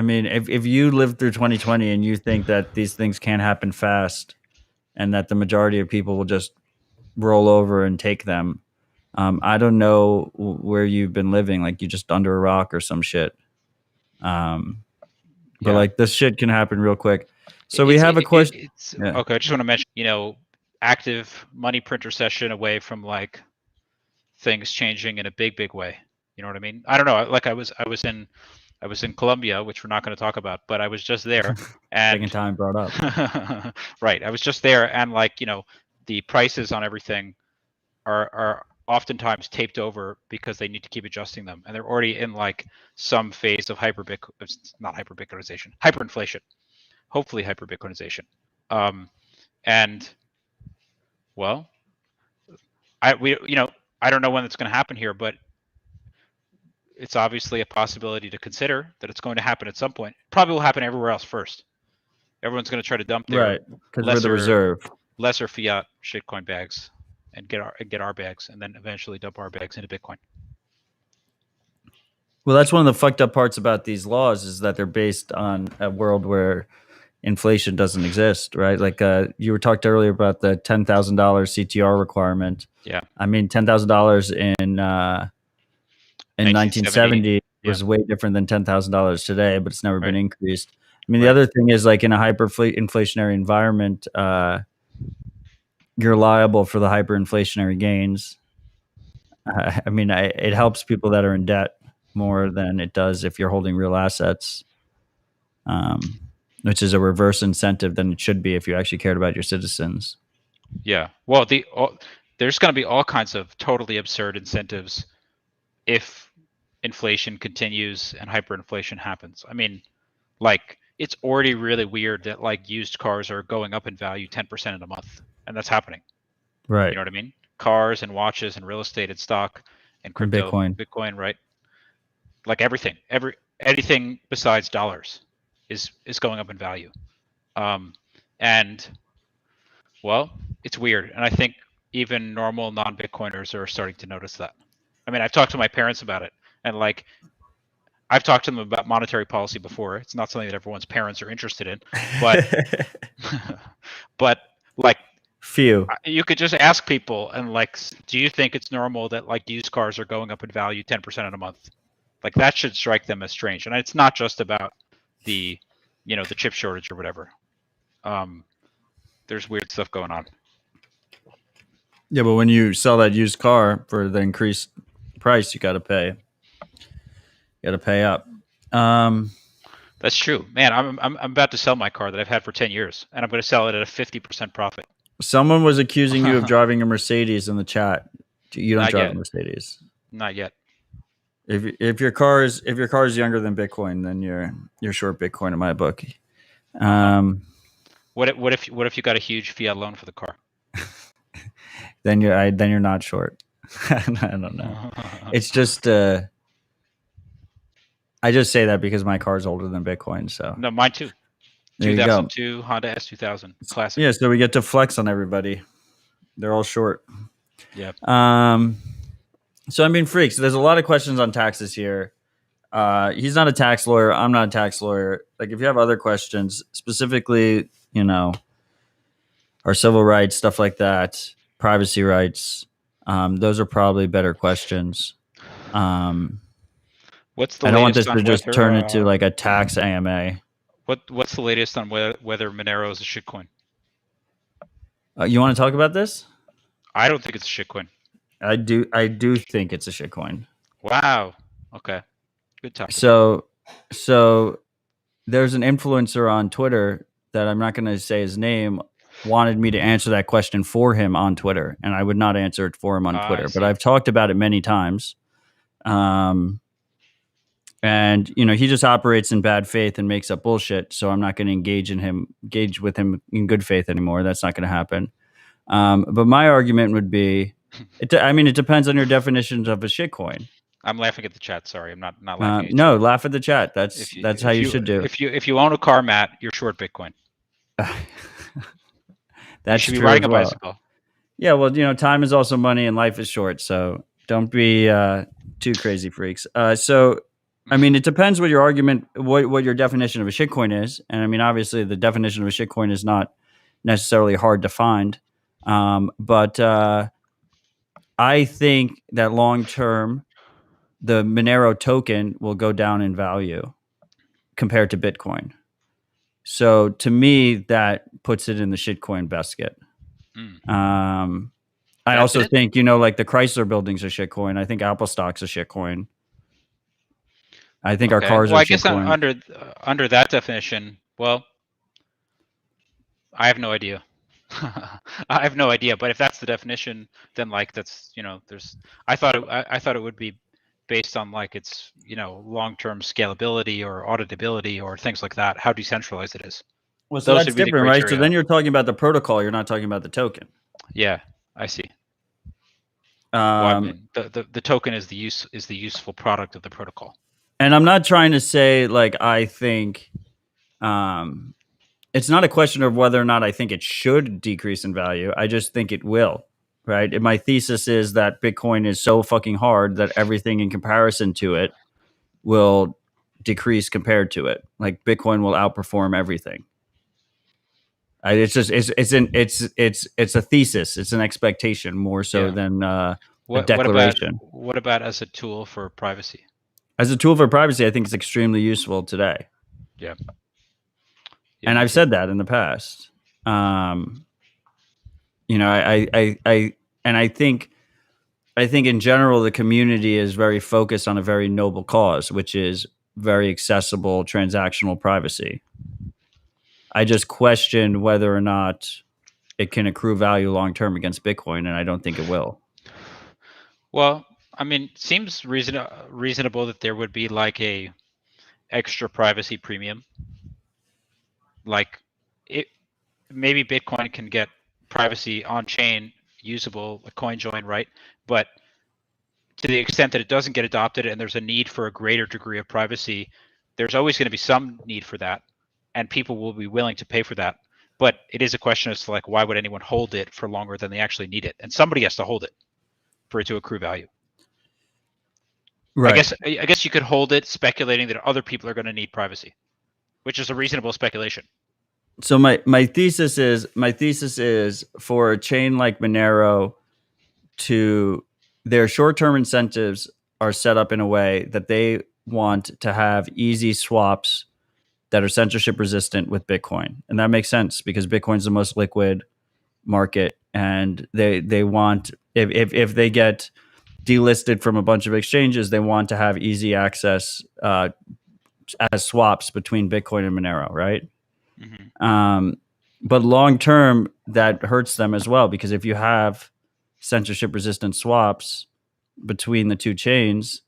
[SPEAKER 3] if you lived through 2020 and you think that these things can't happen fast and that the majority of people will just roll over and take them, I don't know where you've been living, like you just under a rock or some shit. But like this shit can happen real quick. So we have a question.
[SPEAKER 4] Okay, I just want to mention, active money printer session away from like things changing in a big way. You know what I mean? I don't know. Like I was in Colombia, which we're not going to talk about, but I was just there and
[SPEAKER 3] second time brought up.
[SPEAKER 4] Right. I was just there and like, the prices on everything are oftentimes taped over because they need to keep adjusting them. And they're already in like some phase of hyperinflation, hopefully hyper-Bitcoinization. And well, I don't know when it's going to happen here, but it's obviously a possibility to consider that it's going to happen at some point. Probably will happen everywhere else first. Everyone's going to try to dump their
[SPEAKER 3] right, because we're the reserve.
[SPEAKER 4] lesser fiat shitcoin bags and get our bags, and then eventually dump our bags into Bitcoin.
[SPEAKER 3] Well, that's one of the fucked up parts about these laws is that they're based on a world where inflation doesn't exist, right? Like you were talked earlier about the $10,000 CTR requirement.
[SPEAKER 4] Yeah.
[SPEAKER 3] I mean, $10,000 in 1970 was way different than $10,000 today, but it's never been increased. I mean, the other thing is like in a hyperinflationary environment, you're liable for the hyperinflationary gains. I mean, it helps people that are in debt more than it does if you're holding real assets, which is a reverse incentive than it should be if you actually cared about your citizens.
[SPEAKER 4] Yeah. Well, there's going to be all kinds of totally absurd incentives if inflation continues and hyperinflation happens. I mean, like, it's already really weird that like used cars are going up in value 10% in a month, and that's happening.
[SPEAKER 3] Right.
[SPEAKER 4] You know what I mean? Cars and watches and real estate and stock and crypto, Bitcoin, right? Like anything besides dollars is going up in value. And well, it's weird. And I think even normal non-Bitcoiners are starting to notice that. I mean, I've talked to my parents about it, and like I've talked to them about monetary policy before. It's not something that everyone's parents are interested in, but but like you could just ask people and like, do you think it's normal that like used cars are going up in value 10% in a month? Like that should strike them as strange. And it's not just about the, the chip shortage or whatever. There's weird stuff going on.
[SPEAKER 3] Yeah, but when you sell that used car for the increased price, you got to pay. You got to pay up.
[SPEAKER 4] That's true, man. I'm about to sell my car that I've had for 10 years, and I'm going to sell it at a 50% profit.
[SPEAKER 3] Someone was accusing you of driving a Mercedes in the chat. You don't drive a Mercedes.
[SPEAKER 4] Not yet.
[SPEAKER 3] If your car is younger than Bitcoin, then you're short Bitcoin in my book.
[SPEAKER 4] What if you got a huge fiat loan for the car?
[SPEAKER 3] then you're not short. I don't know. It's just I just say that because my car's older than Bitcoin. So
[SPEAKER 4] no, mine too. 2002 Honda S2000 classic.
[SPEAKER 3] Yeah, so we get to flex on everybody. They're all short.
[SPEAKER 4] Yeah.
[SPEAKER 3] So I mean, freaks. There's a lot of questions on taxes here. He's not a tax lawyer. I'm not a tax lawyer. Like, if you have other questions, specifically, our civil rights, stuff like that, privacy rights, those are probably better questions.
[SPEAKER 4] What's the?
[SPEAKER 3] I don't want this to just turn into like a tax AMA.
[SPEAKER 4] What's the latest on whether Monero is a shitcoin?
[SPEAKER 3] You want to talk about this?
[SPEAKER 4] I don't think it's a shitcoin.
[SPEAKER 3] I do think it's a shitcoin.
[SPEAKER 4] Wow. Okay. Good talk.
[SPEAKER 3] So there's an influencer on Twitter that I'm not going to say his name wanted me to answer that question for him on Twitter, and I would not answer it for him on Twitter. But I've talked about it many times. And he just operates in bad faith and makes up bullshit. So I'm not going to engage with him in good faith anymore. That's not going to happen. But my argument would be, it depends on your definitions of a shitcoin.
[SPEAKER 4] I'm laughing at the chat. Sorry, I'm not laughing. At
[SPEAKER 3] no, laugh at the chat. That's how you should do.
[SPEAKER 4] If you own a car, Matt, you're short Bitcoin.
[SPEAKER 3] That
[SPEAKER 4] should be riding a bicycle.
[SPEAKER 3] Yeah, well, time is also money, and life is short. So don't be too crazy freaks. It depends what your argument, what your definition of a shitcoin is. And obviously the definition of a shitcoin is not necessarily hard to find. But I think that long-term, the Monero token will go down in value compared to Bitcoin. So to me, that puts it in the shitcoin basket. I also think, like the Chrysler building's a shitcoin. I think Apple stock's a shitcoin. I think our cars are
[SPEAKER 4] I guess under that definition, well, I have no idea. I have no idea, but if that's the definition, then like that's I thought it would be based on like its long-term scalability or auditability or things like that, how decentralized it is.
[SPEAKER 3] Well, so that's different, right? So then you're talking about the protocol, you're not talking about the token.
[SPEAKER 4] Yeah, I see. The token is the useful product of the protocol.
[SPEAKER 3] And I'm not trying to say like I think it's not a question of whether or not I think it should decrease in value. I just think it will, right? And my thesis is that Bitcoin is so fucking hard that everything in comparison to it will decrease compared to it. Like Bitcoin will outperform everything. It's just it's a thesis. It's an expectation more so
[SPEAKER 4] Yeah.
[SPEAKER 3] than a
[SPEAKER 4] What
[SPEAKER 3] declaration.
[SPEAKER 4] what about as a tool for privacy?
[SPEAKER 3] As a tool for privacy, I think it's extremely useful today.
[SPEAKER 4] Yeah.
[SPEAKER 3] And
[SPEAKER 4] me
[SPEAKER 3] I've
[SPEAKER 4] too.
[SPEAKER 3] said that in the past. You know, I think in general the community is very focused on a very noble cause, which is very accessible transactional privacy. I just question whether or not it can accrue value long term against Bitcoin, and I don't think it will.
[SPEAKER 4] Well, I mean, it seems reasonable that there would be like a extra privacy premium. Like it maybe Bitcoin can get privacy on chain usable, a coin join, right? But to the extent that it doesn't get adopted and there's a need for a greater degree of privacy, there's always going to be some need for that, and people will be willing to pay for that. But it is a question as to like, why would anyone hold it for longer than they actually need it? And somebody has to hold it for it to accrue value.
[SPEAKER 3] Right.
[SPEAKER 4] I guess you could hold it speculating that other people are going to need privacy, which is a reasonable speculation.
[SPEAKER 3] So my thesis is for a chain like Monero to their short-term incentives are set up in a way that they want to have easy swaps that are censorship resistant with Bitcoin. And that makes sense because Bitcoin's the most liquid market, and they want if they get delisted from a bunch of exchanges, they want to have easy access as swaps between Bitcoin and Monero, right?
[SPEAKER 4] Mm-hmm.
[SPEAKER 3] But long term, that hurts them as well because if you have censorship resistant swaps between the two chains,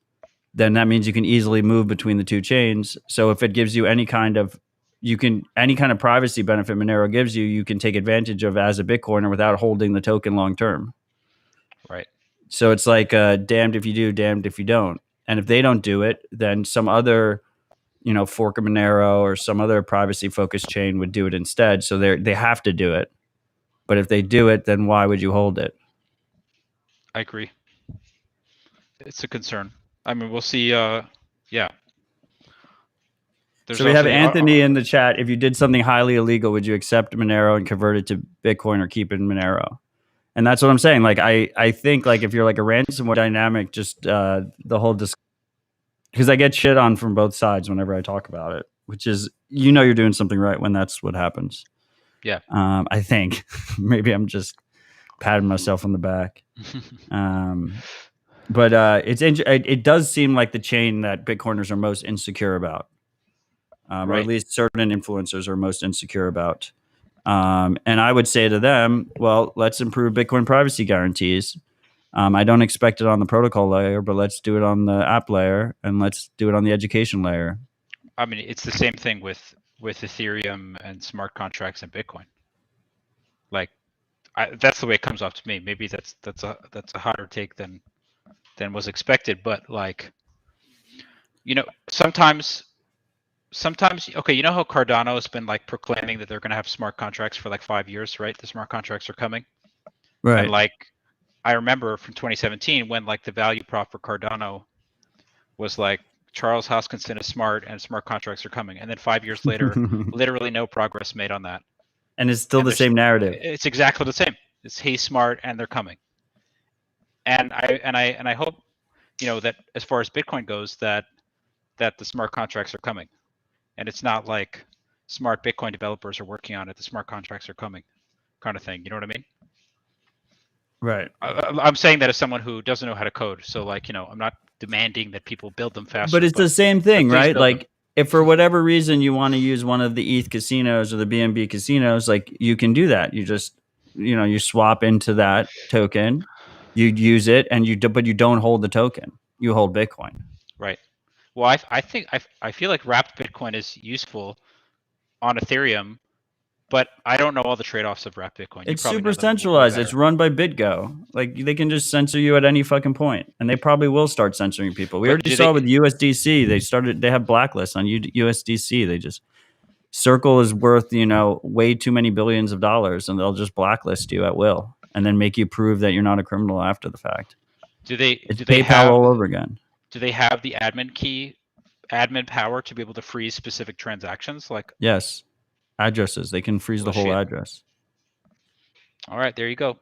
[SPEAKER 3] then that means you can easily move between the two chains. So if it gives you any kind of privacy benefit Monero gives you, you can take advantage of as a Bitcoiner without holding the token long term.
[SPEAKER 4] Right.
[SPEAKER 3] So it's like damned if you do, damned if you don't. And if they don't do it, then some other, fork of Monero or some other privacy focused chain would do it instead. So they have to do it. But if they do it, then why would you hold it?
[SPEAKER 4] I agree. It's a concern. I mean, we'll see. Yeah.
[SPEAKER 3] So we have Anthony in the chat. If you did something highly illegal, would you accept Monero and convert it to Bitcoin or keep it in Monero? And that's what I'm saying. Like, I think like if you're like a ransomware dynamic, just the whole because I get shit on from both sides whenever I talk about it, which is, you're doing something right when that's what happens.
[SPEAKER 4] Yeah.
[SPEAKER 3] I think maybe I'm just patting myself on the back. But it does seem like the chain that Bitcoiners are most insecure about. Right. Or at least certain influencers are most insecure about. And I would say to them, well, let's improve Bitcoin privacy guarantees. I don't expect it on the protocol layer, but let's do it on the app layer and let's do it on the education layer.
[SPEAKER 4] I mean, it's the same thing with Ethereum and smart contracts and Bitcoin. Like, that's the way it comes off to me. Maybe that's a hotter take than was expected, but like, sometimes okay, you know how Cardano has been like proclaiming that they're going to have smart contracts for like 5 years, right? The smart contracts are coming,
[SPEAKER 3] right?
[SPEAKER 4] And like, I remember from 2017 when like the value prop for Cardano was like Charles Hoskinson is smart and smart contracts are coming, and then 5 years later, literally no progress made on that.
[SPEAKER 3] And it's still the same narrative.
[SPEAKER 4] It's exactly the same. It's he's smart and they're coming. And I hope, that as far as Bitcoin goes, that the smart contracts are coming. And it's not like smart Bitcoin developers are working on it. The smart contracts are coming, kind of thing. You know what I mean?
[SPEAKER 3] Right.
[SPEAKER 4] I'm saying that as someone who doesn't know how to code. So like, I'm not demanding that people build them faster.
[SPEAKER 3] But it's the same thing, right? Like if for whatever reason you want to use one of the ETH casinos or the BNB casinos, like you can do that. You just, you swap into that token, you use it, and but you don't hold the token. You hold Bitcoin.
[SPEAKER 4] Right. Well, I feel like wrapped Bitcoin is useful on Ethereum, but I don't know all the trade-offs of wrapped Bitcoin.
[SPEAKER 3] It's super centralized. It's run by BitGo. Like they can just censor you at any fucking point, and they probably will start censoring people. We already saw with USDC. They have blacklists on USDC. They just Circle is worth way too many billions of dollars, and they'll just blacklist you at will. and then make you prove that you're not a criminal after the fact. It's
[SPEAKER 4] do they
[SPEAKER 3] PayPal
[SPEAKER 4] have
[SPEAKER 3] all over again.
[SPEAKER 4] do they have the admin power to be able to freeze specific transactions? Like,
[SPEAKER 3] Yes, addresses. They can freeze the whole
[SPEAKER 4] Bullshit.
[SPEAKER 3] address.
[SPEAKER 4] all right, there you go.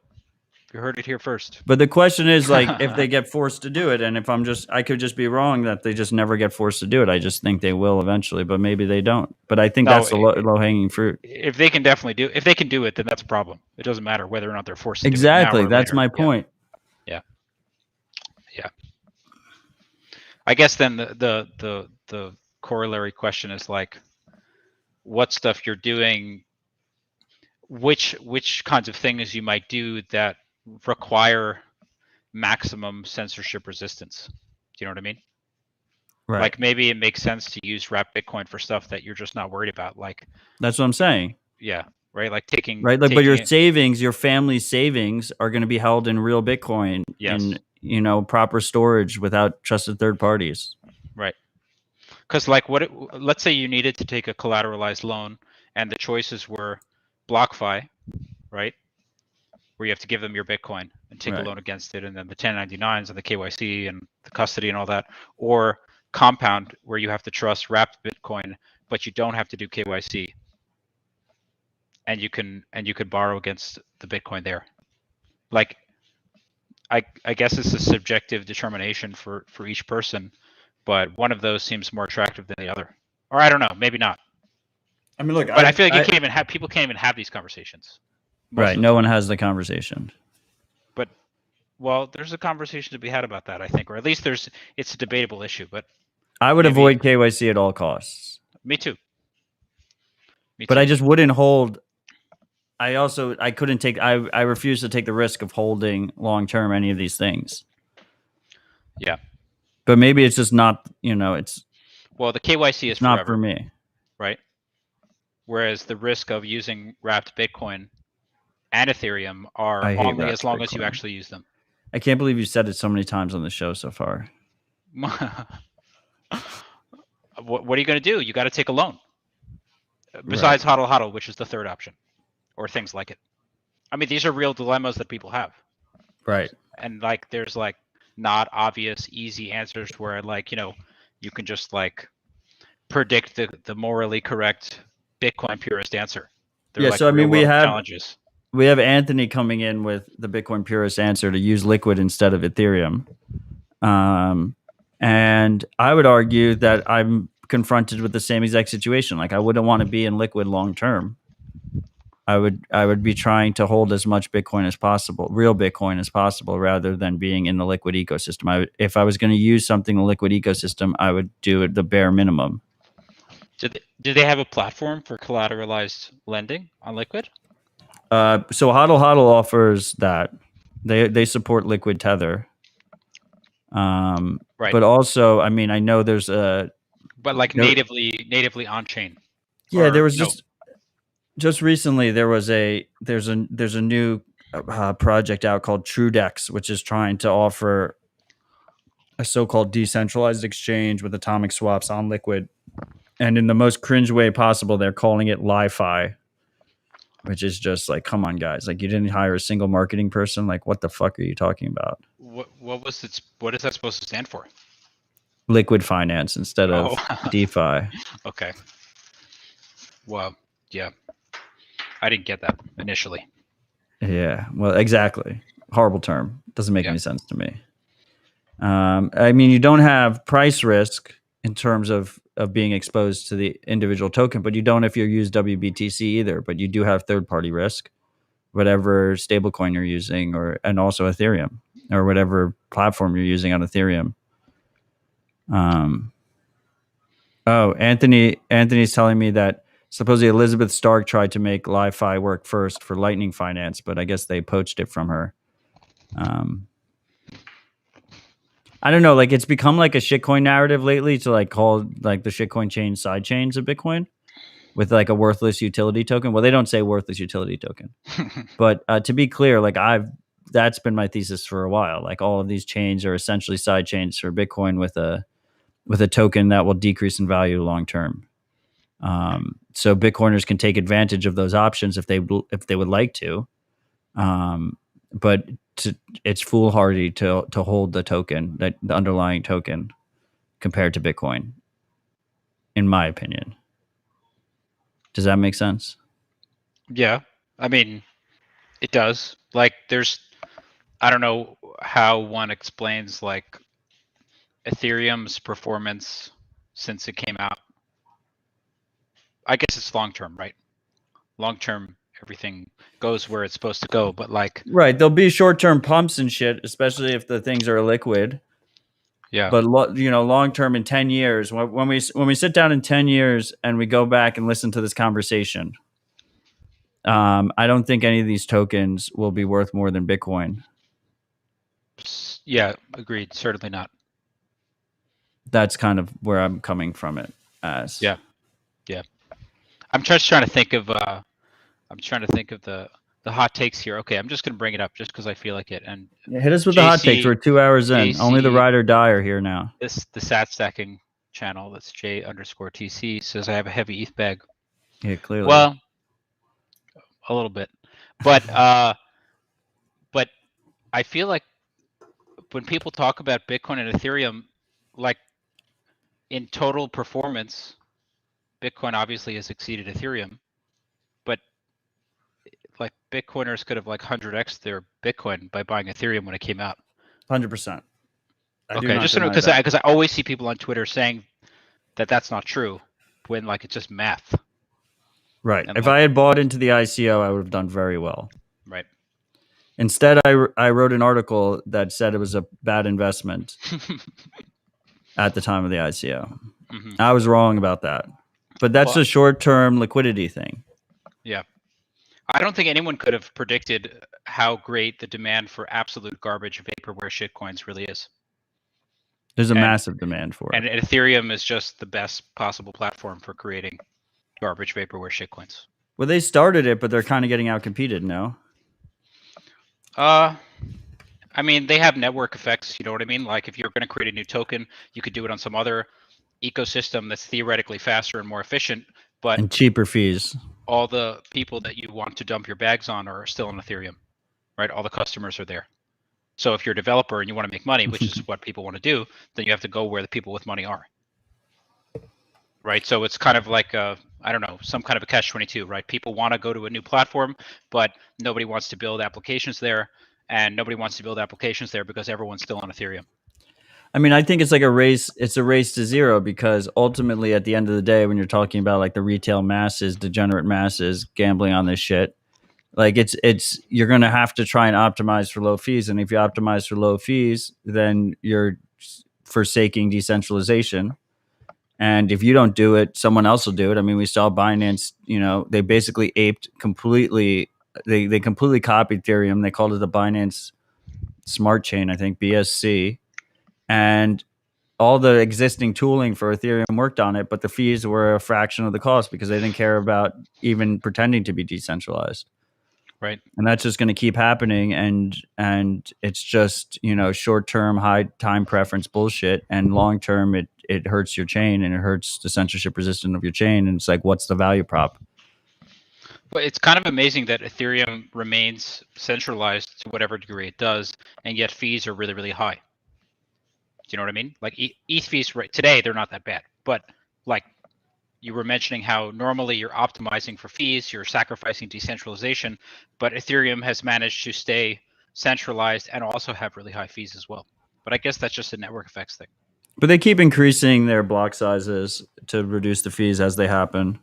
[SPEAKER 4] You heard it here first.
[SPEAKER 3] But the question is, like, if they get forced to do it, and if I could just be wrong that they just never get forced to do it. I just think they will eventually, but maybe they don't. But I think
[SPEAKER 4] No,
[SPEAKER 3] that's the low hanging fruit.
[SPEAKER 4] If they can do it, then that's a problem. It doesn't matter whether or not they're forced to
[SPEAKER 3] Exactly.
[SPEAKER 4] do it now or
[SPEAKER 3] That's
[SPEAKER 4] later.
[SPEAKER 3] my point.
[SPEAKER 4] Yeah. I guess then the corollary question is like, what stuff you're doing, which kinds of things you might do that require maximum censorship resistance. Do you know what I mean?
[SPEAKER 3] Right.
[SPEAKER 4] Like maybe it makes sense to use wrapped Bitcoin for stuff that you're just not worried about. Like,
[SPEAKER 3] That's what I'm saying.
[SPEAKER 4] yeah, right. Like taking
[SPEAKER 3] Right. Like, but your
[SPEAKER 4] taking it-
[SPEAKER 3] savings, your family's savings are going to be held in real Bitcoin
[SPEAKER 4] Yes.
[SPEAKER 3] in, proper storage without trusted third parties.
[SPEAKER 4] Right. Because like let's say you needed to take a collateralized loan and the choices were BlockFi, right? Where you have to give them your Bitcoin and take
[SPEAKER 3] Right.
[SPEAKER 4] a loan against it, and then the 1099s and the KYC and the custody and all that, or Compound, where you have to trust wrapped Bitcoin, but you don't have to do KYC, and you could borrow against the Bitcoin there. Like, I guess it's a subjective determination for each person, but one of those seems more attractive than the other. Or I don't know, maybe not.
[SPEAKER 3] I mean, look,
[SPEAKER 4] But I feel like people can't even have these conversations. Most
[SPEAKER 3] Right.
[SPEAKER 4] of the
[SPEAKER 3] No
[SPEAKER 4] time.
[SPEAKER 3] one has the conversation.
[SPEAKER 4] But well, there's a conversation to be had about that, I think, or at least it's a debatable issue. But
[SPEAKER 3] I would
[SPEAKER 4] Maybe-
[SPEAKER 3] avoid KYC at all costs.
[SPEAKER 4] me too.
[SPEAKER 3] But I just wouldn't hold. I couldn't take. I refuse to take the risk of holding long term any of these things.
[SPEAKER 4] Yeah.
[SPEAKER 3] But maybe it's just not. It's
[SPEAKER 4] Well, the KYC is
[SPEAKER 3] not
[SPEAKER 4] forever,
[SPEAKER 3] for me.
[SPEAKER 4] right? Whereas the risk of using wrapped Bitcoin and Ethereum are
[SPEAKER 3] I hate
[SPEAKER 4] only
[SPEAKER 3] wrapped
[SPEAKER 4] as long as you
[SPEAKER 3] Bitcoin.
[SPEAKER 4] actually use them.
[SPEAKER 3] I can't believe you said it so many times on the show so far.
[SPEAKER 4] What are you going to do? You got to take a loan. Besides HODL HODL, which is the third option, or things like it. I mean, these are real dilemmas that people have.
[SPEAKER 3] Right.
[SPEAKER 4] And like, there's like not obvious, easy answers where like, you can just like predict the morally correct Bitcoin purist answer. They're
[SPEAKER 3] Yeah,
[SPEAKER 4] like
[SPEAKER 3] so I mean, we
[SPEAKER 4] real-world
[SPEAKER 3] have
[SPEAKER 4] challenges.
[SPEAKER 3] we have Anthony coming in with the Bitcoin purist answer to use Liquid instead of Ethereum. And I would argue that I'm confronted with the same exact situation. Like, I wouldn't want to be in Liquid long term. I would be trying to hold as much Bitcoin as possible, real Bitcoin as possible, rather than being in the Liquid ecosystem. If I was going to use something in the Liquid ecosystem, I would do it the bare minimum.
[SPEAKER 4] Do they have a platform for collateralized lending on Liquid?
[SPEAKER 3] So HODL HODL offers that. They support Liquid Tether.
[SPEAKER 4] Right.
[SPEAKER 3] But also, I mean, I know there's a
[SPEAKER 4] But like
[SPEAKER 3] No.
[SPEAKER 4] natively on chain.
[SPEAKER 3] yeah. There
[SPEAKER 4] Or
[SPEAKER 3] was
[SPEAKER 4] no.
[SPEAKER 3] just recently there's a new project out called TrueDex, which is trying to offer a so-called decentralized exchange with atomic swaps on Liquid, and in the most cringe way possible, they're calling it Li-Fi, which is just like, come on, guys! Like, you didn't hire a single marketing person. Like, what the fuck are you talking about?
[SPEAKER 4] What is that supposed to stand for?
[SPEAKER 3] Liquid finance instead of
[SPEAKER 4] Oh.
[SPEAKER 3] DeFi.
[SPEAKER 4] Okay. Well, yeah. I didn't get that initially.
[SPEAKER 3] Yeah, well, exactly. Horrible term. Doesn't make
[SPEAKER 4] Yeah.
[SPEAKER 3] any sense to me. I mean, you don't have price risk in terms of being exposed to the individual token, but you don't if you use WBTC either. But you do have third-party risk, whatever stablecoin you're using, and also Ethereum or whatever platform you're using on Ethereum. Anthony's telling me that supposedly Elizabeth Stark tried to make Li-Fi work first for Lightning Finance, but I guess they poached it from her. I don't know. Like, it's become like a shitcoin narrative lately to like call like the shitcoin chain side chains of Bitcoin with like a worthless utility token. Well, they don't say worthless utility token, but to be clear, like that's been my thesis for a while. Like, all of these chains are essentially side chains for Bitcoin with a token that will decrease in value long term. So Bitcoiners can take advantage of those options if they would like to. but it's foolhardy to hold the token, the underlying token, compared to Bitcoin, in my opinion. Does that make sense?
[SPEAKER 4] Yeah, I mean, it does. Like, I don't know how one explains like Ethereum's performance since it came out. I guess it's long term, right? Long term, everything goes where it's supposed to go. But like,
[SPEAKER 3] Right, there'll be short-term pumps and shit, especially if the things are liquid.
[SPEAKER 4] yeah,
[SPEAKER 3] But long term, in 10 years, when we sit down in 10 years and we go back and listen to this conversation, I don't think any of these tokens will be worth more than Bitcoin.
[SPEAKER 4] yeah, agreed. Certainly not.
[SPEAKER 3] That's kind of where I'm coming from it as.
[SPEAKER 4] Yeah. I'm just trying to think of the hot takes here. Okay, I'm just gonna bring it up just because I feel like it. And
[SPEAKER 3] Yeah, hit us with the hot takes. We're 2 hours in. Only the ride or die are here now.
[SPEAKER 4] the sat stacking channel, that's J_TC, says I have a heavy ETH bag.
[SPEAKER 3] Yeah, clearly.
[SPEAKER 4] Well, a little bit, but but I feel like when people talk about Bitcoin and Ethereum, like in total performance, Bitcoin obviously has exceeded Ethereum, but like Bitcoiners could have like 100x their Bitcoin by buying Ethereum when it came out.
[SPEAKER 3] 100%.
[SPEAKER 4] Okay, just because I always see people on Twitter saying that that's not true when like it's just math.
[SPEAKER 3] Right.
[SPEAKER 4] And
[SPEAKER 3] if
[SPEAKER 4] like,
[SPEAKER 3] I had bought into the ICO, I would have done very well.
[SPEAKER 4] right.
[SPEAKER 3] Instead, I wrote an article that said it was a bad investment at the time of the ICO.
[SPEAKER 4] Mm-hmm.
[SPEAKER 3] I was wrong about that. But that's a short-term liquidity thing.
[SPEAKER 4] Yeah. I don't think anyone could have predicted how great the demand for absolute garbage vaporware shitcoins really is.
[SPEAKER 3] There's a massive demand for it.
[SPEAKER 4] And Ethereum is just the best possible platform for creating garbage vaporware shitcoins.
[SPEAKER 3] Well, they started it, but they're kind of getting outcompeted, no?
[SPEAKER 4] I mean, they have network effects, you know what I mean? Like if you're going to create a new token, you could do it on some other ecosystem that's theoretically faster and more efficient, but
[SPEAKER 3] and cheaper fees.
[SPEAKER 4] All the people that you want to dump your bags on are still on Ethereum, right? All the customers are there. So if you're a developer and you want to make money, which is what people want to do, then you have to go where the people with money are. Right? So it's kind of like I don't know, some kind of a catch-22, right? People want to go to a new platform, but nobody wants to build applications there, and nobody wants to build applications there because everyone's still on Ethereum.
[SPEAKER 3] I mean, I think it's like a race. It's a race to zero because ultimately, at the end of the day, when you're talking about like the retail masses, degenerate masses gambling on this shit, like you're going to have to try and optimize for low fees. And if you optimize for low fees, then you're forsaking decentralization. And if you don't do it, someone else will do it. I mean, we saw Binance, they basically aped completely. They completely copied Ethereum. They called it the Binance Smart Chain, I think, BSC. And all the existing tooling for Ethereum worked on it, but the fees were a fraction of the cost because they didn't care about even pretending to be decentralized.
[SPEAKER 4] Right.
[SPEAKER 3] And that's just going to keep happening. And it's just, short-term, high time preference bullshit. And long-term, it hurts your chain and it hurts the censorship resistance of your chain. And it's like, what's the value prop?
[SPEAKER 4] But it's kind of amazing that Ethereum remains centralized to whatever degree it does, and yet fees are really, really high. Do you know what I mean? Like ETH fees right today, they're not that bad. But like you were mentioning how normally you're optimizing for fees, you're sacrificing decentralization, but Ethereum has managed to stay centralized and also have really high fees as well. But I guess that's just a network effects thing.
[SPEAKER 3] But they keep increasing their block sizes to reduce the fees as they happen.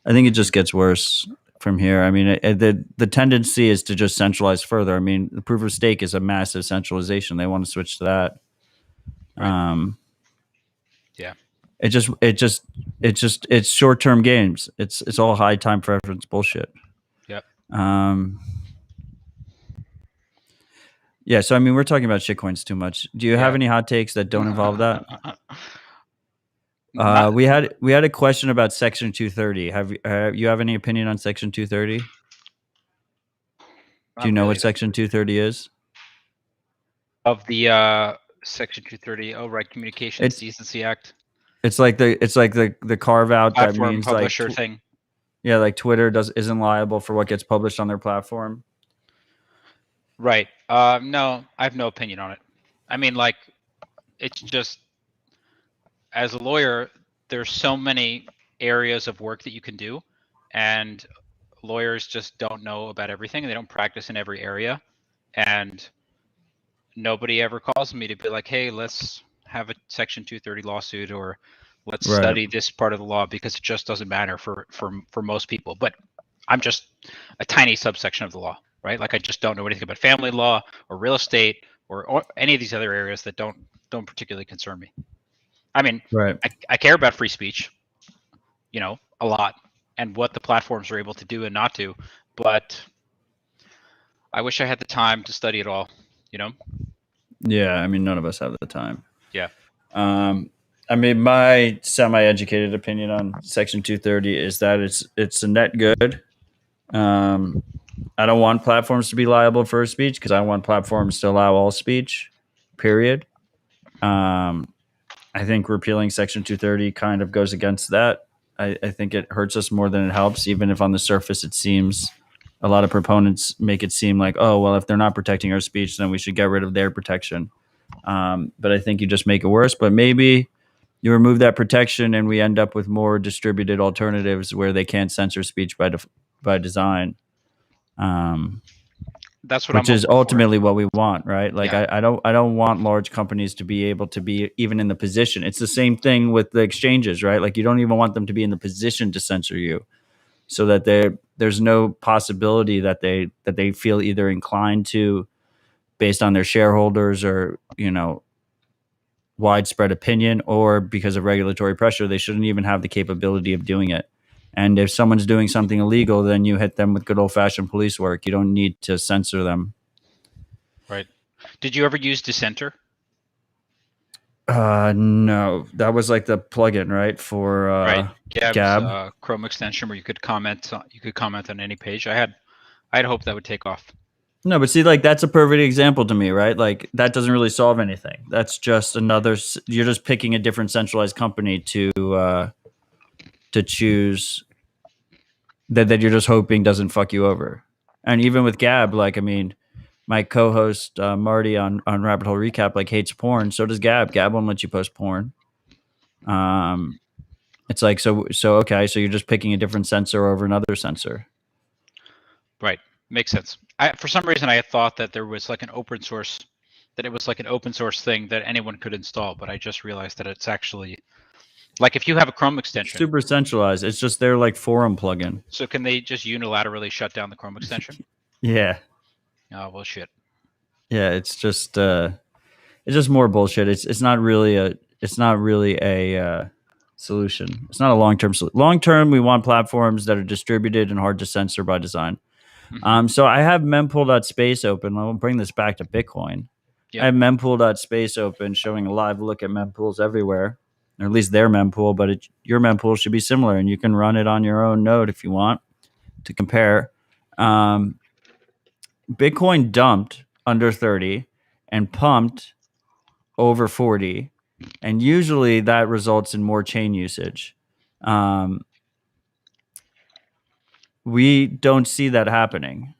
[SPEAKER 3] I think it just gets worse from here. I mean, the tendency is to just centralize further. I mean, the proof of stake is a massive centralization. They want to switch to that. Right.
[SPEAKER 4] Yeah.
[SPEAKER 3] It's short-term games. It's all high time preference bullshit.
[SPEAKER 4] Yep.
[SPEAKER 3] Yeah. So I mean, we're talking about shitcoins too much. Do you have any hot takes that don't involve that? We had a question about Section 230. Have you have any opinion on Section 230? Do you know what Section 230 is?
[SPEAKER 4] Of the Section 230, oh right, Communications Decency Act.
[SPEAKER 3] It's like the carve out that means
[SPEAKER 4] publisher thing.
[SPEAKER 3] Yeah, like Twitter isn't liable for what gets published on their platform.
[SPEAKER 4] Right. No, I have no opinion on it. I mean, like, it's just, as a lawyer, there's so many areas of work that you can do, and lawyers just don't know about everything, and they don't practice in every area. And nobody ever calls me to be like, hey, let's have a Section 230 lawsuit, or let's
[SPEAKER 3] Right.
[SPEAKER 4] study this part of the law, because it just doesn't matter for most people. But I'm just a tiny subsection of the law, right? Like, I just don't know anything about family law or real estate or any of these other areas that don't particularly concern me. I mean,
[SPEAKER 3] Right.
[SPEAKER 4] I care about free speech, a lot, and what the platforms are able to do and not do, but I wish I had the time to study it all, you know?
[SPEAKER 3] Yeah. I mean, none of us have the time.
[SPEAKER 4] Yeah.
[SPEAKER 3] I mean, my semi-educated opinion on Section 230 is that it's a net good. I don't want platforms to be liable for speech because I want platforms to allow all speech. Period. Um, I think repealing Section 230 kind of goes against that. I think it hurts us more than it helps, even if on the surface it seems a lot of proponents make it seem like, oh, well, if they're not protecting our speech, then we should get rid of their protection. But I think you just make it worse. But maybe you remove that protection and we end up with more distributed alternatives where they can't censor speech by design.
[SPEAKER 4] That's what I'm
[SPEAKER 3] Which is
[SPEAKER 4] hoping for.
[SPEAKER 3] ultimately what we want, right? Like
[SPEAKER 4] Yeah.
[SPEAKER 3] I don't want large companies to be able to be even in the position. It's the same thing with the exchanges, right? Like you don't even want them to be in the position to censor you, so that there's no possibility that they feel either inclined to, based on their shareholders or widespread opinion, or because of regulatory pressure, they shouldn't even have the capability of doing it. And if someone's doing something illegal, then you hit them with good old fashioned police work. You don't need to censor them.
[SPEAKER 4] Right. Did you ever use Dissenter?
[SPEAKER 3] No, that was like the plugin, right? For
[SPEAKER 4] Right. Gab's
[SPEAKER 3] Gab.
[SPEAKER 4] Chrome extension where you could comment on any page. I had hoped that would take off.
[SPEAKER 3] No, but see, like that's a perfect example to me, right? Like that doesn't really solve anything. That's just you're just picking a different centralized company to choose that you're just hoping doesn't fuck you over. And even with Gab, like I mean, my co-host Marty on Rabbit Hole Recap like hates porn. So does Gab. Gab won't let you post porn. It's like so okay. So you're just picking a different sensor over another sensor.
[SPEAKER 4] Right. Makes sense. For some reason, I had thought that there was like an open source, that it was like an open source thing that anyone could install, but I just realized that it's actually like if you have a Chrome extension.
[SPEAKER 3] Super centralized. It's just their like forum plugin.
[SPEAKER 4] So can they just unilaterally shut down the Chrome extension?
[SPEAKER 3] Yeah.
[SPEAKER 4] Oh, well, shit.
[SPEAKER 3] Yeah, it's just more bullshit. It's not really a solution. It's not a long-term solution. Long-term, we want platforms that are distributed and hard to censor by design.
[SPEAKER 4] Mm-hmm.
[SPEAKER 3] So I have mempool.space open. I'll bring this back to Bitcoin.
[SPEAKER 4] Yep.
[SPEAKER 3] I have mempool.space open showing a live look at mempools everywhere, or at least their mempool, but your mempool should be similar, and you can run it on your own node if you want to compare. Bitcoin dumped under 30 and pumped over 40. And usually that results in more chain usage. We don't see that happening.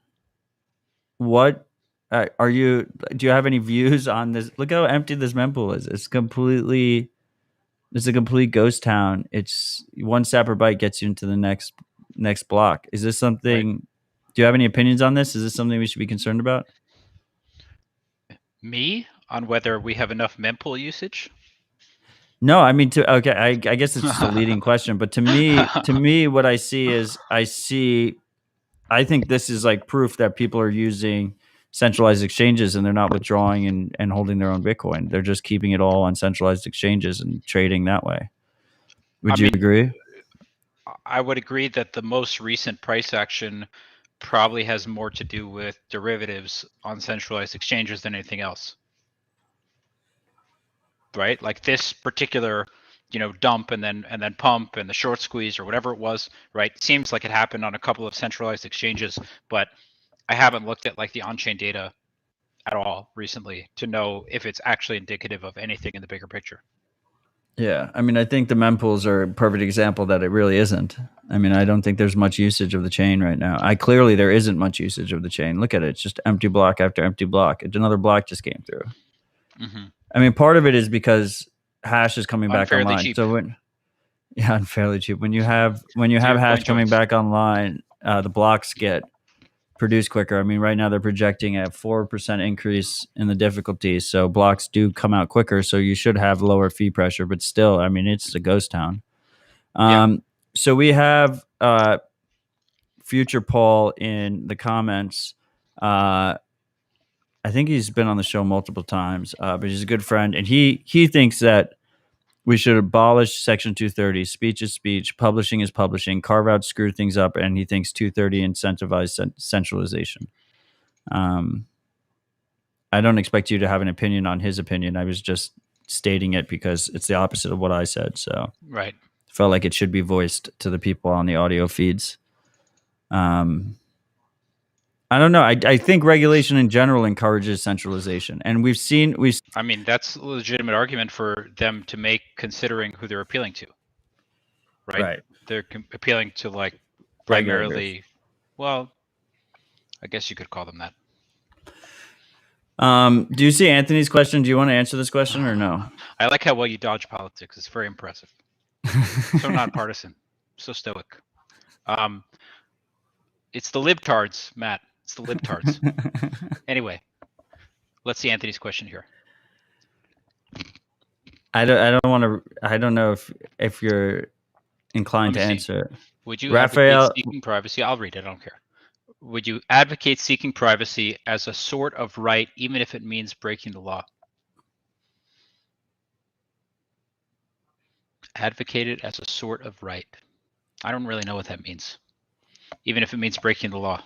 [SPEAKER 3] What do you have any views on this? Look how empty this mempool is. It's a complete ghost town. It's one sapper byte gets you into the next block. Is this something,
[SPEAKER 4] Right.
[SPEAKER 3] do you have any opinions on this? Is this something we should be concerned about?
[SPEAKER 4] Me on whether we have enough mempool usage?
[SPEAKER 3] No, I mean, I guess it's just a leading question, but to me, what I see is I think this is like proof that people are using centralized exchanges and they're not withdrawing and holding their own Bitcoin. They're just keeping it all on centralized exchanges and trading that way. Would you agree?
[SPEAKER 4] I would agree that the most recent price action probably has more to do with derivatives on centralized exchanges than anything else. Right? Like this particular, dump and then pump and the short squeeze or whatever it was, right? Seems like it happened on a couple of centralized exchanges, but I haven't looked at like the on-chain data at all recently to know if it's actually indicative of anything in the bigger picture.
[SPEAKER 3] Yeah, I mean, I think the mempools are a perfect example that it really isn't. I mean, I don't think there's much usage of the chain right now. Clearly there isn't much usage of the chain. Look at it; it's just empty block after empty block. Another block just came through.
[SPEAKER 4] Hmm.
[SPEAKER 3] I mean, part of it is because hash is coming back
[SPEAKER 4] Unfairly
[SPEAKER 3] online.
[SPEAKER 4] cheap.
[SPEAKER 3] So yeah, unfairly cheap. When you have
[SPEAKER 4] To your
[SPEAKER 3] hash
[SPEAKER 4] point,
[SPEAKER 3] coming
[SPEAKER 4] Jones.
[SPEAKER 3] back online, the blocks get produced quicker. I mean, right now they're projecting a 4% increase in the difficulty, so blocks do come out quicker. So you should have lower fee pressure, but still, I mean, it's a ghost town.
[SPEAKER 4] Yeah.
[SPEAKER 3] So we have future Paul in the comments. I think he's been on the show multiple times, but he's a good friend, and he thinks that we should abolish Section 230. Speech is speech, publishing is publishing, carve out, screw things up, and he thinks 230 incentivize centralization. I don't expect you to have an opinion on his opinion. I was just stating it because it's the opposite of what I said. So
[SPEAKER 4] Right.
[SPEAKER 3] felt like it should be voiced to the people on the audio feeds. I don't know. I think regulation in general encourages centralization, and
[SPEAKER 4] I mean, that's a legitimate argument for them to make, considering who they're appealing to. Right. They're appealing to like primarily.
[SPEAKER 3] Regulators.
[SPEAKER 4] Well, I guess you could call them that.
[SPEAKER 3] Do you see Anthony's question? Do you want to answer this question or no?
[SPEAKER 4] I like how well you dodge politics. It's very impressive. So nonpartisan, so stoic. It's the libtards, Matt. It's the libtards. Anyway, let's see Anthony's question here.
[SPEAKER 3] I don't want to. I don't know if you're inclined to answer it.
[SPEAKER 4] Would you
[SPEAKER 3] Raphael
[SPEAKER 4] advocate seeking privacy? I'll read it. I don't care. Would you advocate seeking privacy as a sort of right, even if it means breaking the law? Advocate it as a sort of right. I don't really know what that means, even if it means breaking the law.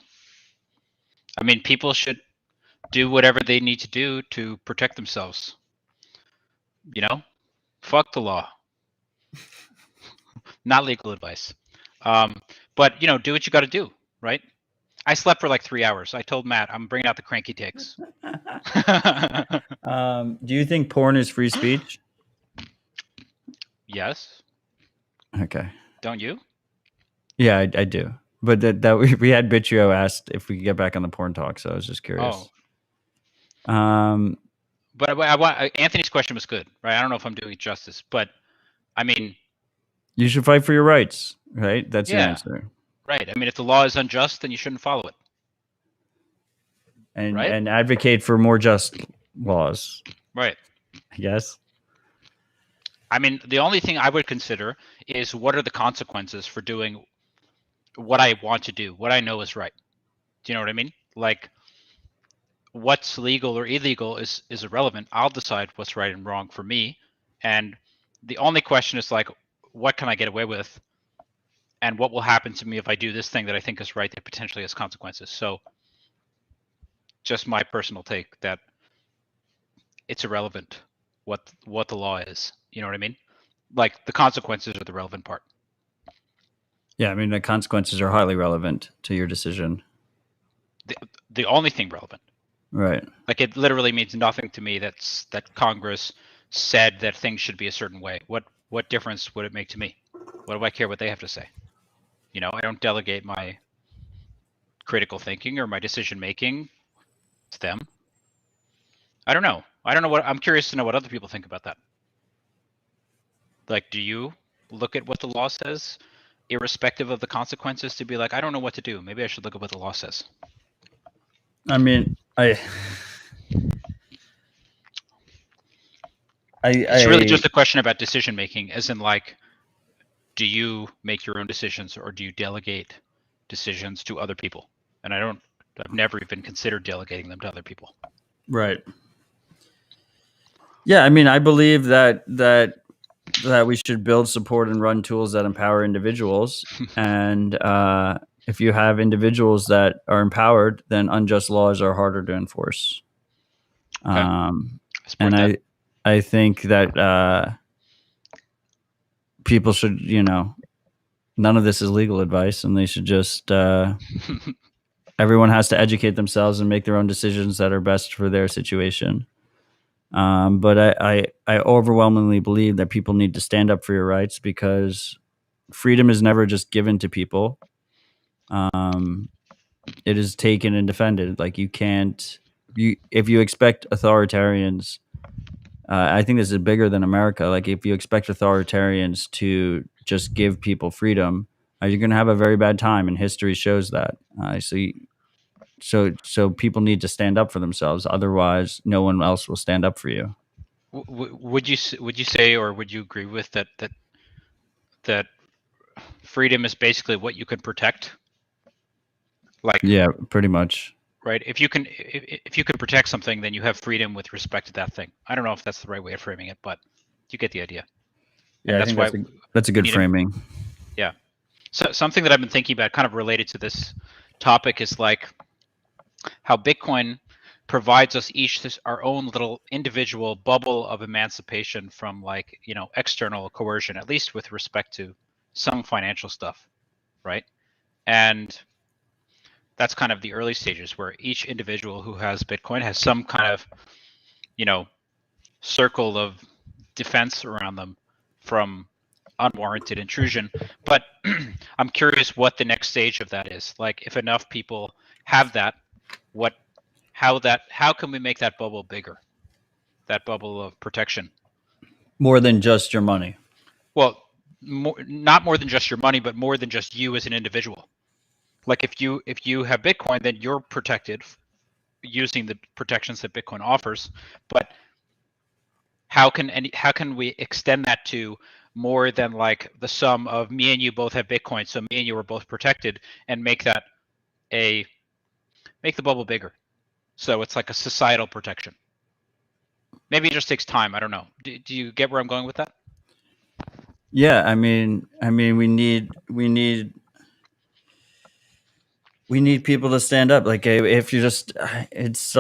[SPEAKER 4] I mean, people should do whatever they need to do to protect themselves. You know, fuck the law. Not legal advice. But, you know, do what you got to do, right? I slept for like 3 hours. I told Matt I'm bringing out the cranky takes.
[SPEAKER 3] Do you think porn is free speech?
[SPEAKER 4] Yes.
[SPEAKER 3] Okay.
[SPEAKER 4] Don't you?
[SPEAKER 3] Yeah, I do. But that we had Bitrio asked if we could get back on the porn talk, so I was just curious.
[SPEAKER 4] Oh. But Anthony's question was good, right? I don't know if I'm doing it justice, but I mean,
[SPEAKER 3] you should fight for your rights, right? That's your
[SPEAKER 4] Yeah.
[SPEAKER 3] answer.
[SPEAKER 4] Right. I mean, if the law is unjust, then you shouldn't follow it.
[SPEAKER 3] And
[SPEAKER 4] Right?
[SPEAKER 3] and advocate for more just laws,
[SPEAKER 4] Right.
[SPEAKER 3] I guess.
[SPEAKER 4] I mean, the only thing I would consider is what are the consequences for doing what I want to do, what I know is right. Do you know what I mean? Like, what's legal or illegal is irrelevant. I'll decide what's right and wrong for me. And the only question is like, what can I get away with? And what will happen to me if I do this thing that I think is right that potentially has consequences? So just my personal take that it's irrelevant what the law is. You know what I mean? Like, the consequences are the relevant part.
[SPEAKER 3] Yeah, I mean the consequences are highly relevant to your decision.
[SPEAKER 4] The only thing relevant.
[SPEAKER 3] Right.
[SPEAKER 4] Like, it literally means nothing to me that Congress said that things should be a certain way. What difference would it make to me? What do I care what they have to say? You know, I don't delegate my critical thinking or my decision making to them. I don't know. I'm curious to know what other people think about that. Like, do you look at what the law says, irrespective of the consequences, to be like, I don't know what to do. Maybe I should look at what the law says.
[SPEAKER 3] I mean,
[SPEAKER 4] it's really just a question about decision making, as in like, do you make your own decisions or do you delegate decisions to other people? And I've never even considered delegating them to other people.
[SPEAKER 3] Right. Yeah, I mean, I believe that we should build, support, and run tools that empower individuals. And if you have individuals that are empowered, then unjust laws are harder to enforce.
[SPEAKER 4] Okay.
[SPEAKER 3] And I think that people should, none of this is legal advice, and they should just everyone has to educate themselves and make their own decisions that are best for their situation. But I overwhelmingly believe that people need to stand up for your rights, because freedom is never just given to people. It is taken and defended. Like, you can't, if you expect authoritarians, I think this is bigger than America. Like, if you expect authoritarians to just give people freedom, you're going to have a very bad time, and history shows that. So people need to stand up for themselves. Otherwise, no one else will stand up for you.
[SPEAKER 4] Would you say, or would you agree with that freedom is basically what you can protect? Like,
[SPEAKER 3] Yeah, pretty much.
[SPEAKER 4] right? If you can protect something, then you have freedom with respect to that thing. I don't know if that's the right way of framing it, but you get the idea.
[SPEAKER 3] Yeah,
[SPEAKER 4] And
[SPEAKER 3] I
[SPEAKER 4] that's
[SPEAKER 3] think
[SPEAKER 4] why
[SPEAKER 3] that's a good
[SPEAKER 4] need
[SPEAKER 3] framing.
[SPEAKER 4] yeah. So something that I've been thinking about, kind of related to this topic, is like how Bitcoin provides us each our own little individual bubble of emancipation from, like, external coercion, at least with respect to some financial stuff, right? And that's kind of the early stages, where each individual who has Bitcoin has some kind of, circle of defense around them from unwarranted intrusion. But I'm curious what the next stage of that is. Like, if enough people have that, how can we make that bubble bigger? That bubble of protection.
[SPEAKER 3] More than just your money.
[SPEAKER 4] Well, not more than just your money, but more than just you as an individual. Like, if you have Bitcoin, then you're protected using the protections that Bitcoin offers. But how can we extend that to more than, like, the sum of me and you both have Bitcoin, so me and you are both protected, and make the bubble bigger, so it's like a societal protection? Maybe it just takes time. I don't know. Do you get where I'm going with that?
[SPEAKER 3] Yeah, I mean, we need people to stand up. Like, if you just, it's.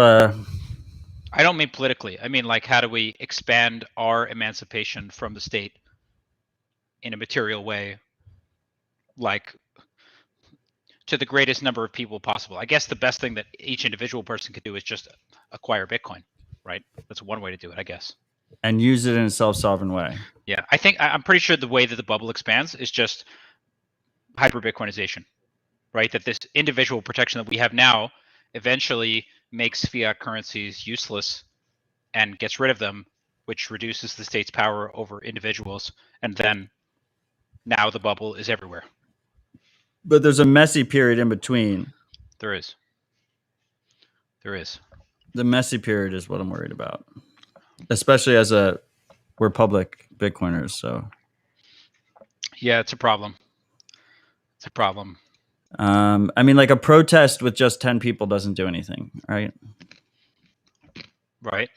[SPEAKER 4] I don't mean politically. I mean, like, how do we expand our emancipation from the state in a material way, like, to the greatest number of people possible? I guess the best thing that each individual person could do is just acquire Bitcoin, right? That's one way to do it, I guess.
[SPEAKER 3] And use it in a self-sovereign way.
[SPEAKER 4] Yeah, I'm pretty sure the way that the bubble expands is just hyper Bitcoinization, right? That this individual protection that we have now eventually makes fiat currencies useless and gets rid of them, which reduces the state's power over individuals, and then now the bubble is everywhere.
[SPEAKER 3] But there's a messy period in between.
[SPEAKER 4] There is.
[SPEAKER 3] The messy period is what I'm worried about, especially we're public Bitcoiners. So
[SPEAKER 4] yeah, it's a problem.
[SPEAKER 3] I mean, like, a protest with just 10 people doesn't do anything, right?
[SPEAKER 4] Right.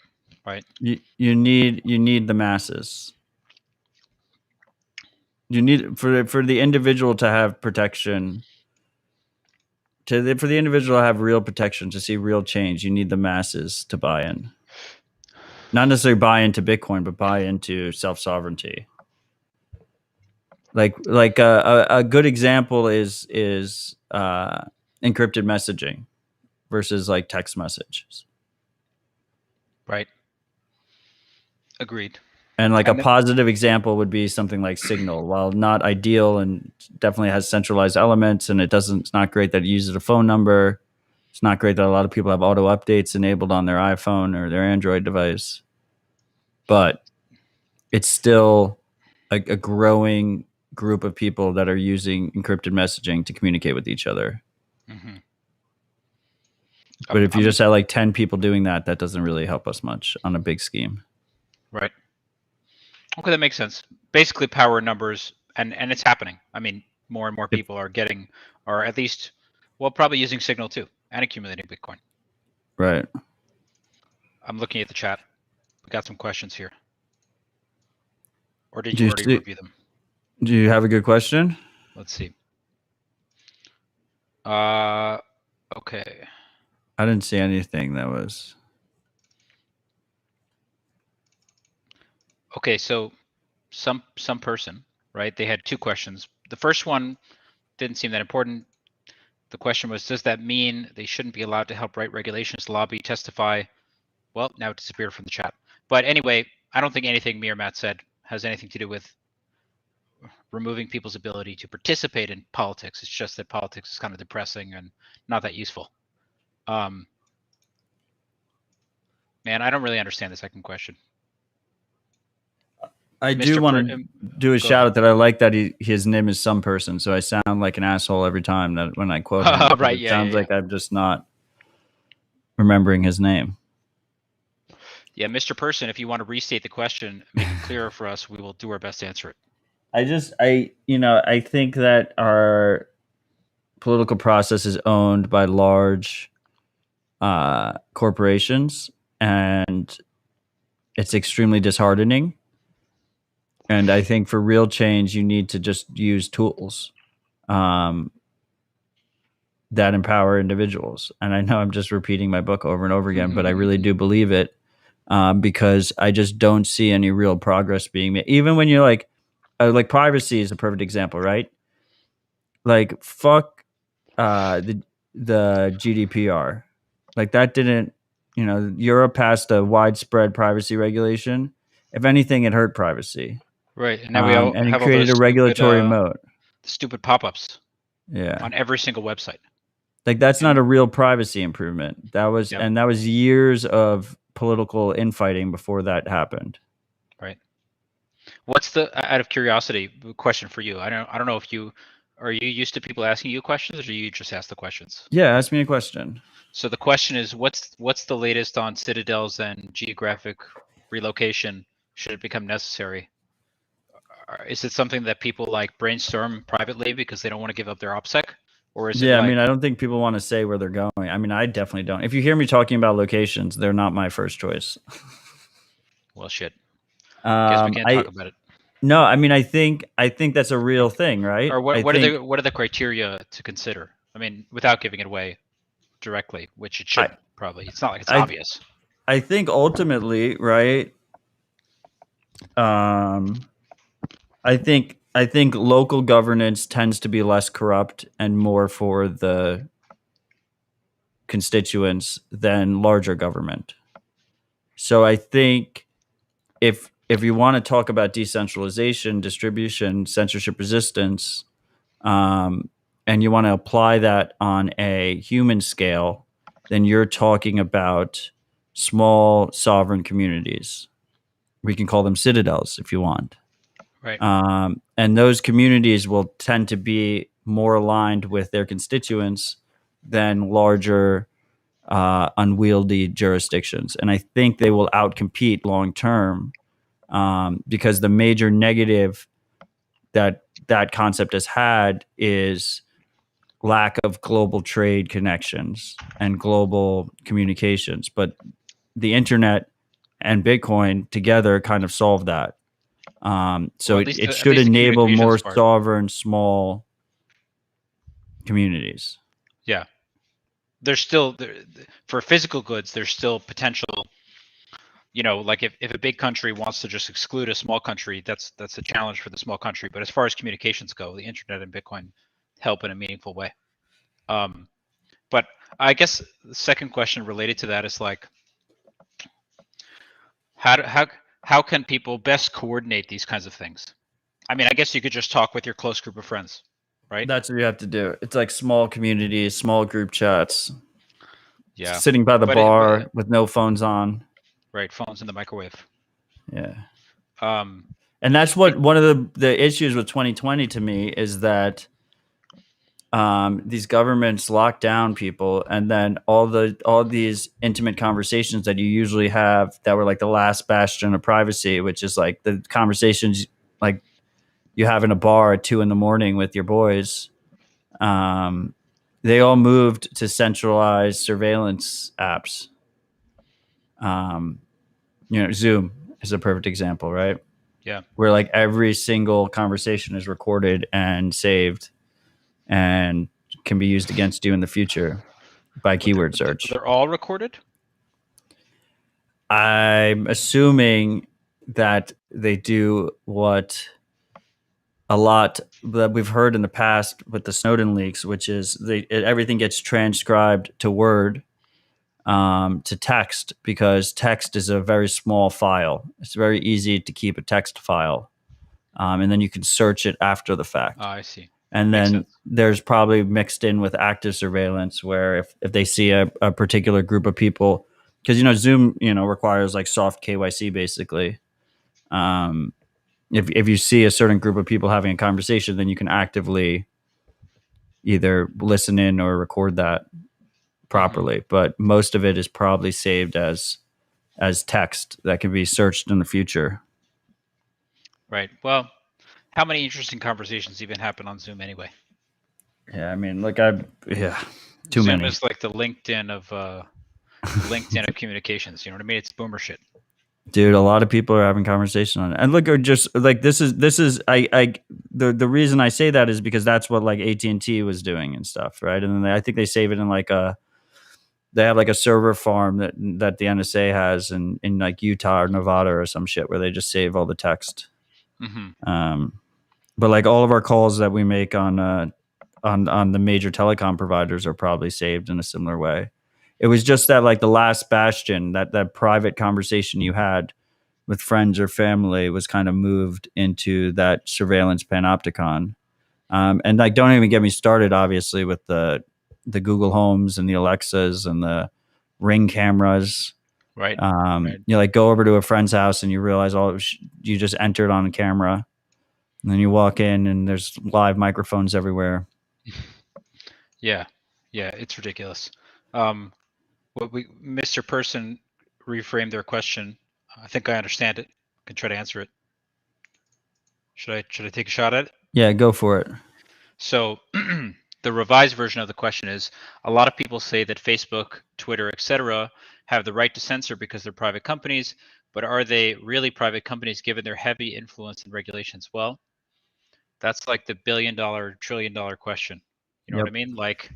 [SPEAKER 3] You need the masses. You need, for the individual to have protection, for the individual to have real protection, to see real change. You need the masses to buy in. Not necessarily buy into Bitcoin, but buy into self-sovereignty. Like a good example is encrypted messaging versus, like, text messages.
[SPEAKER 4] Right. Agreed.
[SPEAKER 3] And, like, a positive example would be something like Signal. While not ideal and definitely has centralized elements, and it's not great that it uses a phone number. It's not great that a lot of people have auto updates enabled on their iPhone or their Android device. But it's still a growing group of people that are using encrypted messaging to communicate with each other.
[SPEAKER 4] Mm-hmm.
[SPEAKER 3] But if you just have, like, 10 people doing that, that doesn't really help us much on a big scheme.
[SPEAKER 4] Right. Okay, that makes sense. Basically, power numbers, and it's happening. I mean, more and more people are at least, well, probably using Signal too, and accumulating Bitcoin.
[SPEAKER 3] Right.
[SPEAKER 4] I'm looking at the chat. We got some questions here. Or did you already review them?
[SPEAKER 3] Do you have a good question?
[SPEAKER 4] Let's see. Okay.
[SPEAKER 3] I didn't see anything that was.
[SPEAKER 4] Okay, so some person, right? They had two questions. The first one didn't seem that important. The question was, does that mean they shouldn't be allowed to help write regulations, lobby, testify? Well, now it disappeared from the chat. But anyway, I don't think anything me or Matt said has anything to do with removing people's ability to participate in politics. It's just that politics is kind of depressing and not that useful. Man, I don't really understand the second question.
[SPEAKER 3] I do want to do a shout out that I like that his name is some person, so I sound like an asshole every time that when I quote him.
[SPEAKER 4] Right,
[SPEAKER 3] it sounds like I'm just not remembering his name.
[SPEAKER 4] Yeah, Mr. Person, if you want to restate the question, make it clearer for us, we will do our best to answer it.
[SPEAKER 3] I think that our political process is owned by large corporations, and it's extremely disheartening. And I think for real change, you need to just use tools that empower individuals. And I know I'm just repeating my book over and over again, but I really do believe it because I just don't see any real progress being made. Even when you're like privacy is a perfect example, right? Like fuck the GDPR. Like that didn't, Europe passed a widespread privacy regulation. If anything, it hurt privacy.
[SPEAKER 4] Right, and now we all
[SPEAKER 3] and
[SPEAKER 4] have
[SPEAKER 3] it created
[SPEAKER 4] all
[SPEAKER 3] a regulatory moat.
[SPEAKER 4] Stupid pop-ups.
[SPEAKER 3] Yeah,
[SPEAKER 4] on every single website.
[SPEAKER 3] Like that's not a real privacy improvement. That was and that was years of political infighting before that happened.
[SPEAKER 4] Right. What's the out of curiosity question for you? I don't know if are you used to people asking you questions, or do you just ask the questions?
[SPEAKER 3] Yeah, ask me a question.
[SPEAKER 4] So the question is, what's the latest on Citadels and geographic relocation? Should it become necessary? Is it something that people like brainstorm privately because they don't want to give up their OPSEC? Or is it
[SPEAKER 3] I mean, I don't think people want to say where they're going. I mean, I definitely don't. If you hear me talking about locations, they're not my first choice.
[SPEAKER 4] Well, shit. Guess we can't talk about it.
[SPEAKER 3] No, I mean, I think that's a real thing, right?
[SPEAKER 4] Or what are the criteria to consider? I mean, without giving it away directly, which it should probably. It's not like it's obvious.
[SPEAKER 3] I think ultimately, right? I think local governance tends to be less corrupt and more for the constituents than larger government. So I think if you want to talk about decentralization, distribution, censorship resistance, and you want to apply that on a human scale, then you're talking about small sovereign communities. We can call them citadels if you want.
[SPEAKER 4] Right.
[SPEAKER 3] And those communities will tend to be more aligned with their constituents than larger, unwieldy jurisdictions. And I think they will outcompete long term because the major negative that concept has had is lack of global trade connections and global communications. But the internet and Bitcoin together kind of solve that. So it should enable more sovereign, small communities.
[SPEAKER 4] Yeah. There's still, for physical goods, there's still potential. Like if a big country wants to just exclude a small country, that's a challenge for the small country. But as far as communications go, the internet and Bitcoin help in a meaningful way. But I guess the second question related to that is like, how can people best coordinate these kinds of things? I mean, I guess you could just talk with your close group of friends, right?
[SPEAKER 3] That's what you have to do. It's like small communities, small group chats.
[SPEAKER 4] Yeah.
[SPEAKER 3] Sitting by the bar with no phones on.
[SPEAKER 4] Right, phones in the microwave.
[SPEAKER 3] Yeah. And that's what one of the issues with 2020 to me is that these governments lock down people, and then all these intimate conversations that you usually have that were like the last bastion of privacy, which is like the conversations like you have in a bar at 2 a.m. with your boys. They all moved to centralized surveillance apps. Zoom is a perfect example, right?
[SPEAKER 4] Yeah.
[SPEAKER 3] Where like every single conversation is recorded and saved and can be used against you in the future by keyword search.
[SPEAKER 4] They're all recorded?
[SPEAKER 3] I'm assuming that they do what a lot that we've heard in the past with the Snowden leaks, which is everything gets transcribed to Word, to text, because text is a very small file. It's very easy to keep a text file, and then you can search it after the fact.
[SPEAKER 4] Oh, I see.
[SPEAKER 3] And
[SPEAKER 4] Makes
[SPEAKER 3] then
[SPEAKER 4] sense.
[SPEAKER 3] there's probably mixed in with active surveillance, where if they see a particular group of people, because Zoom requires like soft KYC basically. If you see a certain group of people having a conversation, then you can actively either listen in or record that properly. But most of it is probably saved as text that can be searched in the future.
[SPEAKER 4] Right. Well, how many interesting conversations even happen on Zoom anyway?
[SPEAKER 3] Yeah, I mean, too
[SPEAKER 4] Zoom
[SPEAKER 3] many.
[SPEAKER 4] is like the LinkedIn of communications. You know what I mean? It's boomer shit.
[SPEAKER 3] Dude, a lot of people are having conversation on it. And look, just like this is the reason I say that is because that's what like AT&T was doing and stuff, right? And then I think they save it in they have like a server farm that the NSA has in like Utah or Nevada or some shit, where they just save all the text. But like all of our calls that we make on the major telecom providers are probably saved in a similar way. It was just that like the last bastion, that private conversation you had with friends or family was kind of moved into that surveillance panopticon. And like, don't even get me started, obviously, with the Google Homes and the Alexas and the Ring cameras.
[SPEAKER 4] Right.
[SPEAKER 3] You like go over to a friend's house and you realize you just entered on camera, and then you walk in and there's live microphones everywhere.
[SPEAKER 4] Yeah, it's ridiculous. Mr. Person reframed their question. I think I understand it. I can try to answer it. Should I take a shot at it?
[SPEAKER 3] Yeah, go for it.
[SPEAKER 4] So the revised version of the question is: a lot of people say that Facebook, Twitter, etc., have the right to censor because they're private companies, but are they really private companies given their heavy influence and regulations? Well, that's like the billion-dollar, trillion-dollar question. You know what I mean? Like,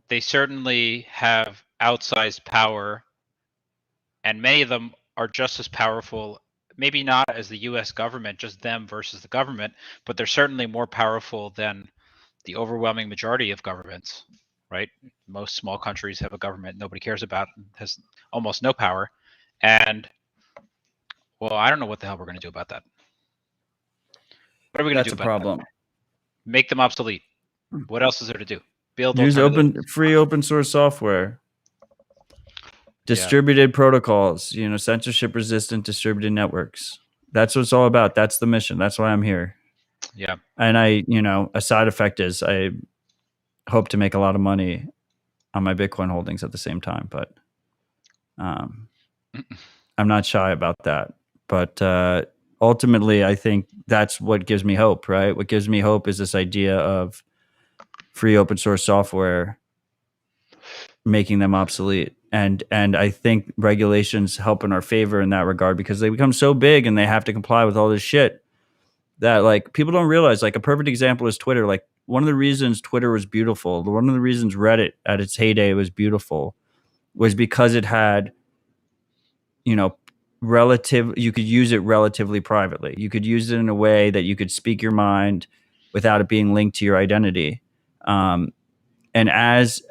[SPEAKER 4] they certainly have outsized power, and many of them are just as powerful, maybe not as the US government, just them versus the government, but they're certainly more powerful than the overwhelming majority of governments, right? Most small countries have a government nobody cares about, has almost no power. And, well, I don't know what the hell we're going to do about that. What are we going to do
[SPEAKER 3] That's a
[SPEAKER 4] about
[SPEAKER 3] problem.
[SPEAKER 4] that? Make them obsolete. What else is there to do? Build
[SPEAKER 3] Use
[SPEAKER 4] alternative.
[SPEAKER 3] free open source software. Distributed protocols, censorship resistant distributed networks. That's what it's all about. That's the mission. That's why I'm here.
[SPEAKER 4] Yeah.
[SPEAKER 3] And a side effect is I hope to make a lot of money on my Bitcoin holdings at the same time, but I'm not shy about that. But ultimately, I think that's what gives me hope, right? What gives me hope is this idea of free open source software making them obsolete. And I think regulations help in our favor in that regard, because they become so big and they have to comply with all this shit that like people don't realize. Like a perfect example is Twitter. Like one of the reasons Twitter was beautiful, one of the reasons Reddit at its heyday was beautiful, was because it had, you could use it relatively privately. You could use it in a way that you could speak your mind without it being linked to your identity. And as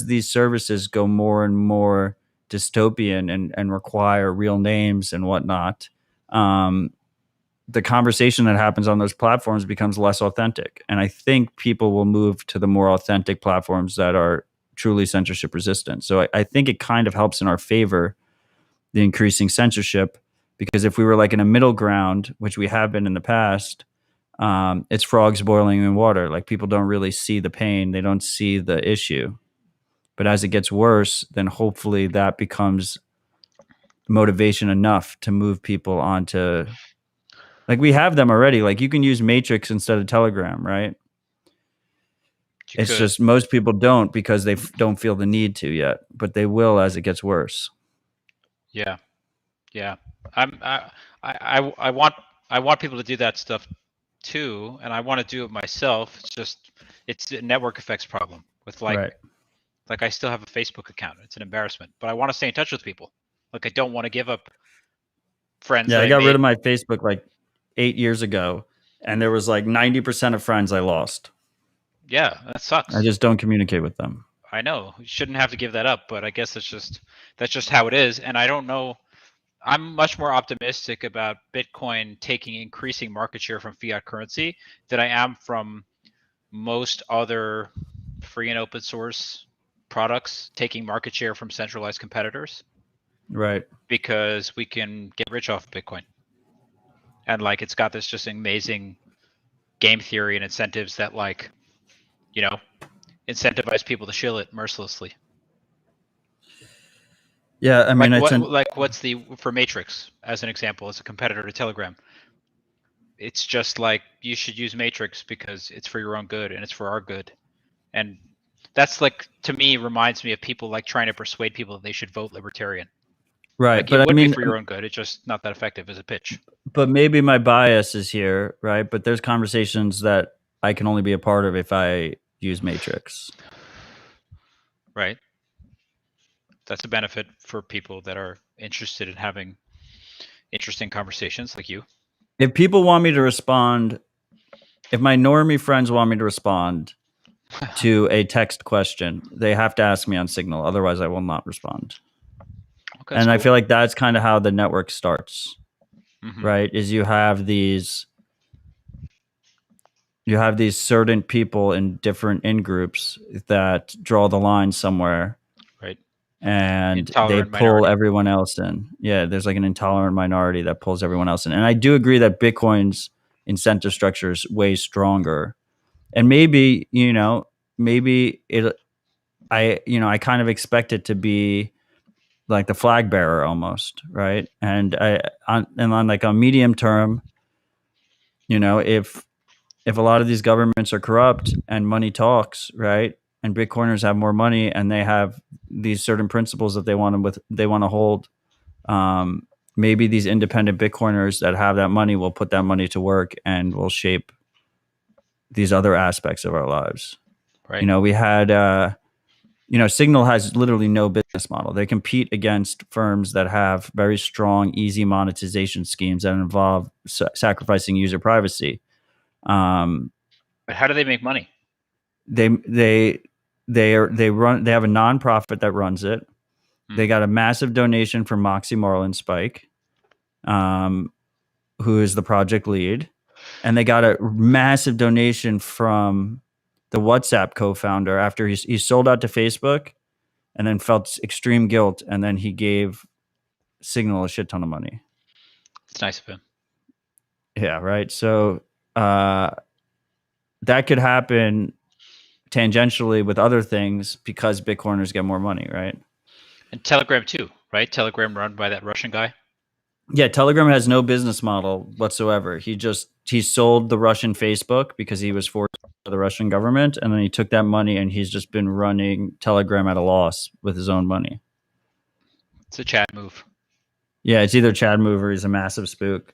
[SPEAKER 3] these services go more and more dystopian and require real names and whatnot, the conversation that happens on those platforms becomes less authentic. And I think people will move to the more authentic platforms that are truly censorship resistant. So I think it kind of helps in our favor, the increasing censorship, because if we were like in a middle ground, which we have been in the past, it's frogs boiling in water. Like people don't really see the pain. They don't see the issue. But as it gets worse, then hopefully that becomes motivation enough to move people onto, like we have them already. Like you can use Matrix instead of Telegram, right? It's just most people don't, because they don't feel the need to yet, but they will as it gets worse.
[SPEAKER 4] Yeah. I want people to do that stuff too, and I want to do it myself. It's a network effects problem with like I still have a Facebook account. It's an embarrassment, but I want to stay in touch with people. Like I don't want to give up friends.
[SPEAKER 3] Yeah, I got rid of my Facebook like 8 years ago, and there was like 90% of friends I lost.
[SPEAKER 4] Yeah, that sucks.
[SPEAKER 3] I just don't communicate with them.
[SPEAKER 4] I know you shouldn't have to give that up, but I guess that's just how it is. And I don't know. I'm much more optimistic about Bitcoin taking increasing market share from fiat currency than I am from most other free and open source products taking market share from centralized competitors,
[SPEAKER 3] Right.
[SPEAKER 4] because we can get rich off of Bitcoin. And like it's got this just amazing game theory and incentives that like, you know, incentivize people to shill it mercilessly.
[SPEAKER 3] Yeah, I mean,
[SPEAKER 4] What's the for Matrix as an example, as a competitor to Telegram? It's just like you should use Matrix because it's for your own good and it's for our good. And that's like, to me, reminds me of people like trying to persuade people that they should vote libertarian.
[SPEAKER 3] right,
[SPEAKER 4] Like
[SPEAKER 3] but
[SPEAKER 4] it
[SPEAKER 3] I
[SPEAKER 4] would be
[SPEAKER 3] mean,
[SPEAKER 4] for your own good. It's just not that effective as a pitch.
[SPEAKER 3] but maybe my bias is here, right? But there's conversations that I can only be a part of if I use Matrix.
[SPEAKER 4] Right. That's a benefit for people that are interested in having interesting conversations like you.
[SPEAKER 3] If people want me to respond, if my normie friends want me to respond to a text question, they have to ask me on Signal. Otherwise, I will not respond.
[SPEAKER 4] Okay,
[SPEAKER 3] And
[SPEAKER 4] cool.
[SPEAKER 3] I feel like that's kind of how the network starts, right? Is you have these certain people in different in groups that draw the line somewhere,
[SPEAKER 4] Right.
[SPEAKER 3] and they
[SPEAKER 4] Intolerant
[SPEAKER 3] pull
[SPEAKER 4] minority.
[SPEAKER 3] everyone else in. Yeah, there's like an intolerant minority that pulls everyone else in. And I do agree that Bitcoin's incentive structure is way stronger. And maybe, I kind of expect it to be like the flag bearer almost, right? And on like a medium term, if a lot of these governments are corrupt and money talks, right? And Bitcoiners have more money and they have these certain principles that they want to hold. Maybe these independent Bitcoiners that have that money will put that money to work and will shape these other aspects of our lives.
[SPEAKER 4] Right.
[SPEAKER 3] We had, Signal has literally no business model. They compete against firms that have very strong, easy monetization schemes that involve sacrificing user privacy.
[SPEAKER 4] But how do they make money?
[SPEAKER 3] They have a nonprofit that runs it. They got a massive donation from Moxie Marlinspike, who is the project lead, and they got a massive donation from the WhatsApp co-founder after he sold out to Facebook, and then felt extreme guilt, and then he gave Signal a shit ton of money.
[SPEAKER 4] It's nice of him.
[SPEAKER 3] Yeah, right. So that could happen tangentially with other things because Bitcoiners get more money, right?
[SPEAKER 4] And Telegram too, right? Telegram run by that Russian guy.
[SPEAKER 3] Yeah, Telegram has no business model whatsoever. He sold the Russian Facebook because he was forced by the Russian government, and then he took that money and he's just been running Telegram at a loss with his own money.
[SPEAKER 4] It's a Chad move.
[SPEAKER 3] Yeah, it's either Chad move or he's a massive spook.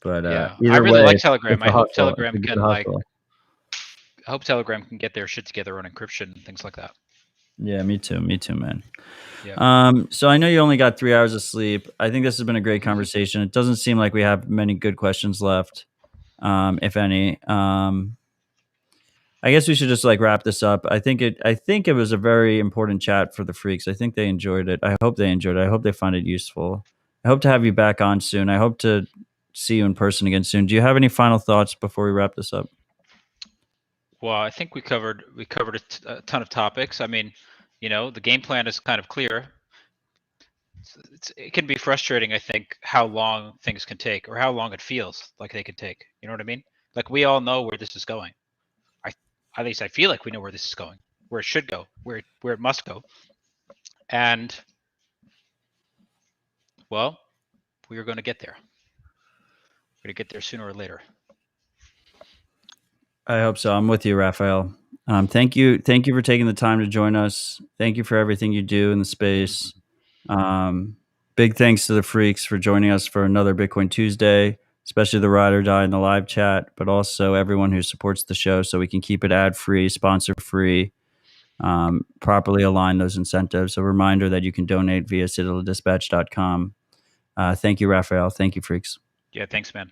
[SPEAKER 3] But
[SPEAKER 4] yeah,
[SPEAKER 3] I
[SPEAKER 4] really like Telegram. I hope Telegram
[SPEAKER 3] can
[SPEAKER 4] get their shit together on encryption and things like that.
[SPEAKER 3] Yeah, me too, man.
[SPEAKER 4] Yeah.
[SPEAKER 3] So I know you only got 3 hours of sleep. I think this has been a great conversation. It doesn't seem like we have many good questions left, if any. I guess we should just like wrap this up. I think it was a very important chat for the freaks. I think they enjoyed it. I hope they enjoyed it. I hope they find it useful. I hope to have you back on soon. I hope to see you in person again soon. Do you have any final thoughts before we wrap this up?
[SPEAKER 4] Well, I think we covered a ton of topics. I mean, the game plan is kind of clear. It can be frustrating, I think, how long things can take or how long it feels like they can take. You know what I mean? Like we all know where this is going. At least I feel like we know where this is going, where it should go, where it must go. And well, we are going to get there. We're going to get there sooner or later.
[SPEAKER 3] I hope so. I'm with you, Raphael. Thank you for taking the time to join us. Thank you for everything you do in the space. Big thanks to the freaks for joining us for another Bitcoin Tuesday, especially the ride or die in the live chat, but also everyone who supports the show so we can keep it ad-free, sponsor-free, properly align those incentives. A reminder that you can donate via citadeldispatch.com. Thank you, Raphael. Thank you, freaks.
[SPEAKER 4] Yeah, thanks, man.